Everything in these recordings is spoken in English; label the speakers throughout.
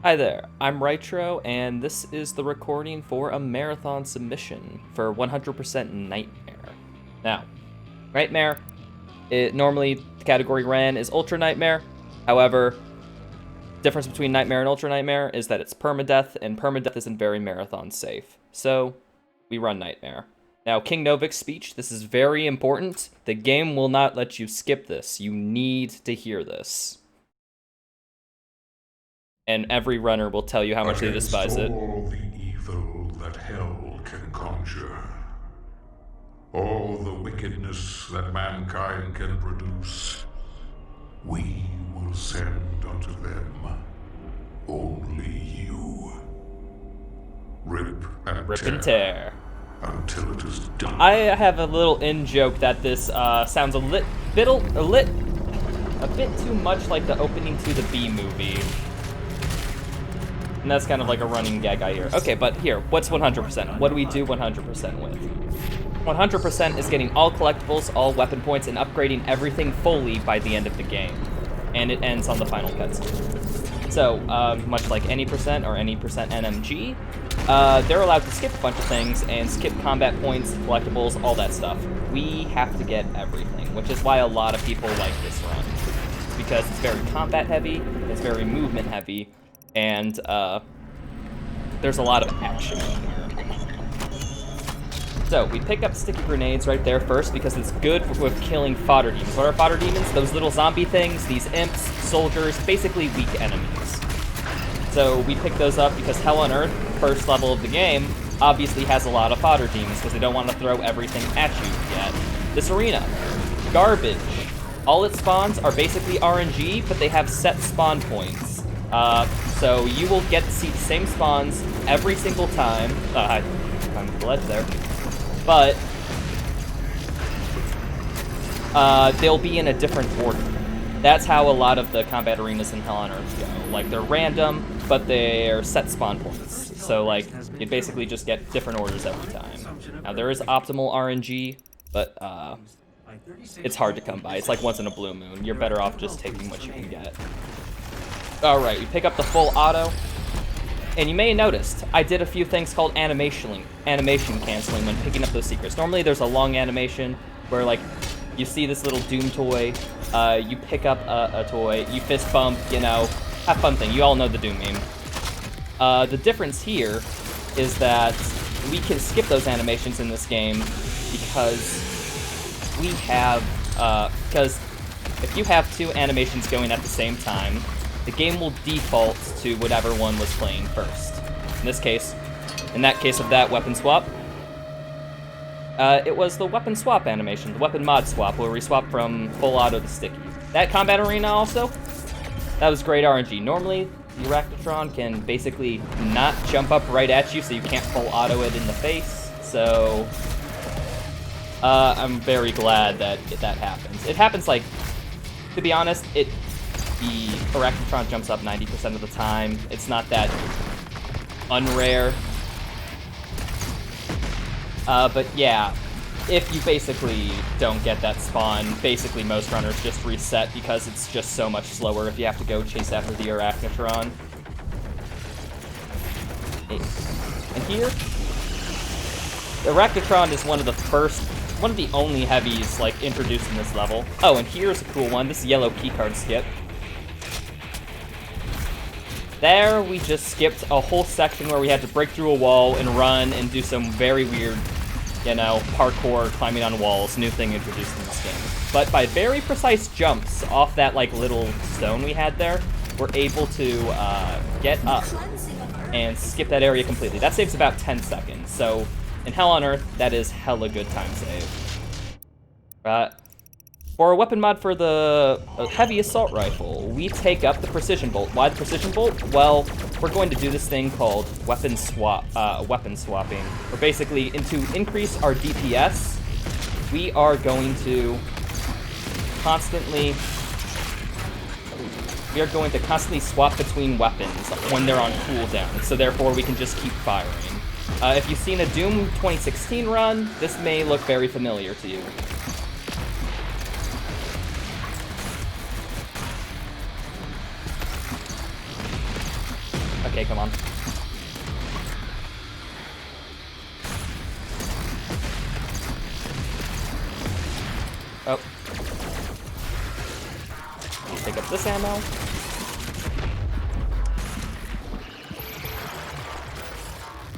Speaker 1: Hi there, I'm Rytro, and this is the recording for a marathon submission for 100% Nightmare. Now, Nightmare, normally the category ran is Ultra Nightmare. However, difference between Nightmare and Ultra Nightmare is that it's permadeath, and permadeath isn't very marathon safe. So, we run Nightmare. Now, King Novik's speech, this is very important. The game will not let you skip this. You need to hear this. And every runner will tell you how much they despise it.
Speaker 2: All the evil that hell can conjure, all the wickedness that mankind can produce, we will send unto them only you. Rip and tear until it is done.
Speaker 1: I have a little in-joke that this sounds a bit too much like the opening to the B movie. And that's kind of like a running gag I hear. Okay, but here, what's 100%? What do we do 100% with? 100% is getting all collectibles, all weapon points, and upgrading everything fully by the end of the game. And it ends on the final cutscene. So, much like any percent or any percent NMG, they're allowed to skip a bunch of things and skip combat points, collectibles, all that stuff. We have to get everything, which is why a lot of people like this run. Because it's very combat heavy, it's very movement heavy, and there's a lot of action in here. So, we pick up sticky grenades right there first because it's good with killing fodder demons. What are fodder demons? Those little zombie things, these imps, soldiers, basically weak enemies. So, we pick those up because Hell on Earth, first level of the game, obviously has a lot of fodder demons because they don't want to throw everything at you yet. This arena, garbage. All its spawns are basically RNG, but they have set spawn points. So you will get to see the same spawns every single time. I found the ledge there. But they'll be in a different order. That's how a lot of the combat arenas in Hell on Earth go. Like, they're random, but they're set spawn points. So, like, you basically just get different orders every time. Now, there is optimal RNG, but it's hard to come by. It's like once in a blue moon. You're better off just taking what you can get. Alright, we pick up the full auto, and you may have noticed, I did a few things called animation canceling when picking up those secrets. Normally there's a long animation where, like, you see this little Doom toy, you pick up a toy, you fist bump, you know, have fun thing. You all know the Doom meme. The difference here is that we can skip those animations in this game because we have, because if you have two animations going at the same time, the game will default to whatever one was playing first. In this case, in that case of that weapon swap, it was the weapon swap animation, the weapon mod swap, where we swap from full auto to sticky. That combat arena also, that was great RNG. Normally, the Arachnotron can basically not jump up right at you, so you can't full auto it in the face. So, I'm very glad that that happens. It happens, like, to be honest, the Arachnotron jumps up 90% of the time. It's not that unrare. But yeah, if you basically don't get that spawn, basically most runners just reset because it's just so much slower if you have to go chase after the Arachnotron. And here, the Arachnotron is one of the only heavies, like, introduced in this level. Oh, and here's a cool one. This is yellow keycard skip. There, we just skipped a whole section where we had to break through a wall and run and do some very weird, you know, parkour, climbing on walls, new thing introduced in this game. But by very precise jumps off that, like, little stone we had there, we're able to get up and skip that area completely. That saves about 10 seconds, so in Hell on Earth, that is hella good time save. For a weapon mod for the heavy assault rifle, we take up the precision bolt. Why the precision bolt? Well, we're going to do this thing called weapon swapping. Or basically, to increase our DPS, we are going to constantly swap between weapons when they're on cooldown. So therefore, we can just keep firing. If you've seen a Doom 2016 run, this may look very familiar to you. Okay, come on. Oh. Pick up this ammo.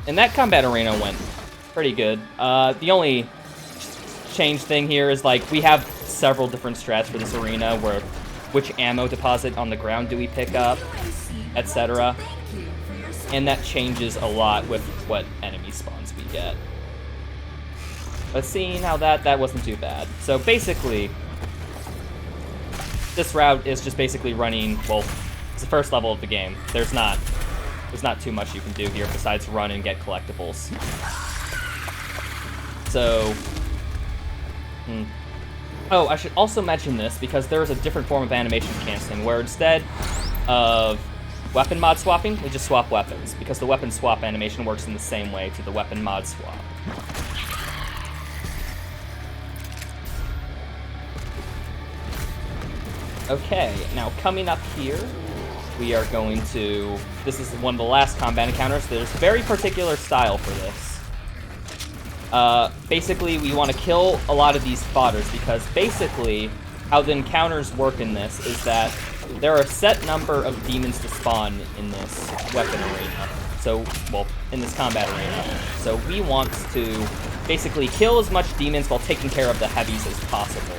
Speaker 1: And that combat arena went pretty good. The only change thing here is, like, we have several different strats for this arena, where which ammo deposit on the ground do we pick up, etc. And that changes a lot with what enemy spawns we get. But seeing how that wasn't too bad. So basically, this route is just basically running, well, it's the first level of the game. There's not too much you can do here besides run and get collectibles. So, oh, I should also mention this because there is a different form of animation canceling where instead of weapon mod swapping, we just swap weapons because the weapon swap animation works in the same way to the weapon mod swap. Okay, now coming up here, we are going to... This is one of the last combat encounters. There's a very particular style for this. Basically, we want to kill a lot of these fodders because basically how the encounters work in this is that there are a set number of demons to spawn in this weapon arena. So, well, in this combat arena. So we want to basically kill as much demons while taking care of the heavies as possible.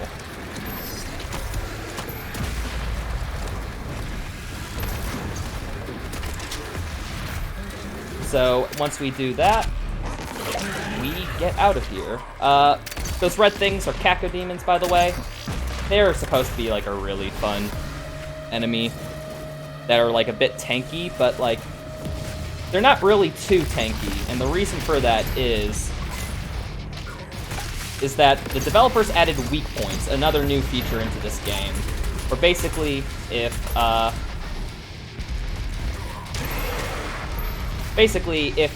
Speaker 1: So once we do that, we get out of here. Those red things are Caco Demons, by the way. They're supposed to be like a really fun enemy that are like a bit tanky, but like they're not really too tanky. And the reason for that is that the developers added weak points, another new feature into this game. Where basically, if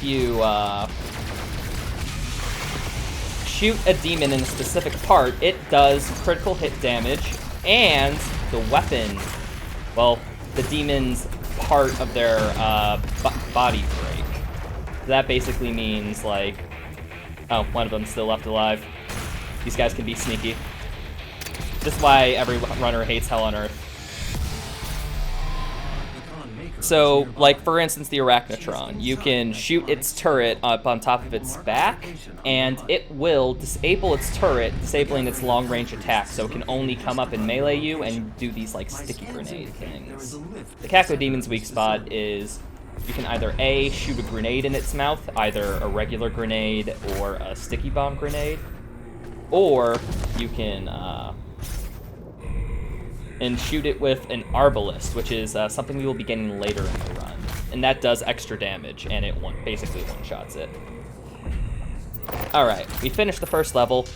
Speaker 1: you shoot a demon in a specific part, it does critical hit damage, and the weapon, well, the demon's part of their body break. That basically means, like, oh, one of them's still left alive. These guys can be sneaky. This is why every runner hates Hell on Earth. So, like, for instance, the Arachnotron. You can shoot its turret up on top of its back, and it will disable its turret, disabling its long-range attack, so it can only come up and melee you and do these, like, sticky grenade things. The Caco Demon's weak spot is you can either A, shoot a grenade in its mouth, either a regular grenade or a sticky bomb grenade, or you can, and shoot it with an Arbalist, which is something we will be getting later in the run. And that does extra damage, and it basically one-shots it. Alright, we finished the first level,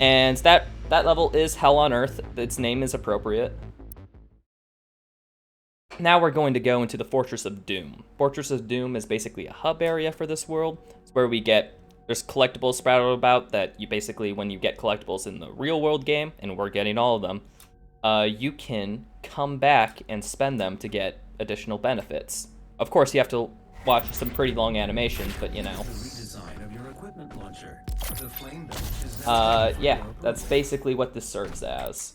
Speaker 1: and that level is Hell on Earth. Its name is appropriate. Now we're going to go into the Fortress of Doom. Fortress of Doom is basically a hub area for this world. It's where there's collectibles sprouted about that you basically, when you get collectibles in the real world game, and we're getting all of them, you can come back and spend them to get additional benefits. Of course, you have to watch some pretty long animations, but you know. Yeah, that's basically what this serves as.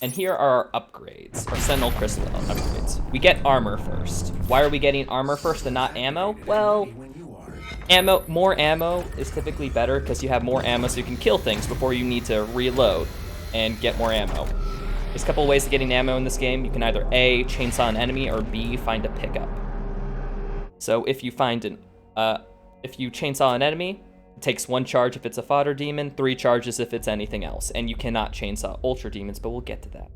Speaker 1: And here are our upgrades, our Sentinel Crucible upgrades. We get armor first. Why are we getting armor first and not ammo? Well, more ammo is typically better because you have more ammo so you can kill things before you need to reload and get more ammo. There's a couple of ways of getting ammo in this game. You can either A, chainsaw an enemy, or B, find a pickup. So if you chainsaw an enemy, it takes 1 charge if it's a fodder demon, 3 charges if it's anything else. And you cannot chainsaw ultra demons, but we'll get to that.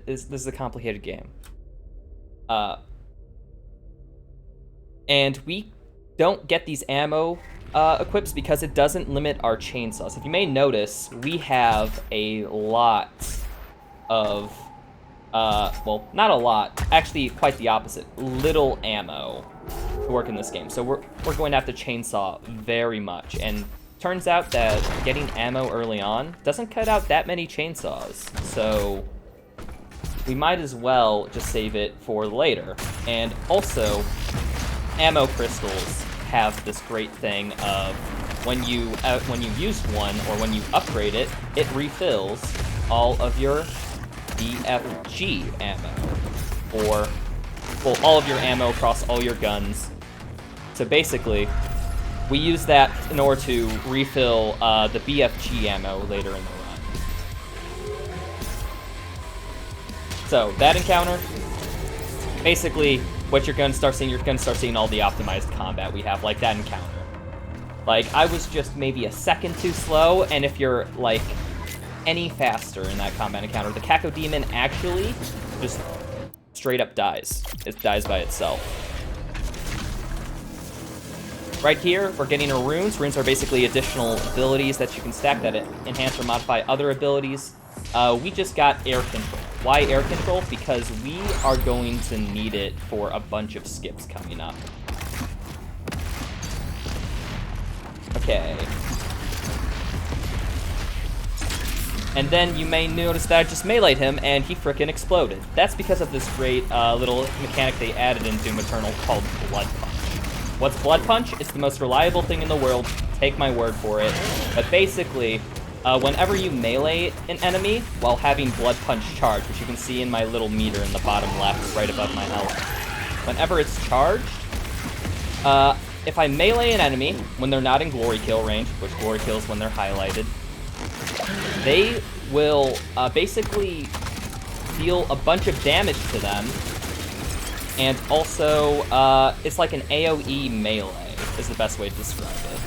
Speaker 1: This is a complicated game. And we don't get these ammo equips because it doesn't limit our chainsaws. If you may notice, we have a lot of, well, not a lot, actually quite the opposite, little ammo to work in this game. So we're going to have to chainsaw very much, and turns out that getting ammo early on doesn't cut out that many chainsaws. So we might as well just save it for later. And also, ammo crystals have this great thing of when you use one or when you upgrade it, it refills all of your BFG ammo, or well, all of your ammo across all your guns. So basically, we use that in order to refill the BFG ammo later in the run. So that encounter, basically, what you're gonna start seeing all the optimized combat we have, like that encounter. Like, I was just maybe a second too slow, and if you're, like, any faster in that combat encounter, the Caco Demon actually just straight up dies. It dies by itself. Right here, we're getting our runes. Runes are basically additional abilities that you can stack that enhance or modify other abilities. We just got air control. Why air control? Because we are going to need it for a bunch of skips coming up. Okay. And then you may notice that I just meleeed him and he frickin' exploded. That's because of this great little mechanic they added in Doom Eternal called Blood Punch. What's Blood Punch? It's the most reliable thing in the world, take my word for it. But basically, whenever you melee an enemy while having Blood Punch charged, which you can see in my little meter in the bottom left, right above my health. Whenever it's charged, if I melee an enemy when they're not in glory kill range, which glory kills when they're highlighted, they will basically deal a bunch of damage to them, and also it's like an AoE melee is the best way to describe it.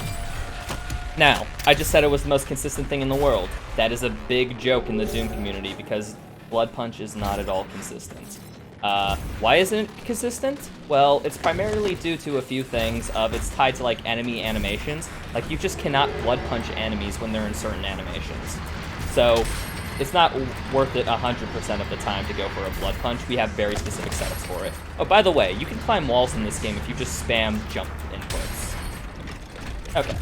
Speaker 1: Now, I just said it was the most consistent thing in the world. That is a big joke in the Doom community because Blood Punch is not at all consistent. Why isn't it consistent? Well, it's primarily due to a few things. It's tied to like enemy animations. Like, you just cannot Blood Punch enemies when they're in certain animations. So it's not worth it 100% of the time to go for a Blood Punch. We have very specific setups for it. Oh, by the way, you can climb walls in this game if you just spam jump inputs. Okay.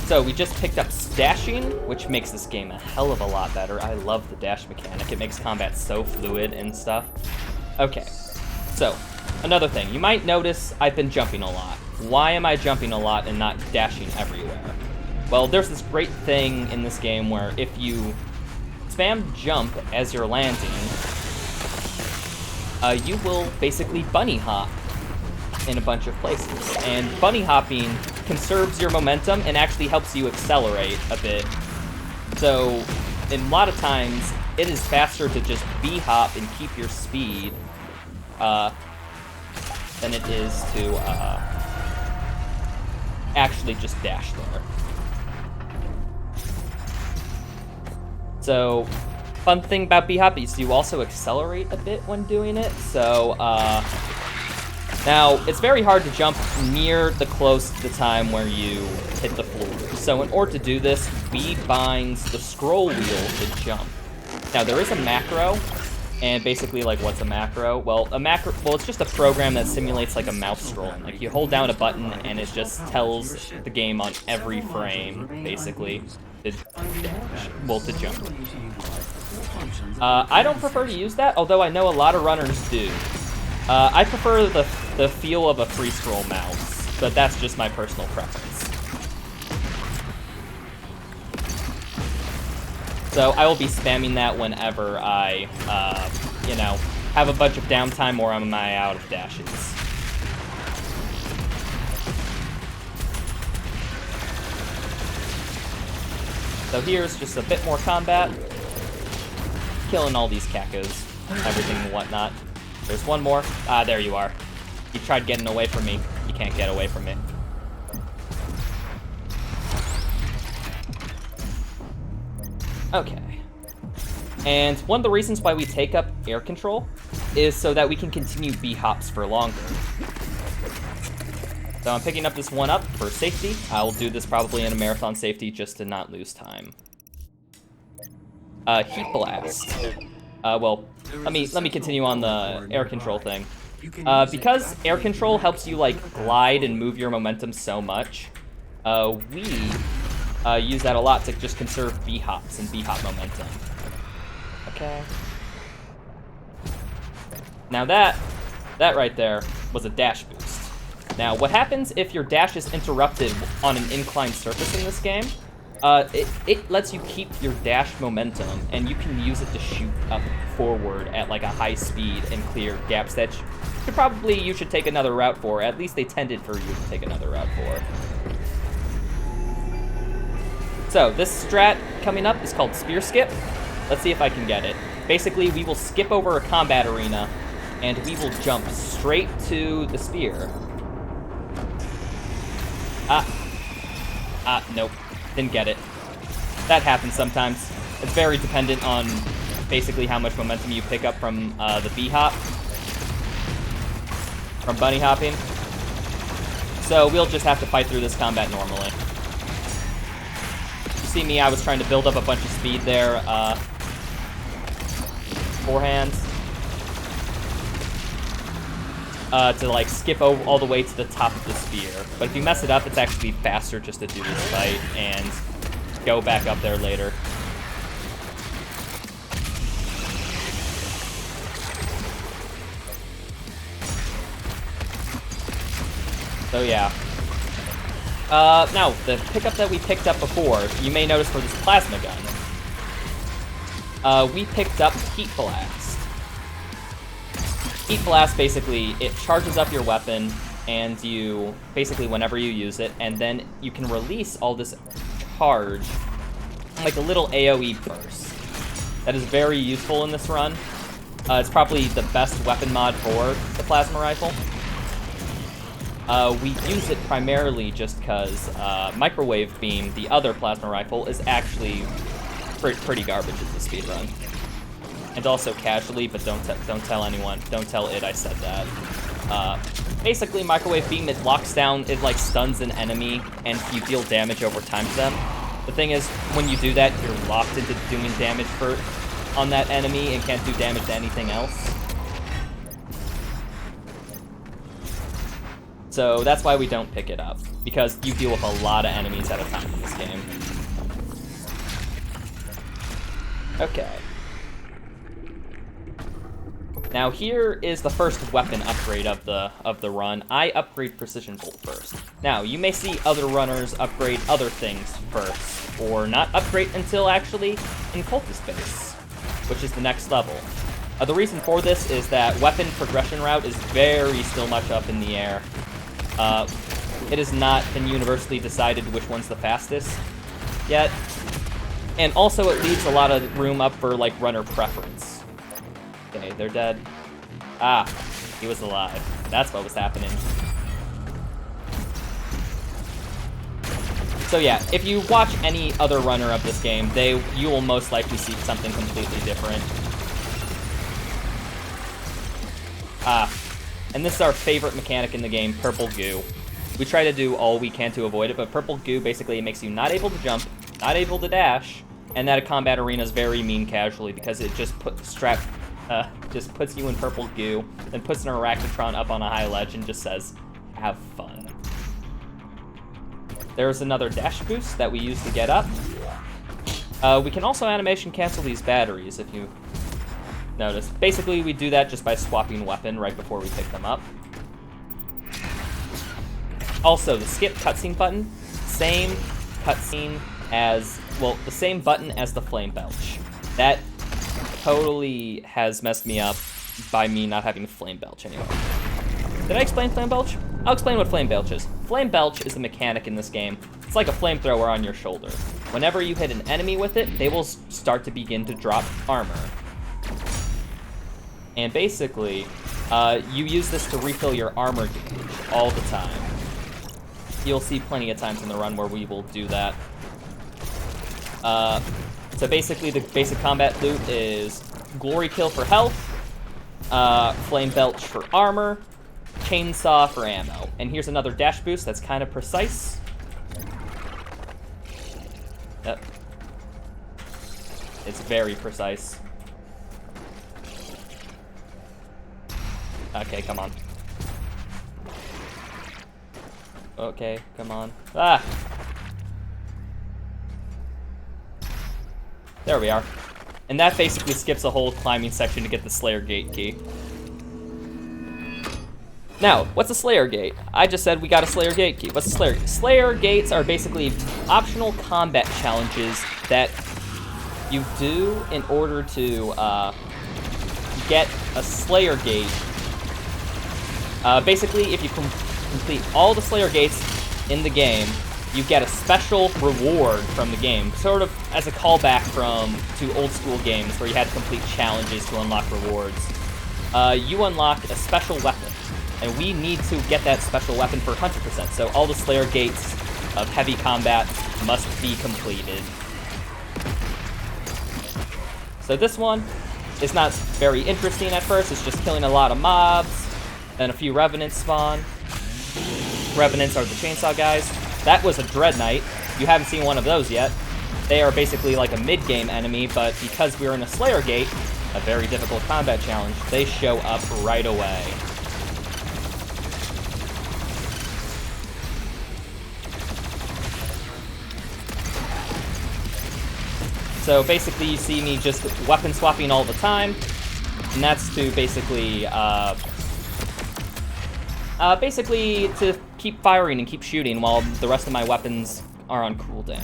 Speaker 1: So we just picked up stashing, which makes this game a hell of a lot better. I love the dash mechanic. It makes combat so fluid and stuff. Okay, so another thing. You might notice I've been jumping a lot. Why am I jumping a lot and not dashing everywhere? Well, there's this great thing in this game where if you spam jump as you're landing, you will basically bunny hop in a bunch of places. And bunny hopping conserves your momentum and actually helps you accelerate a bit. So, in a lot of times, it is faster to just B-hop and keep your speed than it is to actually just dash there. So, fun thing about B-hop is you also accelerate a bit when doing it. So, now, it's very hard to jump near the close to the time where you hit the floor. So in order to do this, B binds the scroll wheel to jump. Now, there is a macro, and basically, like, what's a macro? Well, it's just a program that simulates, like, a mouse scrolling. Like, you hold down a button, and it just tells the game on every frame, basically, to jump. I don't prefer to use that, although I know a lot of runners do. I prefer the feel of a free scroll mouse, but that's just my personal preference. So I will be spamming that whenever I, have a bunch of downtime or am I out of dashes. So here's just a bit more combat, killing all these cacos, everything and whatnot. There's one more. Ah, there you are. You tried getting away from me. You can't get away from me. Okay. And one of the reasons why we take up air control is so that we can continue B-hops for longer. So I'm picking up this one up for safety. I'll do this probably in a marathon safety just to not lose time. Heat Blast. Well, let me continue on the air control thing. Because air control helps you, like, glide and move your momentum so much, we use that a lot to just conserve B-hops and B-hop momentum. Okay. Okay. Now that right there was a dash boost. Now, what happens if your dash is interrupted on an inclined surface in this game? It lets you keep your dash momentum, and you can use it to shoot up forward at like a high speed and clear gaps that you should take another route for. At least they tended for you to take another route for. So, this strat coming up is called Spear Skip. Let's see if I can get it. Basically, we will skip over a combat arena, and we will jump straight to the spear. Nope. Didn't get it. That happens sometimes. It's very dependent on basically how much momentum you pick up from the B-hop. From bunny hopping. So we'll just have to fight through this combat normally. You see me, I was trying to build up a bunch of speed there. Forehands. To like skip all the way to the top of the spear. But if you mess it up, it's actually faster just to do this fight and go back up there later. So yeah. Now, the pickup that we picked up before, you may notice for this plasma gun, we picked up Heat Blast. Heat Blast, basically, it charges up your weapon, and you, basically, whenever you use it, and then you can release all this charge, like a little AoE burst. That is very useful in this run. It's probably the best weapon mod for the plasma rifle. We use it primarily just because Microwave Beam, the other plasma rifle, is actually pretty garbage at the speedrun. And also casually, but don't tell anyone. Don't tell it I said that. Basically, Microwave Beam, it locks down, it like stuns an enemy, and you deal damage over time to them. The thing is, when you do that, you're locked into doing damage on that enemy and can't do damage to anything else. So that's why we don't pick it up, because you deal with a lot of enemies at a time in this game. Okay. Now here is the first weapon upgrade of the run. I upgrade Precision Bolt first. Now, you may see other runners upgrade other things first, or not upgrade until actually in Cultist Base, which is the next level. The reason for this is that weapon progression route is still much up in the air. It has not been universally decided which one's the fastest yet. And also it leaves a lot of room up for like runner preference. Okay, they're dead. Ah, he was alive. That's what was happening. So yeah, if you watch any other runner of this game, you will most likely see something completely different. And this is our favorite mechanic in the game, purple goo. We try to do all we can to avoid it, but purple goo basically makes you not able to jump, not able to dash, and that a combat arena is very mean casually because it just puts you in purple goo, then puts an Arachnotron up on a high ledge and just says, have fun. There's another dash boost that we use to get up. We can also animation cancel these batteries if you notice. Basically, we do that just by swapping weapon right before we pick them up. Also, the skip cutscene button, same cutscene as, well, the same button as the flame belch. That totally has messed me up by me not having flame belch anymore. Did I explain flame belch? I'll explain what flame belch is. Flame belch is a mechanic in this game. It's like a flamethrower on your shoulder. Whenever you hit an enemy with it, they will start to begin to drop armor. And basically, you use this to refill your armor gauge all the time. You'll see plenty of times in the run where we will do that. So basically, the basic combat loot is Glory Kill for health, Flame Belch for armor, Chainsaw for ammo. And here's another dash boost that's kind of precise. Yep. It's very precise. Okay, come on. Okay, come on. Ah! There we are. And that basically skips a whole climbing section to get the Slayer Gate key. Now, what's a Slayer Gate? I just said we got a Slayer Gate key. What's a Slayer Gate? Slayer Gates are basically optional combat challenges that you do in order to get a Slayer Gate. Basically, if you complete all the Slayer Gates in the game, you get a special reward from the game, sort of as a callback to old school games where you had to complete challenges to unlock rewards. You unlock a special weapon, and we need to get that special weapon for 100%, so all the Slayer Gates of heavy combat must be completed. So this one is not very interesting at first, it's just killing a lot of mobs, then a few Revenants spawn. Revenants are the chainsaw guys. That was a Dread Knight. You haven't seen one of those yet. They are basically like a mid-game enemy, but because we're in a Slayer Gate, a very difficult combat challenge, they show up right away. So basically you see me just weapon swapping all the time, and that's to basically to keep firing and keep shooting while the rest of my weapons are on cooldown.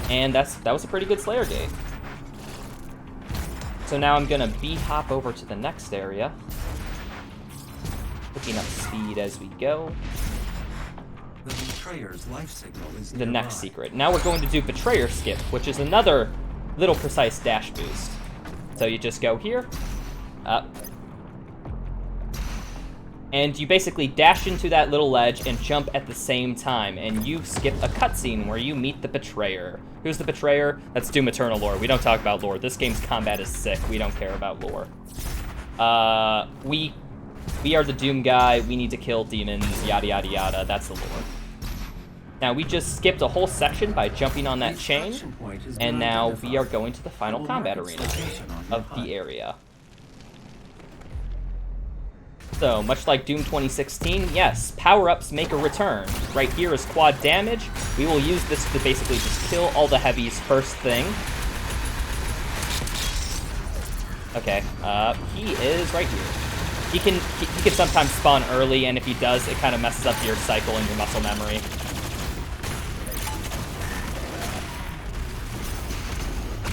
Speaker 1: And that was a pretty good Slayer Gate. So now I'm gonna B-hop over to the next area, picking up speed as we go.
Speaker 3: The Betrayer's life signal is
Speaker 1: The next secret. Now we're going to do Betrayer Skip, which is another little precise dash boost. So you just go here, up, and you basically dash into that little ledge and jump at the same time, and you skip a cutscene where you meet the Betrayer. Who's the Betrayer? That's Doom Eternal lore. We don't talk about lore. This game's combat is sick. We don't care about lore. We are the Doom guy. We need to kill demons, yada yada yada. That's the lore. Now we just skipped a whole section by jumping on that chain, and now we are going to the final combat arena of the area. So, much like Doom 2016, yes, power-ups make a return. Right here is quad damage. We will use this to basically just kill all the heavies first thing. Okay, he is right here. He can sometimes spawn early, and if he does, it kind of messes up your cycle and your muscle memory.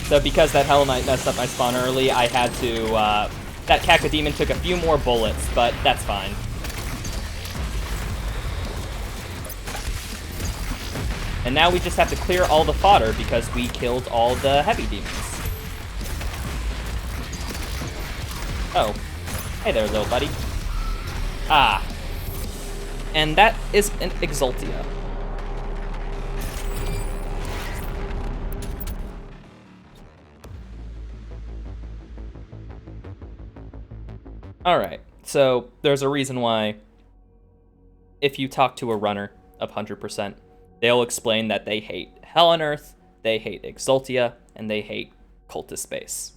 Speaker 1: So because that Hell Knight messed up my spawn early, I had to, that Caco Demon took a few more bullets, but that's fine. And now we just have to clear all the fodder because we killed all the heavy demons. Oh. Hey there, little buddy. Ah. And that is an Exultia. Alright, so there's a reason why if you talk to a runner of 100%, they'll explain that they hate Hell on Earth, they hate Exultia, and they hate Cultist Base.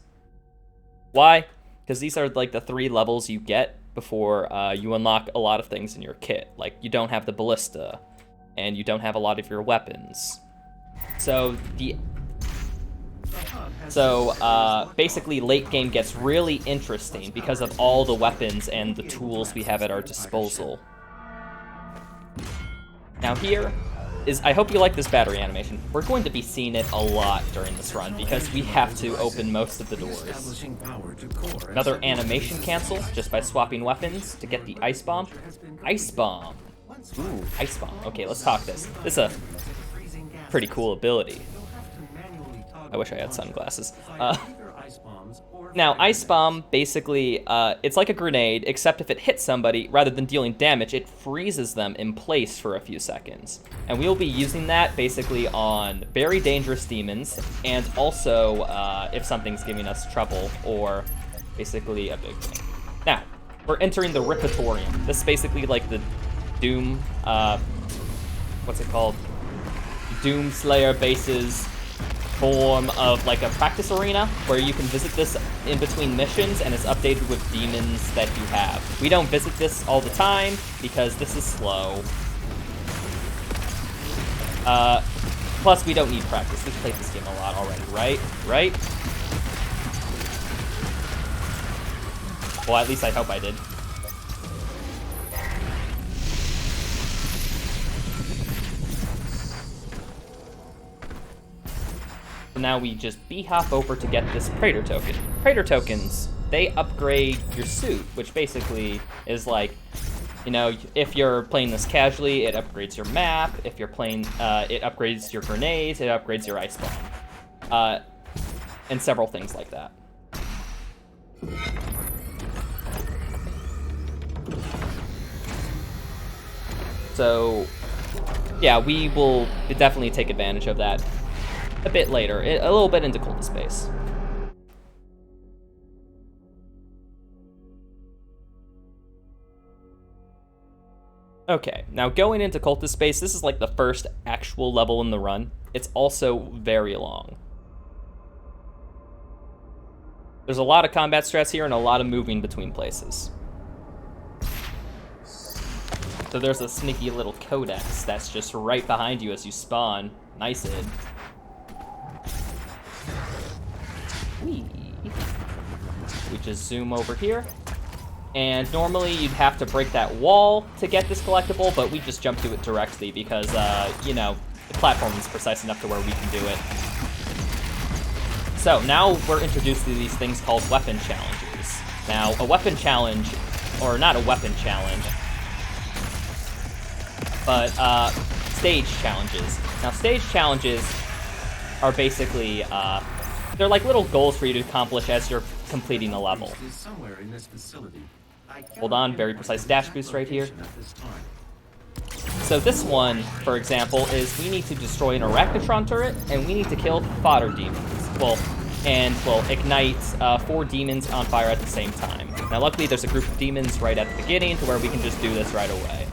Speaker 1: Why? Because these are like the 3 levels you get before you unlock a lot of things in your kit. Like, you don't have the Ballista, and you don't have a lot of your weapons. So basically late game gets really interesting because of all the weapons and the tools we have at our disposal. Now here is, I hope you like this battery animation. We're going to be seeing it a lot during this run because we have to open most of the doors. Another animation cancel just by swapping weapons to get the Ice Bomb. Ice Bomb. Ooh, Ice Bomb. Okay, let's talk this. This is a pretty cool ability. I wish I had sunglasses. Now, Ice Bomb, basically, it's like a grenade, except if it hits somebody, rather than dealing damage, it freezes them in place for a few seconds. And we will be using that, basically, on very dangerous demons, and also if something's giving us trouble, or basically a big thing. Now, we're entering the Ripatorium. This is basically like the Doom, what's it called? Doom Slayer bases form of like a practice arena where you can visit this in between missions and it's updated with demons that you have. We don't visit this all the time because this is slow. Plus we don't need practice. We've played this game a lot already, right? Well, at least I hope I did. So now we just B-hop over to get this Praetor token. Praetor tokens, they upgrade your suit, which basically is like, you know, if you're playing this casually, it upgrades your map. If you're playing, it upgrades your grenades, it upgrades your ice bomb. And several things like that. So, yeah, we will definitely take advantage of that a bit later, a little bit into Cultist Space. Okay, now going into Cultist Space, this is like the first actual level in the run. It's also very long. There's a lot of combat stress here and a lot of moving between places. So there's a sneaky little codex that's just right behind you as you spawn. Nice id. We just zoom over here. And normally you'd have to break that wall to get this collectible, but we just jump to it directly because, you know, the platform is precise enough to where we can do it. So now we're introduced to these things called weapon challenges. Now, a weapon challenge, or not a weapon challenge, but stage challenges. Now, stage challenges are basically, they're like little goals for you to accomplish as you're completing a level. Hold on, very precise dash boost right here. So this one, for example, is we need to destroy an Arachnotron turret, and we need to kill fodder demons. Well, ignite 4 demons on fire at the same time. Now, luckily, there's a group of demons right at the beginning to where we can just do this right away.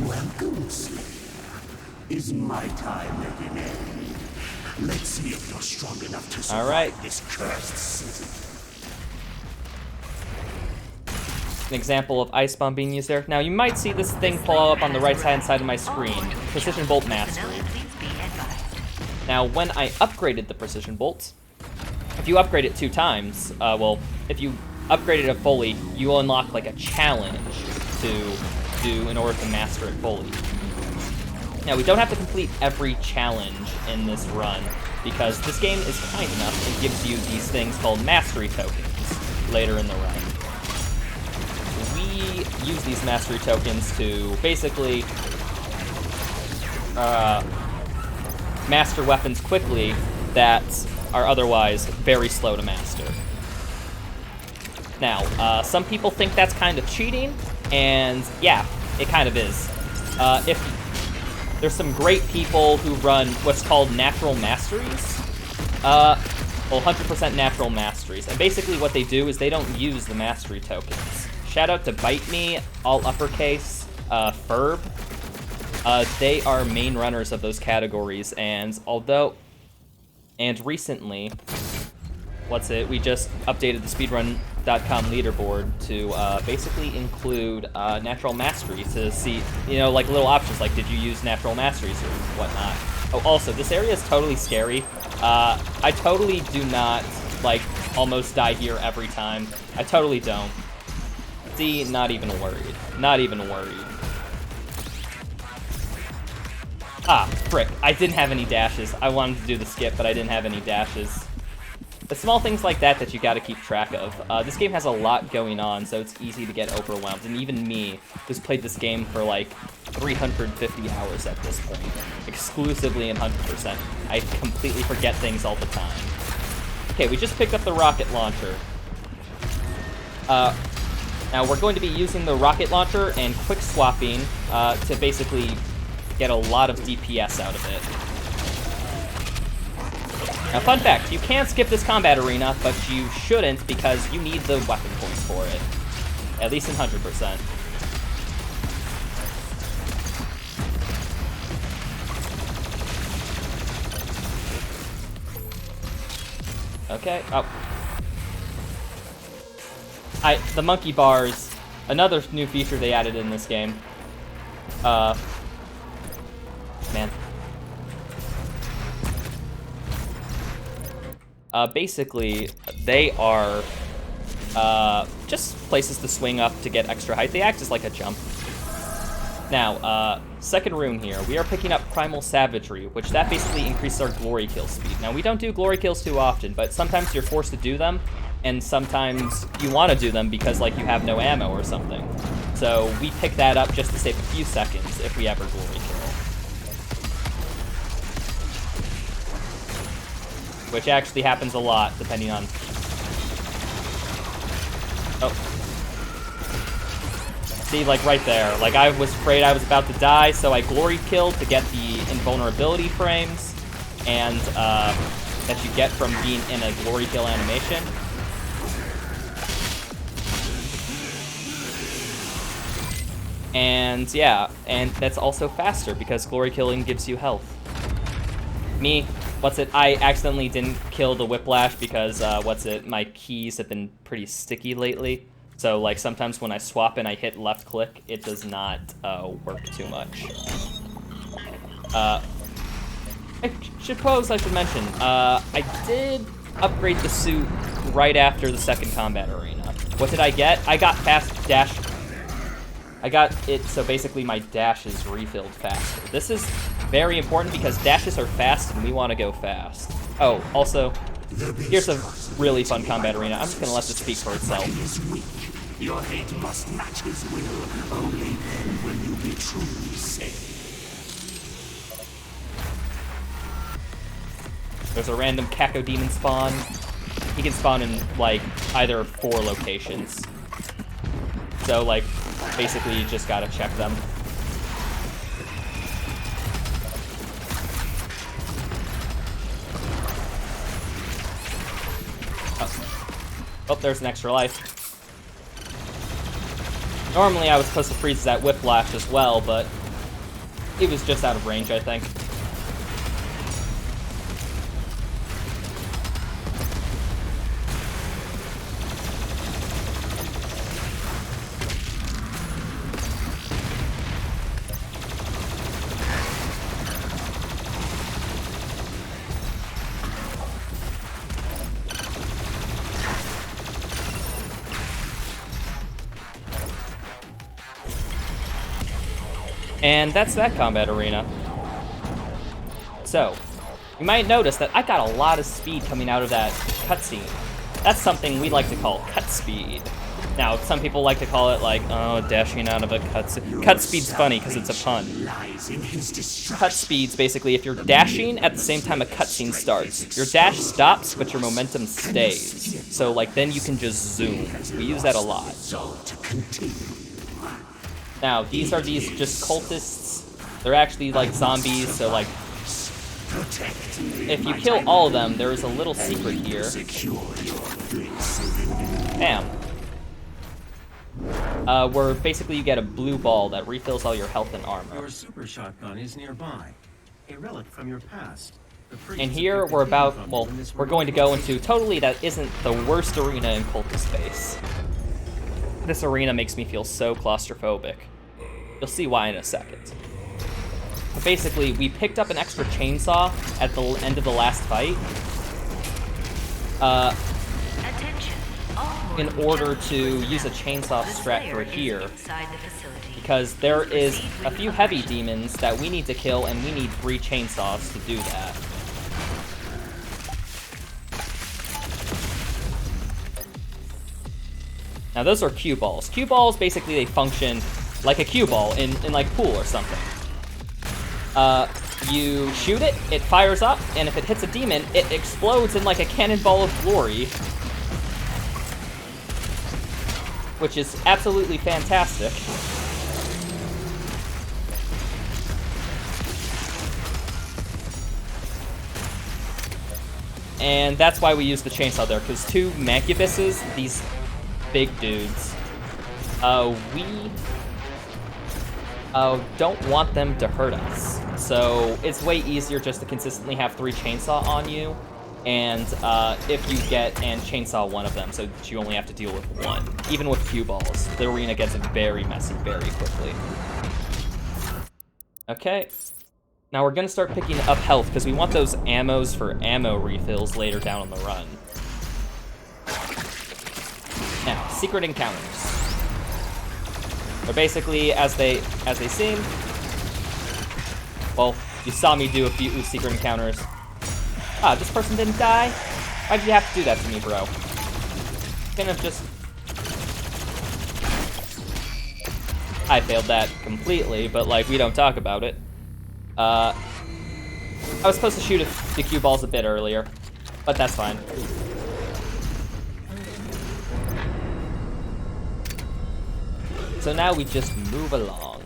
Speaker 4: Welcome, Slayer. Is my time beginning? Let's see if you're strong enough to survive this cursed city.
Speaker 1: An example of ice bomb being used there. Now, you might see this thing pull up on the right-hand side of my screen. Precision Bolt Mastery. Now, when I upgraded the Precision Bolt, if you upgrade it 2 times, if you upgraded it fully, you unlock like a challenge to do in order to master it fully. Now, we don't have to complete every challenge in this run, because this game is kind enough and gives you these things called mastery tokens later in the run. We use these mastery tokens to basically master weapons quickly that are otherwise very slow to master. Now, some people think that's kind of cheating, and yeah, it kind of is. There's some great people who run what's called natural masteries. 100% natural masteries. And basically what they do is they don't use the mastery tokens. Shout out to Bite Me, all uppercase, Ferb. They are main runners of those categories, and recently, we just updated the Speedrun.com leaderboard to basically include natural mastery to see, you know, like little options like did you use natural masteries or whatnot. Oh, also, this area is totally scary. I totally do not, like, almost die here every time. I totally don't. See, not even worried. Not even worried. Ah, frick. I didn't have any dashes. I wanted to do the skip, but I didn't have any dashes. The small things like that that you gotta keep track of. This game has a lot going on, so it's easy to get overwhelmed. And even me, who's played this game for like 350 hours at this point, exclusively in 100%, I completely forget things all the time. Okay, we just picked up the rocket launcher. Now we're going to be using the rocket launcher and quick swapping to basically get a lot of DPS out of it. Now, fun fact, you can skip this combat arena, but you shouldn't because you need the weapon points for it. At least in 100%. Okay, oh. The monkey bars, another new feature they added in this game. Man. Basically, they are just places to swing up to get extra height. They act as like a jump. Now, second rune here, we are picking up Primal Savagery, which that basically increases our glory kill speed. Now, we don't do glory kills too often, but sometimes you're forced to do them, and sometimes you want to do them because, like, you have no ammo or something. So we pick that up just to save a few seconds if we ever glory kill. Which actually happens a lot, depending on... Oh. See, like, right there. Like, I was afraid I was about to die, so I glory killed to get the invulnerability frames, and, that you get from being in a glory kill animation. And, yeah, and that's also faster, because glory killing gives you health. I accidentally didn't kill the Whiplash because, my keys have been pretty sticky lately. So, like, sometimes when I swap and I hit left click, it does not, work too much. I suppose I should mention, I did upgrade the suit right after the second combat arena. What did I get? I got fast dash. I got it so basically my dash is refilled faster. This is very important because dashes are fast and we want to go fast. Oh, also, here's a really fun combat arena. I'm just going to let this speak for itself.
Speaker 4: Your hate must match his will. Only then will you be truly safe.
Speaker 1: There's a random Caco Demon spawn. He can spawn in, like, either 4 locations. So, like, basically you just gotta check them. Oh, there's an extra life. Normally I was supposed to freeze that Whiplash as well, but he was just out of range, I think. And that's that combat arena. So, you might notice that I got a lot of speed coming out of that cutscene. That's something we like to call cut speed. Now, some people like to call it like, oh, dashing out of a cutscene. Cut speed's funny because it's a pun. Cut speed's basically if you're dashing at the same time a cutscene starts. Your dash stops, but your momentum stays. So, like, then you can just zoom. We use that a lot. Now, these are just cultists. They're actually like zombies, so like, if you kill all of them, there is a little secret here. Bam. Where basically you get a blue ball that refills all your health and armor.
Speaker 3: Your super shotgun is nearby, a relic from your past.
Speaker 1: And here we're about, well, we're going to go into totally that isn't the worst arena in cultist space. This arena makes me feel so claustrophobic. You'll see why in a second. But basically, we picked up an extra chainsaw at the end of the last fight. In order to use a chainsaw strat for here. Because there is a few heavy demons that we need to kill, and we need 3 chainsaws to do that. Now those are cue balls. Cue balls, basically they function like a cue ball in like pool or something. You shoot it, it fires up, and if it hits a demon, it explodes in like a cannonball of glory. Which is absolutely fantastic. And that's why we use the chainsaw there, because 2 Mancubuses, these big dudes, we don't want them to hurt us. So it's way easier just to consistently have 3 chainsaw on you, and if you get and chainsaw one of them, so that you only have to deal with 1. Even with cue balls, the arena gets very messy very quickly. Okay. Now we're gonna start picking up health, because we want those ammos for ammo refills later down on the run. secret encounters. They're basically as they seem. Well, you saw me do a few secret encounters. Ah, this person didn't die? Why'd you have to do that to me, bro? Kind of just... I failed that completely, but, like, we don't talk about it. I was supposed to shoot the cue balls a bit earlier, but that's fine. So now we just move along.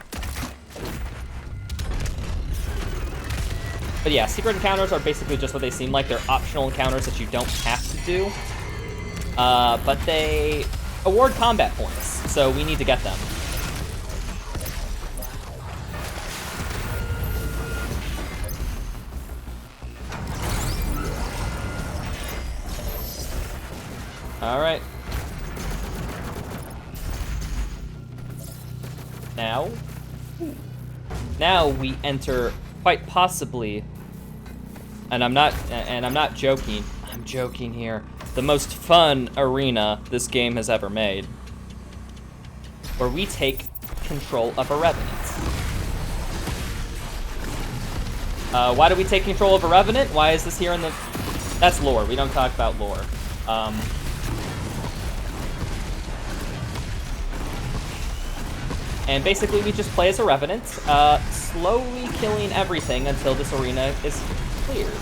Speaker 1: But yeah, secret encounters are basically just what they seem like. They're optional encounters that you don't have to do. But they award combat points, so we need to get them. All right. Now we enter quite possibly, and I'm not joking. I'm joking here. The most fun arena this game has ever made, where we take control of a Revenant. Why do we take control of a Revenant? Why is this here in the... That's lore. We don't talk about lore. And basically we just play as a Revenant, slowly killing everything until this arena is cleared.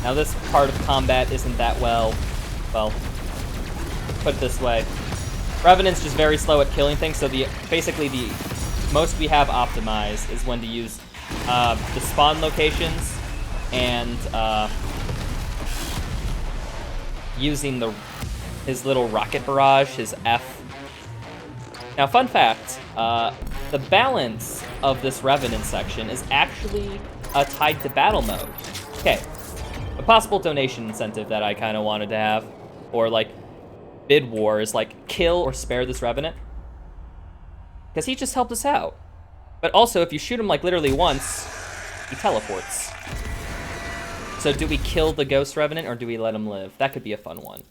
Speaker 1: Now this part of combat isn't that well, put it this way. Revenant's just very slow at killing things, so basically the most we have optimized is when to use the spawn locations and using his little rocket barrage, his F. Now, fun fact, the balance of this Revenant section is actually tied to battle mode. Okay, a possible donation incentive that I kind of wanted to have, or like bid war, is like kill or spare this Revenant, because he just helped us out. But also, if you shoot him like literally once, he teleports. So do we kill the Ghost Revenant or do we let him live? That could be a fun one.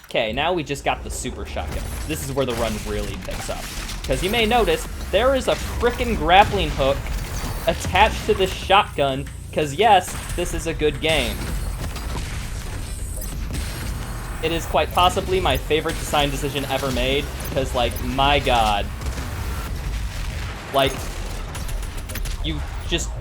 Speaker 1: Okay, now we just got the super shotgun. This is where the run really picks up. Because you may notice, there is a frickin' grappling hook attached to this shotgun, because yes, this is a good game. It is quite possibly my favorite design decision ever made, because, like, my god. Like, you just...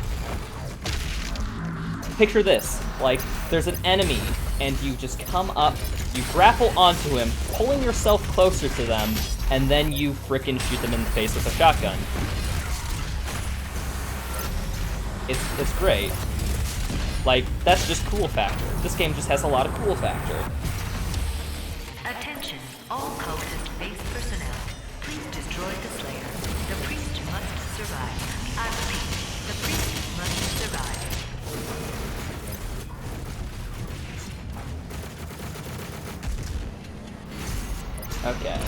Speaker 1: Picture this, like, there's an enemy, and you just come up, you grapple onto him, pulling yourself closer to them, and then you frickin' shoot them in the face with a shotgun. It's great. Like, that's just cool factor. This game just has a lot of cool factor.
Speaker 5: Attention, all cultist-based personnel. Please destroy the Slayer. The priest must survive. I repeat, the priest must survive.
Speaker 1: Okay.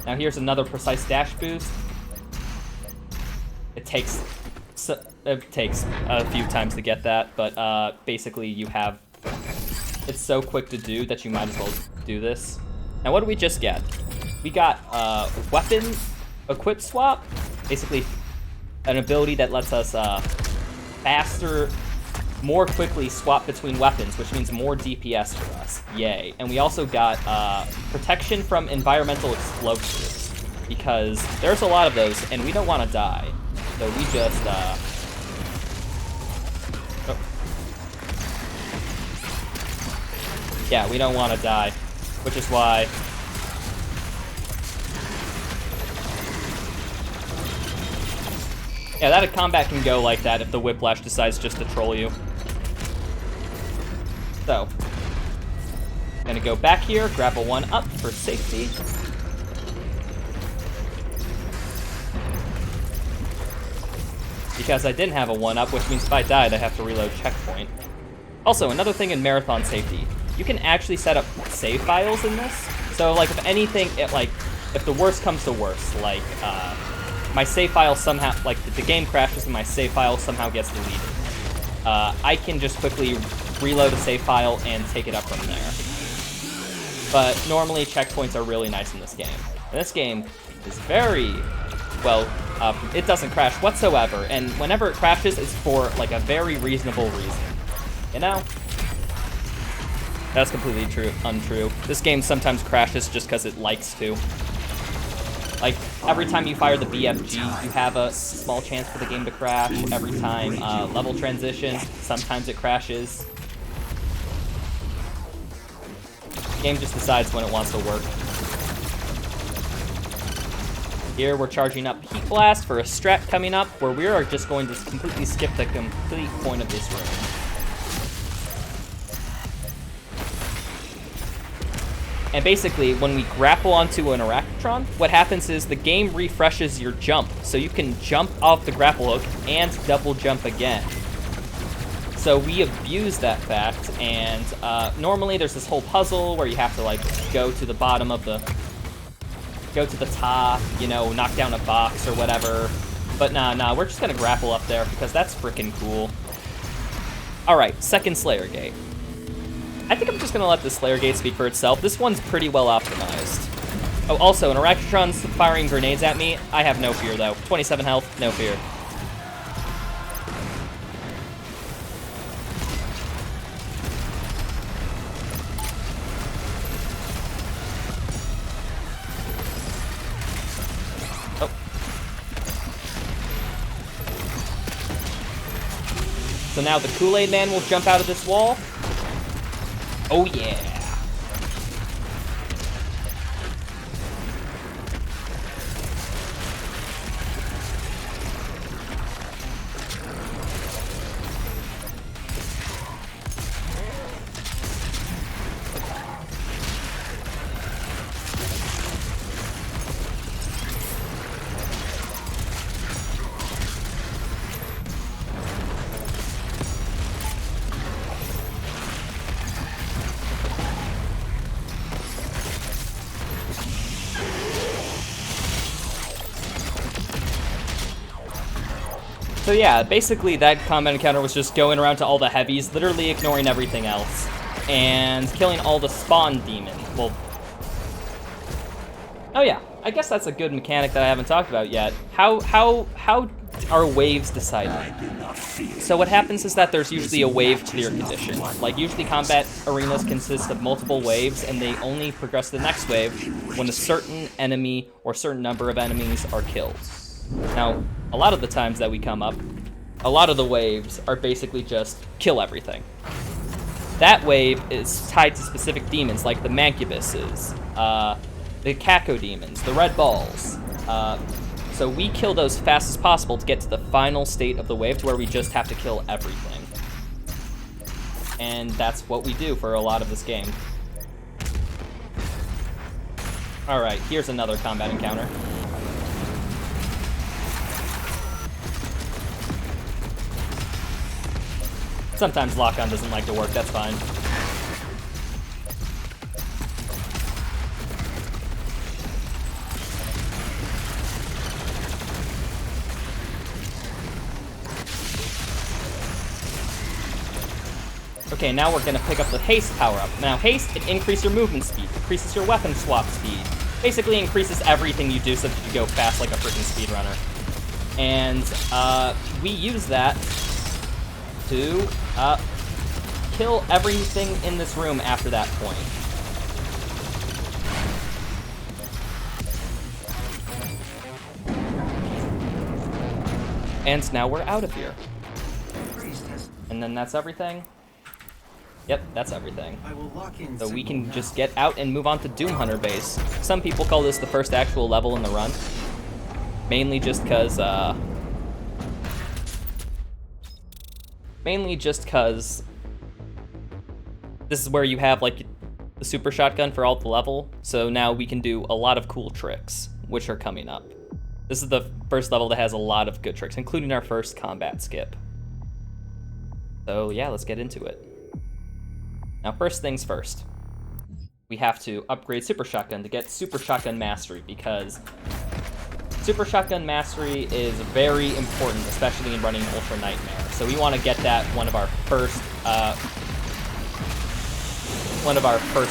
Speaker 1: Now here's another precise dash boost. It takes a few times to get that, but basically you have... It's so quick to do that you might as well do this. Now what did we just get? We got weapon equip swap. Basically an ability that lets us faster, more quickly swap between weapons, which means more DPS for us. Yay. And we also got protection from environmental explosives, because there's a lot of those and we don't want to die. So we just yeah, we don't want to die, which is why yeah, that combat can go like that if the Whiplash decides just to troll you. So, gonna go back here, grab a 1-up for safety. Because I didn't have a 1-up, which means if I died, I have to reload checkpoint. Also, another thing in Marathon safety, you can actually set up save files in this. So, like, if anything, if the worst comes to worst, like, my save file somehow, like, the game crashes and my save file somehow gets deleted, I can just quickly reload a save file and take it up from there. But normally checkpoints are really nice in this game. And this game is very, well, it doesn't crash whatsoever, and whenever it crashes, it's for, like, a very reasonable reason. You know? That's completely untrue. This game sometimes crashes just because it likes to. Like, every time you fire the BFG, you have a small chance for the game to crash. Every time level transition, sometimes it crashes. The game just decides when it wants to work. Here we're charging up Heat Blast for a strat coming up, where we are just going to completely skip the complete point of this room. And basically, when we grapple onto an Arachnotron, what happens is the game refreshes your jump, so you can jump off the grapple hook and double jump again. So we abuse that fact, and normally there's this whole puzzle where you have to, like, go to the bottom of the... go to the top, you know, knock down a box or whatever. But nah, we're just gonna grapple up there because that's freaking cool. Alright, second Slayer Gate. I think I'm just gonna let the Slayer Gate speak for itself. This one's pretty well optimized. Oh, also, an Arachnotron's firing grenades at me. I have no fear, though. 27 health, no fear. Oh. So now the Kool-Aid Man will jump out of this wall. Oh yeah. So yeah, basically that combat encounter was just going around to all the heavies, literally ignoring everything else, and killing all the spawn demons. Well, oh yeah, I guess that's a good mechanic that I haven't talked about yet. How are waves decided? So what happens is that there's usually a wave clear condition. Like, usually combat arenas consist of multiple waves, and they only progress to the next wave when a certain enemy or certain number of enemies are killed. Now, a lot of the times that we come up, a lot of the waves are basically just kill everything. That wave is tied to specific demons, like the Mancubuses, the Caco Demons, the Red Balls. So we kill those fast as possible to get to the final state of the wave, to where we just have to kill everything. And that's what we do for a lot of this game. Alright, here's another combat encounter. Sometimes lock-on doesn't like to work, that's fine. Okay, now we're gonna pick up the haste power-up. Now, haste, it increases your movement speed, increases your weapon swap speed, basically increases everything you do so that you go fast like a freaking speedrunner. And we use that to kill everything in this room after that point. And now we're out of here. And then that's everything. Yep, that's everything. So we can just get out and move on to Doom Hunter Base. Some people call this the first actual level in the run. Mainly just because, this is where you have, like, the super shotgun for all the level, so now we can do a lot of cool tricks, which are coming up. This is the first level that has a lot of good tricks, including our first combat skip. So yeah, let's get into it. Now, first things first. We have to upgrade Super Shotgun to get Super Shotgun Mastery, because Super Shotgun Mastery is very important, especially in running Ultra Nightmare. So we want to get that one of our first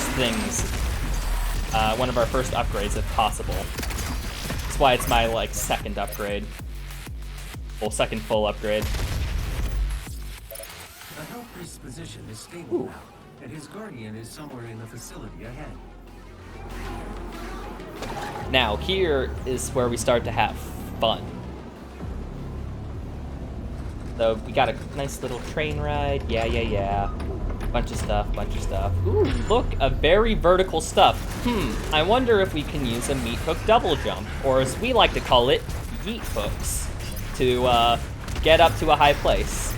Speaker 1: things, one of our first upgrades if possible. That's why it's my like second upgrade, second full upgrade.
Speaker 3: The Hell Priest's position is stable now, and his guardian is somewhere in the facility ahead.
Speaker 1: Now, here is where we start to have fun. So, we got a nice little train ride. Yeah. Bunch of stuff. Ooh, look, a very vertical stuff. I wonder if we can use a meat hook double jump, or as we like to call it, yeet hooks, to get up to a high place.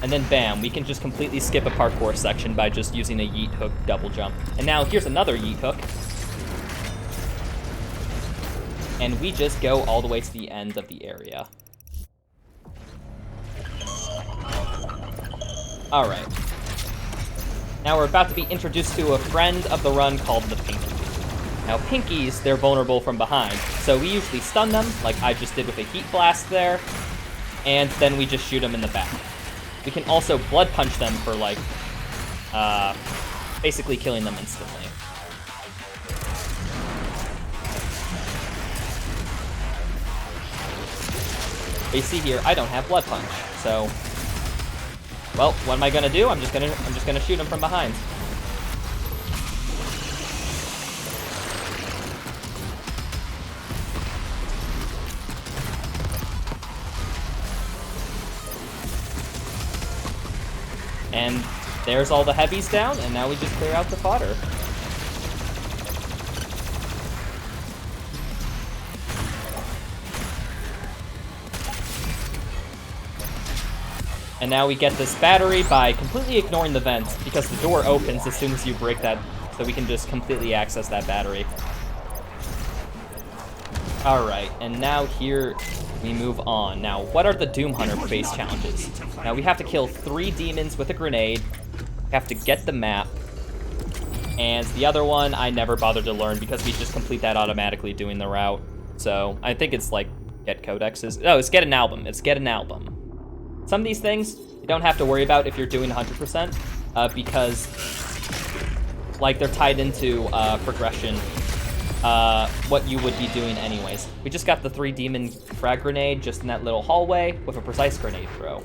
Speaker 1: And then bam, we can just completely skip a parkour section by just using a yeet hook double jump. And now here's another yeet hook. And we just go all the way to the end of the area. Alright. Now we're about to be introduced to a friend of the run called the Pinky. Now Pinkies, they're vulnerable from behind, so we usually stun them, like I just did with a heat blast there, and then we just shoot them in the back. We can also blood punch them for like, basically killing them instantly. But you see here, I don't have blood punch, so, well, what am I gonna do? I'm just gonna shoot him from behind. And there's all the heavies down, and now we just clear out the fodder. And now we get this battery by completely ignoring the vent, because the door opens as soon as you break that, so we can just completely access that battery. Alright, and now here we move on. Now, what are the Doom Hunter base challenges? Now, we have to kill 3 demons with a grenade, we have to get the map, and the other one I never bothered to learn because we just complete that automatically doing the route. So, I think it's like, get codexes. No, it's get an album. It's get an album. Some of these things you don't have to worry about if you're doing 100%, because like they're tied into progression, what you would be doing anyways. We just got the 3 demon frag grenade just in that little hallway with a precise grenade throw.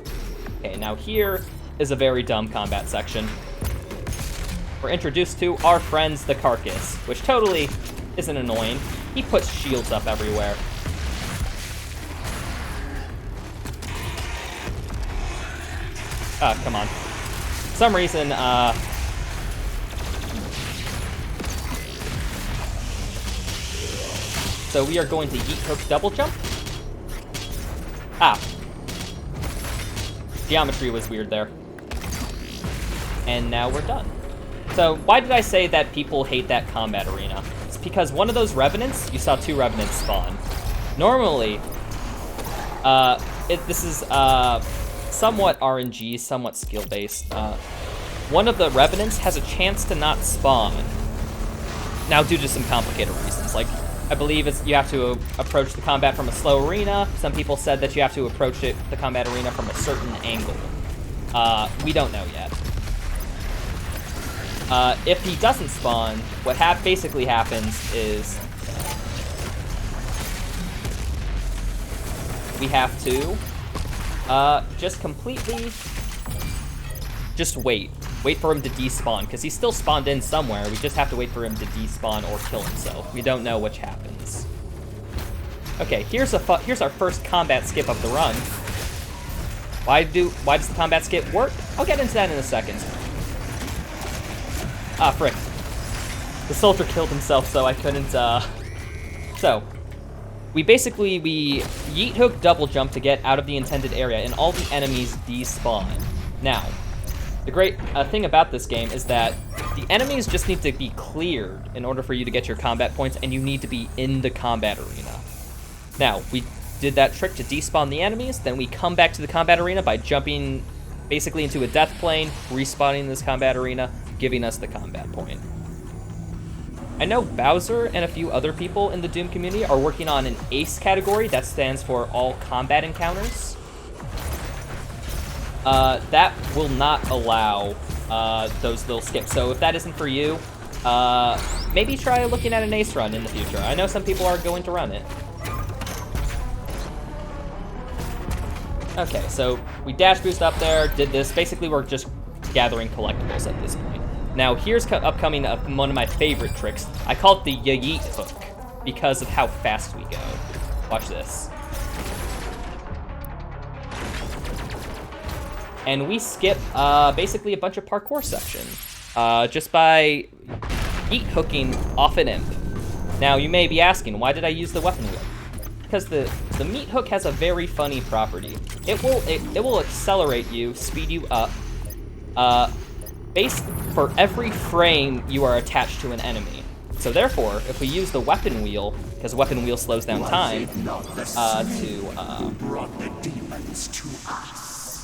Speaker 1: Okay, now here is a very dumb combat section. We're introduced to our friends the Carcass, which totally isn't annoying. He puts shields up everywhere. Come on. For some reason, so we are going to yeet hook double jump. Geometry was weird there. And now we're done. So why did I say that people hate that combat arena? It's because one of those Revenants, you saw 2 Revenants spawn. Normally, this is, somewhat RNG, somewhat skill-based. One of the Revenants has a chance to not spawn. Now, due to some complicated reasons. Like, I believe you have to approach the combat from a slow arena. Some people said that you have to approach the combat arena from a certain angle. We don't know yet. If he doesn't spawn, what basically happens is we have to just completely wait for him to despawn, because he's still spawned in somewhere. We just have to wait for him to despawn or kill himself. We don't know which happens. Okay, here's our first combat skip of the run. Why does the combat skip work? I'll get into that in a second. Ah, frick. The soldier killed himself, so I couldn't, So, we yeet hook double jump to get out of the intended area, and all the enemies despawn. Now, the great thing about this game is that the enemies just need to be cleared in order for you to get your combat points, and you need to be in the combat arena. Now, we did that trick to despawn the enemies, then we come back to the combat arena by jumping basically into a death plane, respawning this combat arena, giving us the combat point. I know Bowser and a few other people in the Doom community are working on an ACE category that stands for All Combat Encounters. That will not allow those little skips. So if that isn't for you, maybe try looking at an ACE run in the future. I know some people are going to run it. Okay, so we dash boost up there, did this. Basically, we're just gathering collectibles at this point. Now, here's upcoming one of my favorite tricks. I call it the yeet hook because of how fast we go. Watch this. And we skip basically a bunch of parkour sections just by yeet hooking off an imp. Now, you may be asking, why did I use the weapon wheel? Because the meat hook has a very funny property. It will accelerate you, speed you up, for every frame you are attached to an enemy. So therefore, if we use the weapon wheel, because weapon wheel slows down time,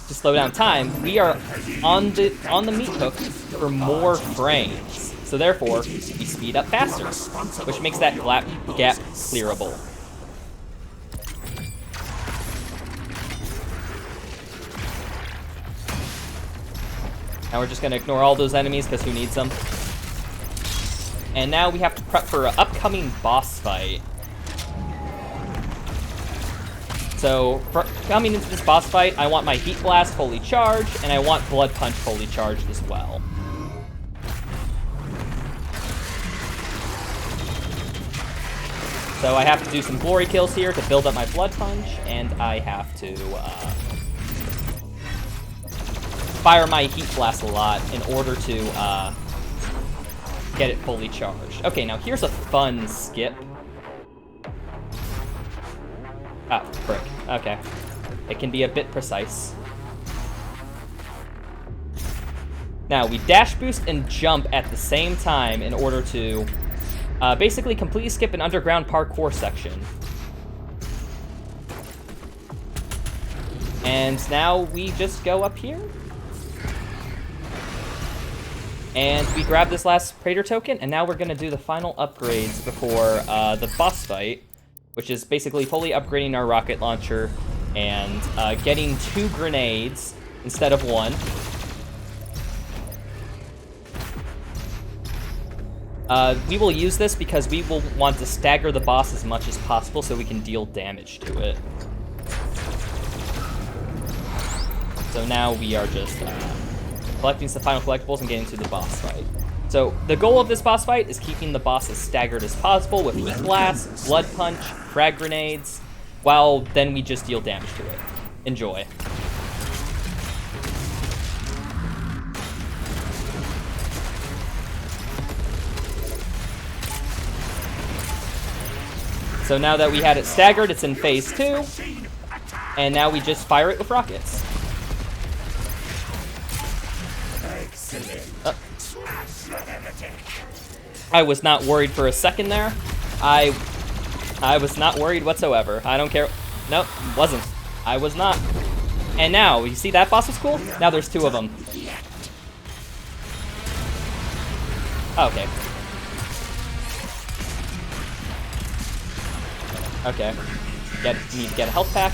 Speaker 1: to slow down time, we are on the meat hook for more frames. So therefore, we speed up faster, which makes that gap clearable. Now we're just gonna ignore all those enemies because who needs them? And now we have to prep for an upcoming boss fight. So, coming into this boss fight, I want my Heat Blast fully charged, and I want Blood Punch fully charged as well. So I have to do some glory kills here to build up my Blood Punch, and I have to fire my Heat Blast a lot in order to get it fully charged. Okay, now here's a fun skip. Ah, frick. Okay. It can be a bit precise. Now, we dash boost and jump at the same time in order to basically completely skip an underground parkour section. And now we just go up here. And we grab this last Praetor token, and now we're going to do the final upgrades before the boss fight, which is basically fully upgrading our rocket launcher and getting 2 grenades instead of 1. We will use this because we will want to stagger the boss as much as possible so we can deal damage to it. So now we are just collecting some final collectibles and getting to the boss fight. So the goal of this boss fight is keeping the boss as staggered as possible with Heat Blast, Blood Punch, Frag Grenades, while then we just deal damage to it. Enjoy. So now that we had it staggered, it's in phase 2, and now we just fire it with rockets. I was not worried for a second there. I was not worried whatsoever. I don't care. Nope, wasn't. I was not. And now, you see that boss was cool? Now there's 2 of them. Okay. Okay. Need to get a health pack.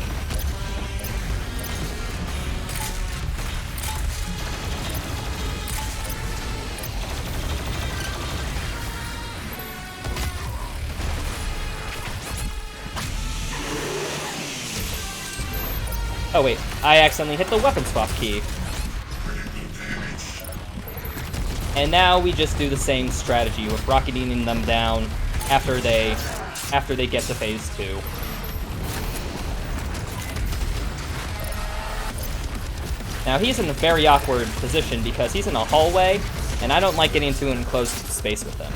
Speaker 1: Oh wait, I accidentally hit the weapon swap key. And now we just do the same strategy with rocketing them down after they get to phase 2. Now he's in a very awkward position because he's in a hallway, and I don't like getting into an enclosed space with him.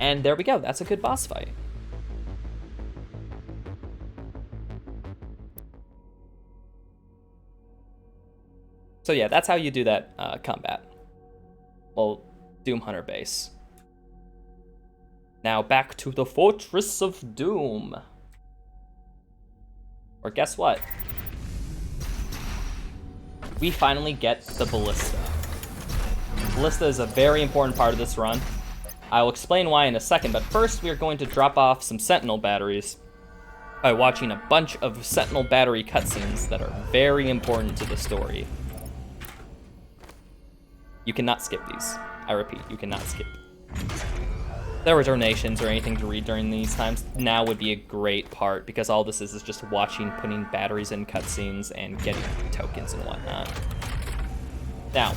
Speaker 1: And there we go, that's a good boss fight. So yeah, that's how you do that combat. Well, Doom Hunter base. Now back to the Fortress of Doom. Or guess what? We finally get the Ballista. Ballista is a very important part of this run. I'll explain why in a second, but first we are going to drop off some Sentinel batteries by watching a bunch of Sentinel battery cutscenes that are very important to the story. You cannot skip these. I repeat, you cannot skip. If there were donations or anything to read during these times, now would be a great part, because all this is just watching, putting batteries in cutscenes, and getting tokens and whatnot. Now,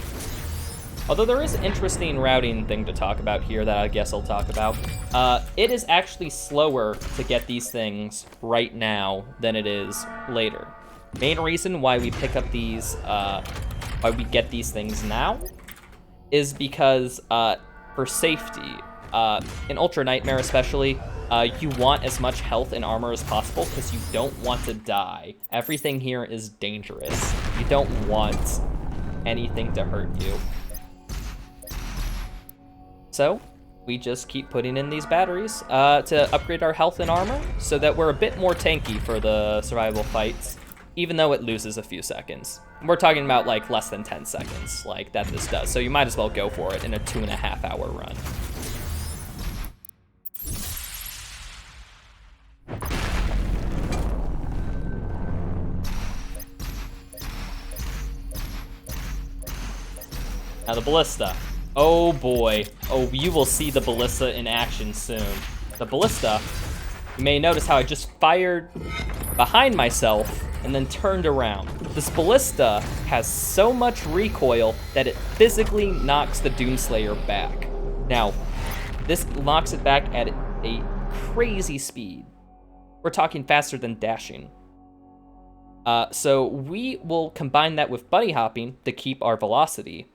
Speaker 1: although there is an interesting routing thing to talk about here that I guess I'll talk about, it is actually slower to get these things right now than it is later. Main reason why we pick up these, why we get these things now, is because for safety, in Ultra Nightmare especially, you want as much health and armor as possible because you don't want to die. Everything here is dangerous. You don't want anything to hurt you. So we just keep putting in these batteries to upgrade our health and armor so that we're a bit more tanky for the survival fights, even though it loses a few seconds. We're talking about like less than 10 seconds, like that this does. So you might as well go for it in a 2.5 hour run. Now the Ballista. Oh boy. Oh, you will see the Ballista in action soon. The Ballista, you may notice how I just fired behind myself and then turned around. This Ballista has so much recoil that it physically knocks the Doomslayer back. Now, this knocks it back at a crazy speed. We're talking faster than dashing. So we will combine that with bunny hopping to keep our velocity,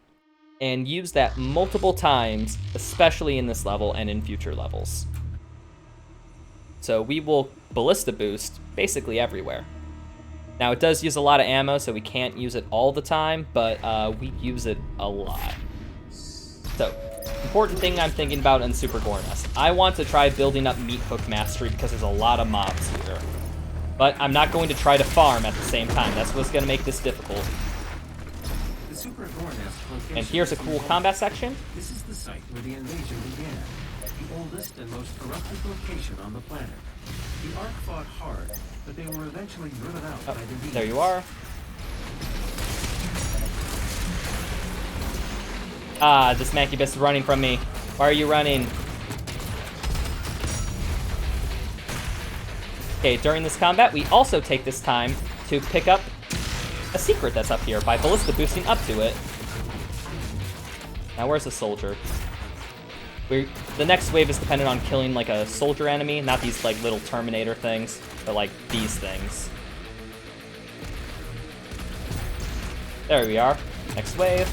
Speaker 1: and use that multiple times, especially in this level and in future levels. So we will Ballista Boost basically everywhere. Now it does use a lot of ammo, so we can't use it all the time, but we use it a lot. So, important thing I'm thinking about in Super Gore Nest. I want to try building up Meat Hook Mastery because there's a lot of mobs here. But I'm not going to try to farm at the same time. That's what's gonna make this difficult. And here's a cool combat section.
Speaker 3: This is the site where the invasion began, the oldest and most corrupted location on the planet. The Ark fought hard, but they were eventually driven out by the demons.
Speaker 1: There you are. Ah, this Mancubus is running from me. Why are you running? Okay, during this combat, we also take this time to pick up a secret that's up here by Ballista boosting up to it. Now where's the soldier? The next wave is dependent on killing like a soldier enemy, not these like little Terminator things, but like these things. There we are. Next wave.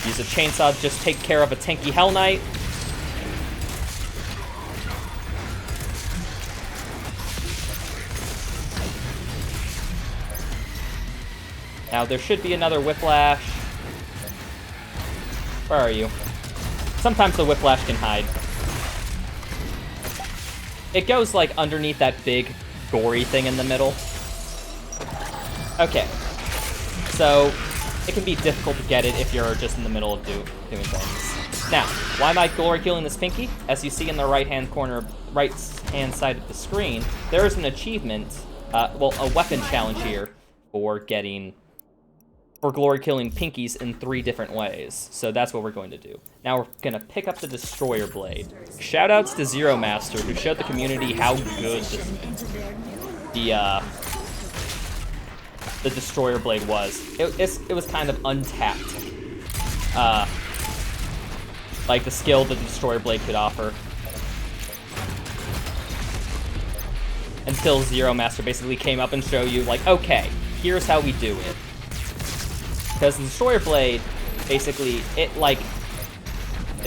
Speaker 1: Use a chainsaw to just take care of a tanky Hell Knight. Now there should be another Whiplash. Where are you? Sometimes the Whiplash can hide. It goes like underneath that big gory thing in the middle. Okay. So it can be difficult to get it if you're just in the middle of doing things. Now, why am I glory killing this Pinky? As you see in the right-hand corner, right-hand side of the screen, there is an achievement, well, a weapon challenge here for glory killing Pinkies in 3 different ways. So that's what we're going to do. Now we're gonna pick up the Destroyer Blade. Shoutouts to Zero Master, who showed the community how good the Destroyer Blade was. It was kind of untapped. Like the skill that the Destroyer Blade could offer. Until Zero Master basically came up and showed you, like, okay, here's how we do it. Because the Destroyer Blade, basically, it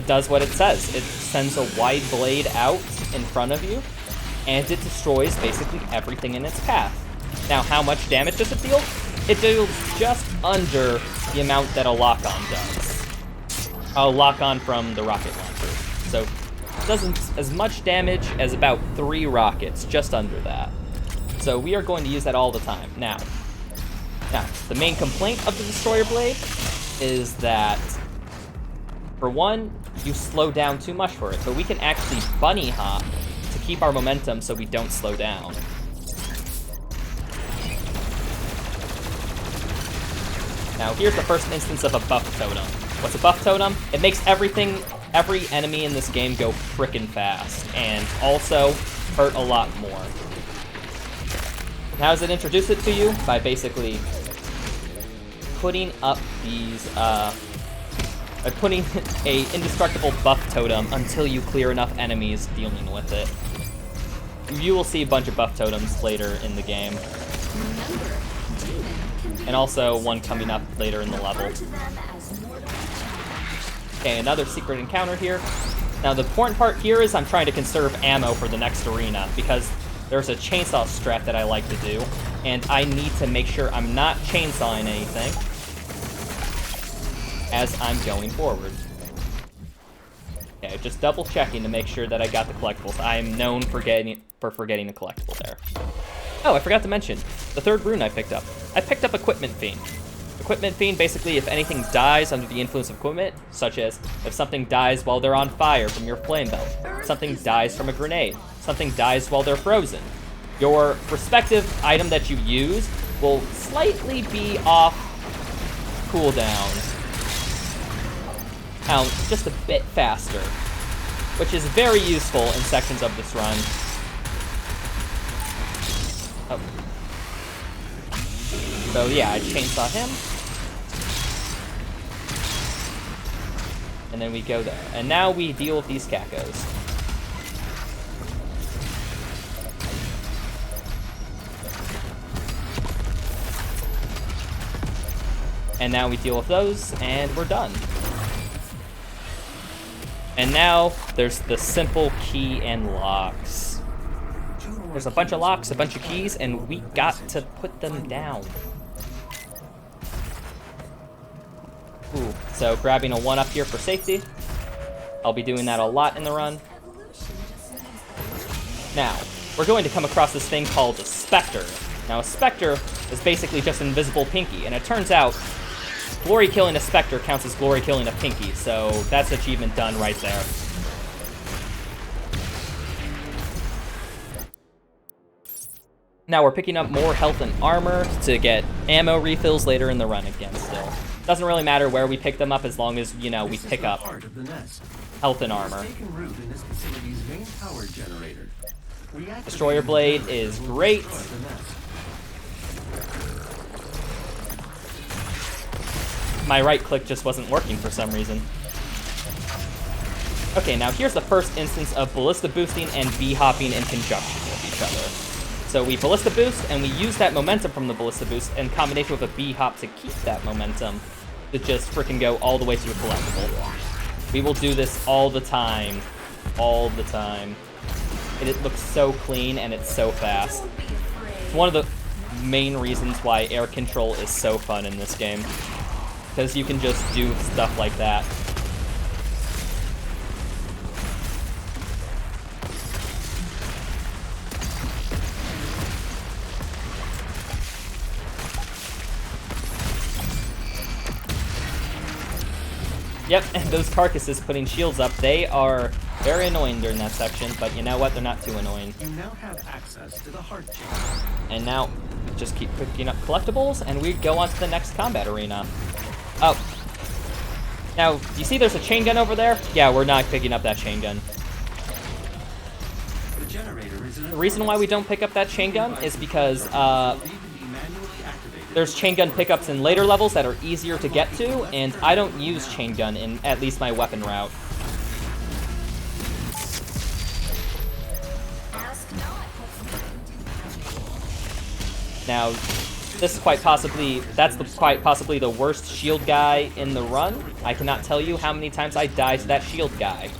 Speaker 1: does what it says. It sends a wide blade out in front of you, and it destroys basically everything in its path. Now, how much damage does it deal? It deals just under the amount that a lock-on does. A lock-on from the rocket launcher. So, it does as much damage as about 3 rockets, just under that. So we are going to use that all the time. Now, the main complaint of the Destroyer Blade is that, for one, you slow down too much for it, but we can actually bunny hop to keep our momentum so we don't slow down. Now, here's the first instance of a buff totem. What's a buff totem? It makes every enemy in this game go frickin' fast, and also hurt a lot more. How does it introduce it to you? By basically putting up these, by putting a indestructible buff totem until you clear enough enemies dealing with it. You will see a bunch of buff totems later in the game. And also one coming up later in the level. Okay, another secret encounter here. Now the important part here is I'm trying to conserve ammo for the next arena, because there's a chainsaw strat that I like to do, and I need to make sure I'm not chainsawing anything as I'm going forward. Okay, just double checking to make sure that I got the collectibles. I am known for forgetting a collectible there. Oh, I forgot to mention, the third rune I picked up. I picked up Equipment Fiend. Equipment Fiend, basically, if anything dies under the influence of equipment, such as if something dies while they're on fire from your flame belt, something dies from a grenade, something dies while they're frozen, your respective item that you use will slightly be off cooldown. Just a bit faster, which is very useful in sections of this run. Oh. So yeah, I chainsaw him. And then we go there. And now we deal with these cacos. And now we deal with those, and we're done. And now there's the simple key and locks. There's a bunch of locks, a bunch of keys, and we got to put them down. Ooh, so grabbing a 1-up here for safety. I'll be doing that a lot in the run. Now, we're going to come across this thing called a Spectre. Now, a Spectre is basically just an invisible pinky, and it turns out glory killing a Spectre counts as glory killing a pinky, so that's achievement done right there. Now we're picking up more health and armor to get ammo refills later in the run again still. Doesn't really matter where we pick them up as long as, you know, we pick up health and armor. Destroyer Blade is great. My right click just wasn't working for some reason. Okay, now here's the first instance of Ballista boosting and B-hopping in conjunction with each other. So we Ballista boost, and we use that momentum from the Ballista boost in combination with a B-hop to keep that momentum to just frickin' go all the way to a collectible. We will do this all the time. All the time. And it looks so clean, and it's so fast. It's one of the main reasons why air control is so fun in this game. Because you can just do stuff like that. Yep, and those carcasses putting shields up, they are very annoying during that section, but you know what? They're not too annoying.
Speaker 3: You now have access to the heart chamber.
Speaker 1: And now, just keep picking up collectibles, and we go on to the next combat arena. Oh. Now, you see there's a chain gun over there? Yeah, we're not picking up that chain gun. The reason why we don't pick up that chain gun is because, there's chain gun pickups in later levels that are easier to get to, and I don't use chain gun in at least my weapon route. Now, this is quite possibly the worst shield guy in the run. I cannot tell you how many times I die to that shield guy.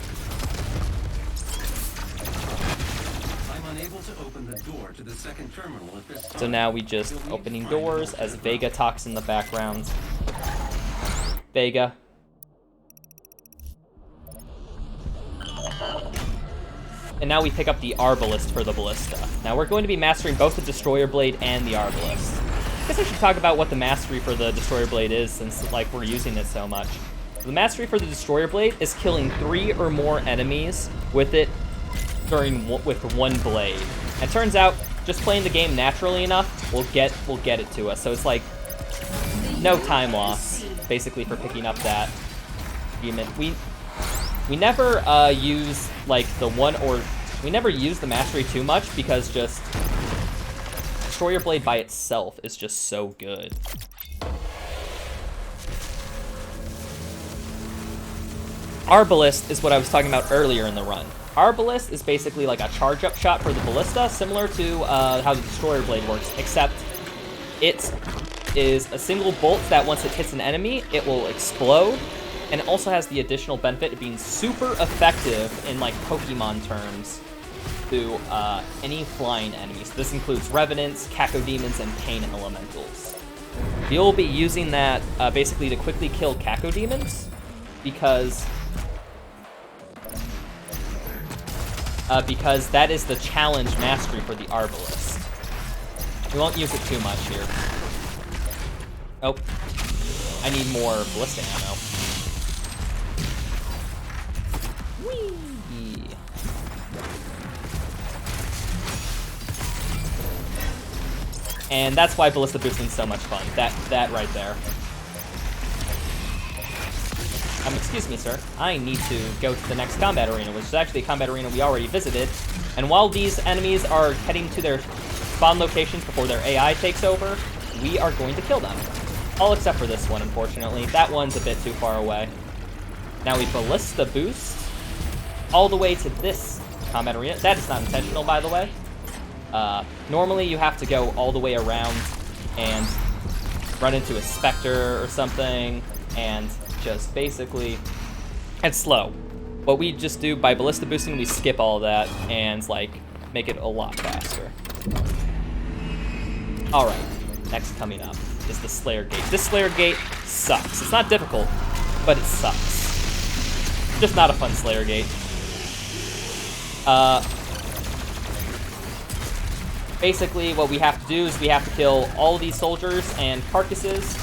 Speaker 1: So now we just opening doors as Vega talks in the background. Vega. And now we pick up the Arbalist for the Ballista. Now we're going to be mastering both the Destroyer Blade and the Arbalist. I guess I should talk about what the mastery for the Destroyer Blade is, since like we're using it so much. The mastery for the Destroyer Blade is killing 3 or more enemies with it with one blade. And it turns out, just playing the game naturally enough will get it to us. So it's like no time loss, basically, for picking up that demon. We never use like we never use the mastery too much because just Destroyer Blade by itself is just so good. Arbalist is what I was talking about earlier in the run. Arbalist is basically like a charge-up shot for the Ballista, similar to how the Destroyer Blade works, except it is a single bolt that once it hits an enemy, it will explode, and it also has the additional benefit of being super effective in like Pokemon terms to any flying enemies. This includes Revenants, Caco Demons, and Pain Elementals. You'll be using that basically to quickly kill Caco Demons, because that is the challenge mastery for the Arbalist. We won't use it too much here. Oh, I need more Ballista ammo. Whee! And that's why Ballista Boosting is so much fun. That right there. Excuse me, sir. I need to go to the next combat arena, which is actually a combat arena we already visited. And while these enemies are heading to their spawn locations before their AI takes over, we are going to kill them. All except for this one, unfortunately. That one's a bit too far away. Now we Ballista Boost all the way to this combat arena. That is not intentional, by the way. Normally you have to go all the way around and run into a Spectre or something, and just basically, it's slow. What we just do by Ballista Boosting, we skip all that and like make it a lot faster. All right, next coming up is the Slayer Gate. This Slayer Gate sucks. It's not difficult, but it sucks. Just not a fun Slayer Gate. Basically, what we have to do is we have to kill all these soldiers and carcasses.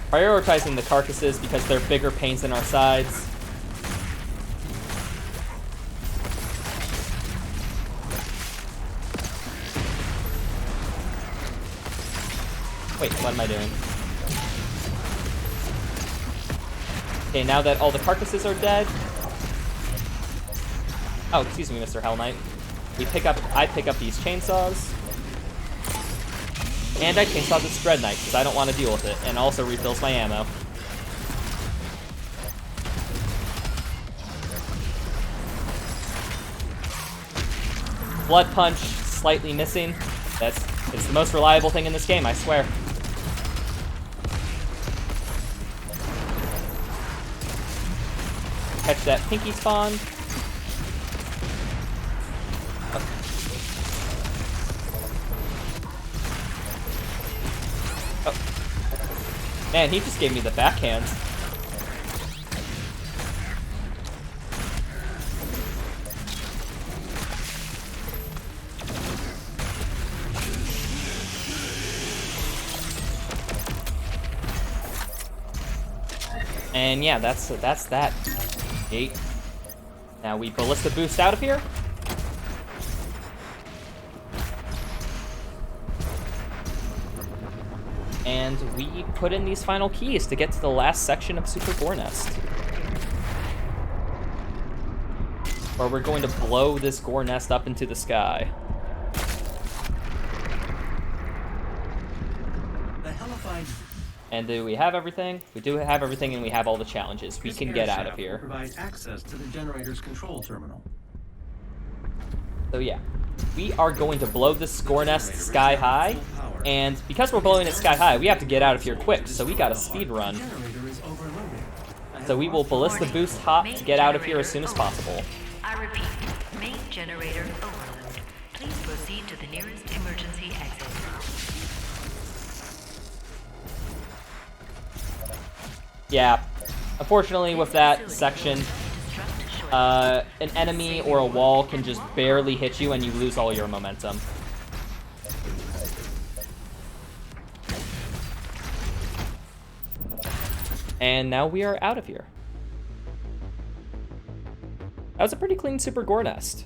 Speaker 1: Prioritizing the carcasses because they're bigger pains in our sides. Wait, what am I doing? Okay, now that all the carcasses are dead. Oh, excuse me, Mr. Hell Knight. I pick up these chainsaws. And I chainsaw this Dread Knight, because I don't want to deal with it, and also refills my ammo. Blood Punch, slightly missing. It's the most reliable thing in this game, I swear. Catch that pinky spawn. Man, he just gave me the backhand. And yeah, that's that gate. Now we Ballista Boost out of here. And we put in these final keys to get to the last section of Super Gore Nest, where we're going to blow this Gore Nest up into the sky.
Speaker 3: The hellified
Speaker 1: And do we have everything? We do have everything, and we have all the challenges. We can get out of here.
Speaker 3: provides access to the generator's control terminal.
Speaker 1: So yeah, we are going to blow this Gore Nest sky high. And because we're blowing it sky high, we have to get out of here quick, so we got a speed run.
Speaker 3: Generator is overloaded.
Speaker 1: So we will Ballista Boost hop to get out of here as soon as possible.
Speaker 5: I repeat, main generator overload. Please proceed to the nearest emergency exit.
Speaker 1: Yeah, unfortunately with that section, an enemy or a wall can just barely hit you and you lose all your momentum. And now we are out of here. That was a pretty clean Super Gore Nest.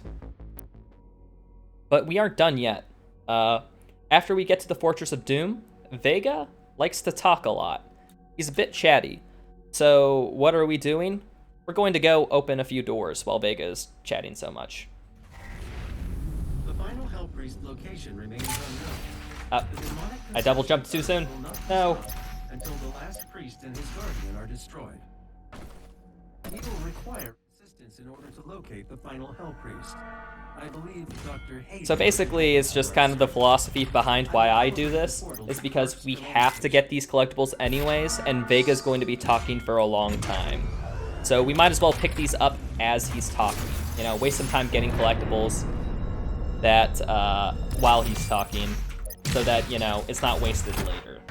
Speaker 1: But we aren't done yet. After we get to the Fortress of Doom, Vega likes to talk a lot. He's a bit chatty. So what are we doing? We're going to go open a few doors while Vega is chatting so much.
Speaker 3: The final Hell Priest location remains unknown.
Speaker 1: I double jumped too soon. No.
Speaker 3: Until the last priest and his guardian are destroyed. He will require assistance in order to locate the final Hell Priest. I believe Dr. Hayden.
Speaker 1: So basically, it's just kind of the philosophy behind why I do this, is because we have to get these collectibles anyways, and Vega's going to be talking for a long time. So we might as well pick these up as he's talking. You know, waste some time getting collectibles that while he's talking, so that, you know, it's not wasted later.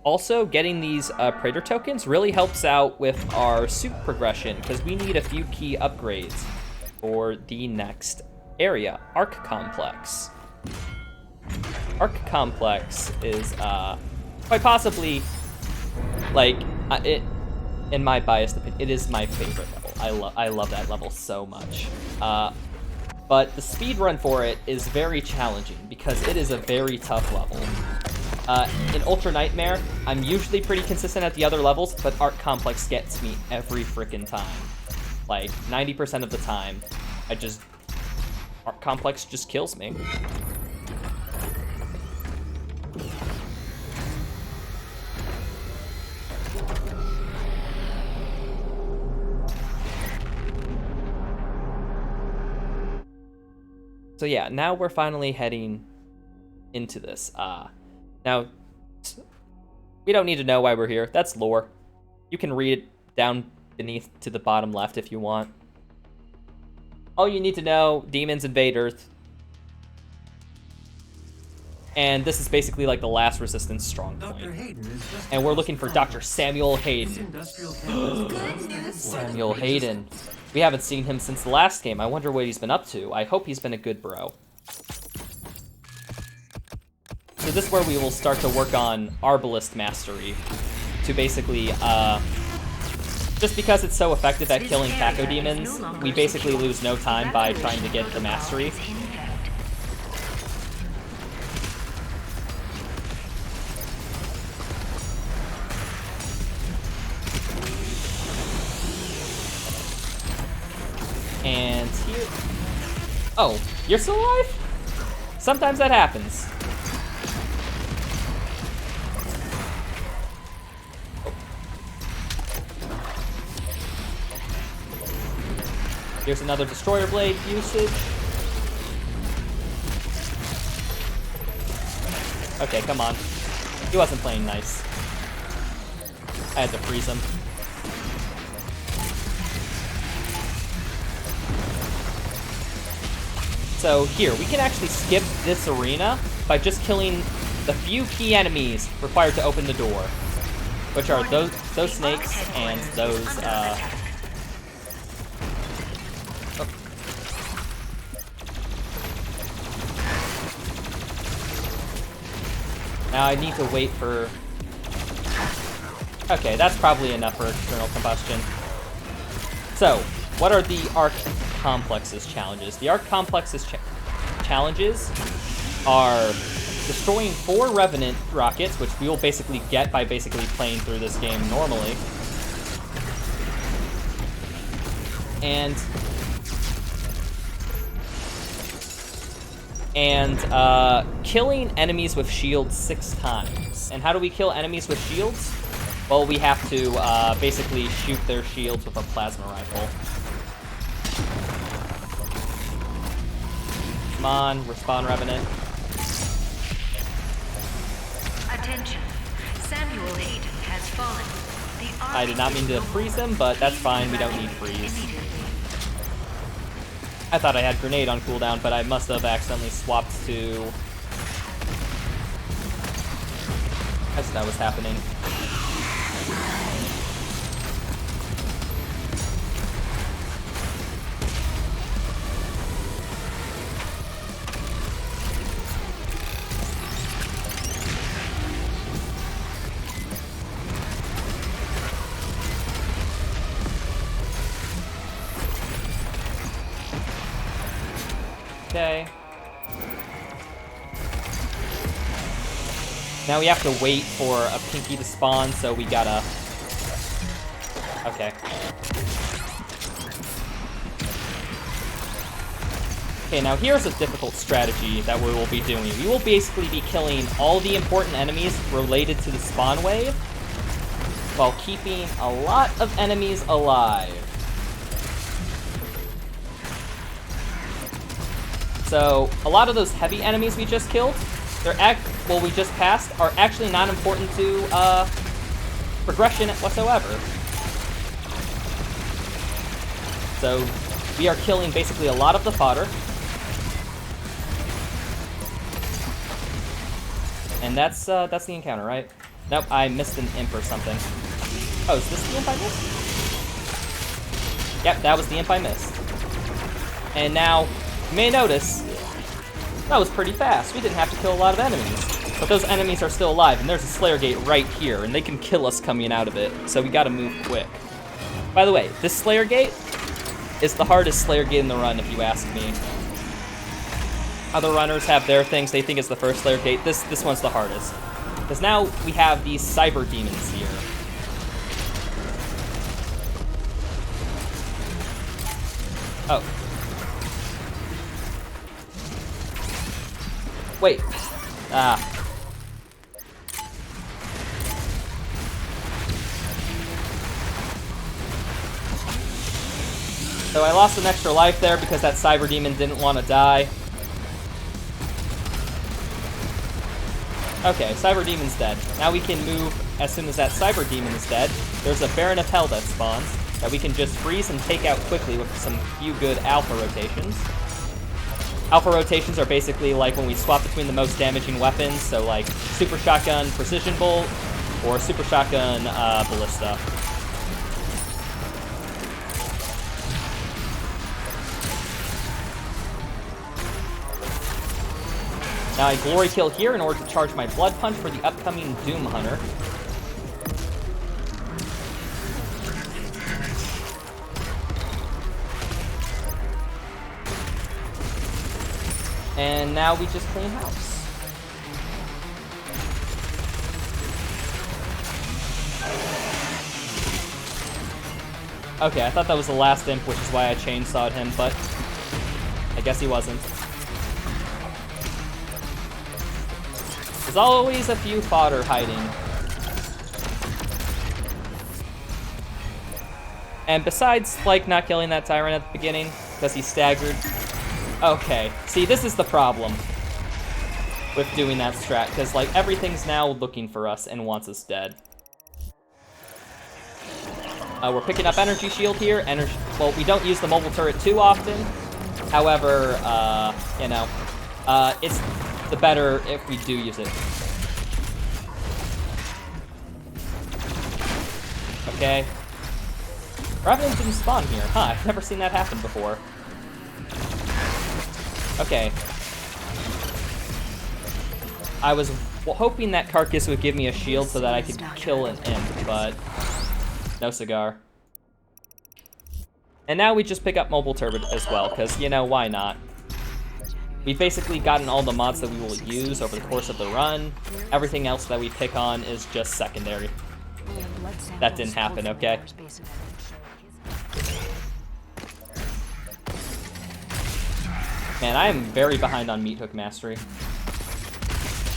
Speaker 1: Also, getting these Praetor tokens really helps out with our suit progression, because we need a few key upgrades for the next area, Arc Complex. Arc Complex is quite possibly, like, in my biased opinion, it is my favorite level. I love that level so much. But the speed run for it is very challenging because it is a very tough level. In Ultra Nightmare, I'm usually pretty consistent at the other levels, but Arc Complex gets me every frickin' time. Like, 90% of the time, Arc Complex just kills me. So yeah, now we're finally heading into this. Now, we don't need to know why we're here. That's lore. You can read it down beneath to the bottom left if you want. All you need to know, demons invade Earth. And this is basically like the last resistance strong point. And we're looking for Dr. Samuel Hayden. Samuel Hayden. We haven't seen him since the last game. I wonder what he's been up to. I hope he's been a good bro. So this is where we will start to work on Arbalist Mastery. To basically, just because it's so effective at killing Caco Demons, we basically lose no time by trying to get the Mastery. And here... Oh, you're still alive? Sometimes that happens. Here's another Destroyer Blade usage. Okay, come on. He wasn't playing nice. I had to freeze him. So here, we can actually skip this arena by just killing the few key enemies required to open the door, which are those snakes and those Now I need to wait for... Okay, that's probably enough for external combustion. So, what are the Arc Complex's challenges? The Arc Complex's challenges are destroying 4 Revanant rockets, which we will basically get by basically playing through this game normally. And killing enemies with shields 6 times. And how do we kill enemies with shields? Well, we have to basically shoot their shields with a plasma rifle. Come on, respawn Revenant.
Speaker 5: Attention. Samuel Hayden has fallen.
Speaker 1: I did not mean to freeze him, but that's fine. We don't need freeze. I thought I had grenade on cooldown, but I must have accidentally swapped to... That's not what's happening. Okay. Now we have to wait for a Pinky to spawn, so we gotta... Okay. Okay, now here's a difficult strategy that we will be doing. We will basically be killing all the important enemies related to the spawn wave, while keeping a lot of enemies alive. So, a lot of those heavy enemies we just killed, we just passed, are actually not important to progression whatsoever. So, we are killing basically a lot of the fodder. And that's the encounter, right? Nope, I missed an imp or something. Oh, is this the imp I missed? Yep, that was the imp I missed. And now, you may notice, that was pretty fast. We didn't have to kill a lot of enemies. But those enemies are still alive, and there's a Slayer Gate right here, and they can kill us coming out of it, so we gotta move quick. By the way, this Slayer Gate is the hardest Slayer Gate in the run, if you ask me. Other runners have their things they think is the first Slayer Gate. This one's the hardest. Because now we have these Cyber Demons here. Oh. Wait. Ah. So I lost an extra life there because that Cyber Demon didn't want to die. Okay, Cyber Demon's dead. Now we can move as soon as that Cyber Demon is dead. There's a Baron of Hell that spawns that we can just freeze and take out quickly with some few good alpha rotations. Alpha rotations are basically like when we swap between the most damaging weapons, so like Super Shotgun Precision Bolt or Super Shotgun Ballista. Now I glory kill here in order to charge my Blood Punch for the upcoming Doom Hunter. And now we just clean house. Okay, I thought that was the last imp, which is why I chainsawed him, but I guess he wasn't. There's always a few fodder hiding. And besides, like, not killing that Tyrant at the beginning, because he staggered. Okay, see, this is the problem with doing that strat, because, like, everything's now looking for us and wants us dead. We're picking up Energy Shield here. Well, we don't use the mobile turret too often. However, you know, it's the better if we do use it. Okay. Revanant didn't spawn here. Huh, I've never seen that happen before. Okay. I was hoping that Carcass would give me a shield so that I could kill an imp, but no cigar. And now we just pick up Mobile Turret as well, because, you know, why not? We've basically gotten all the mods that we will use over the course of the run. Everything else that we pick on is just secondary. That didn't happen, okay? Man, I am very behind on Meat Hook Mastery.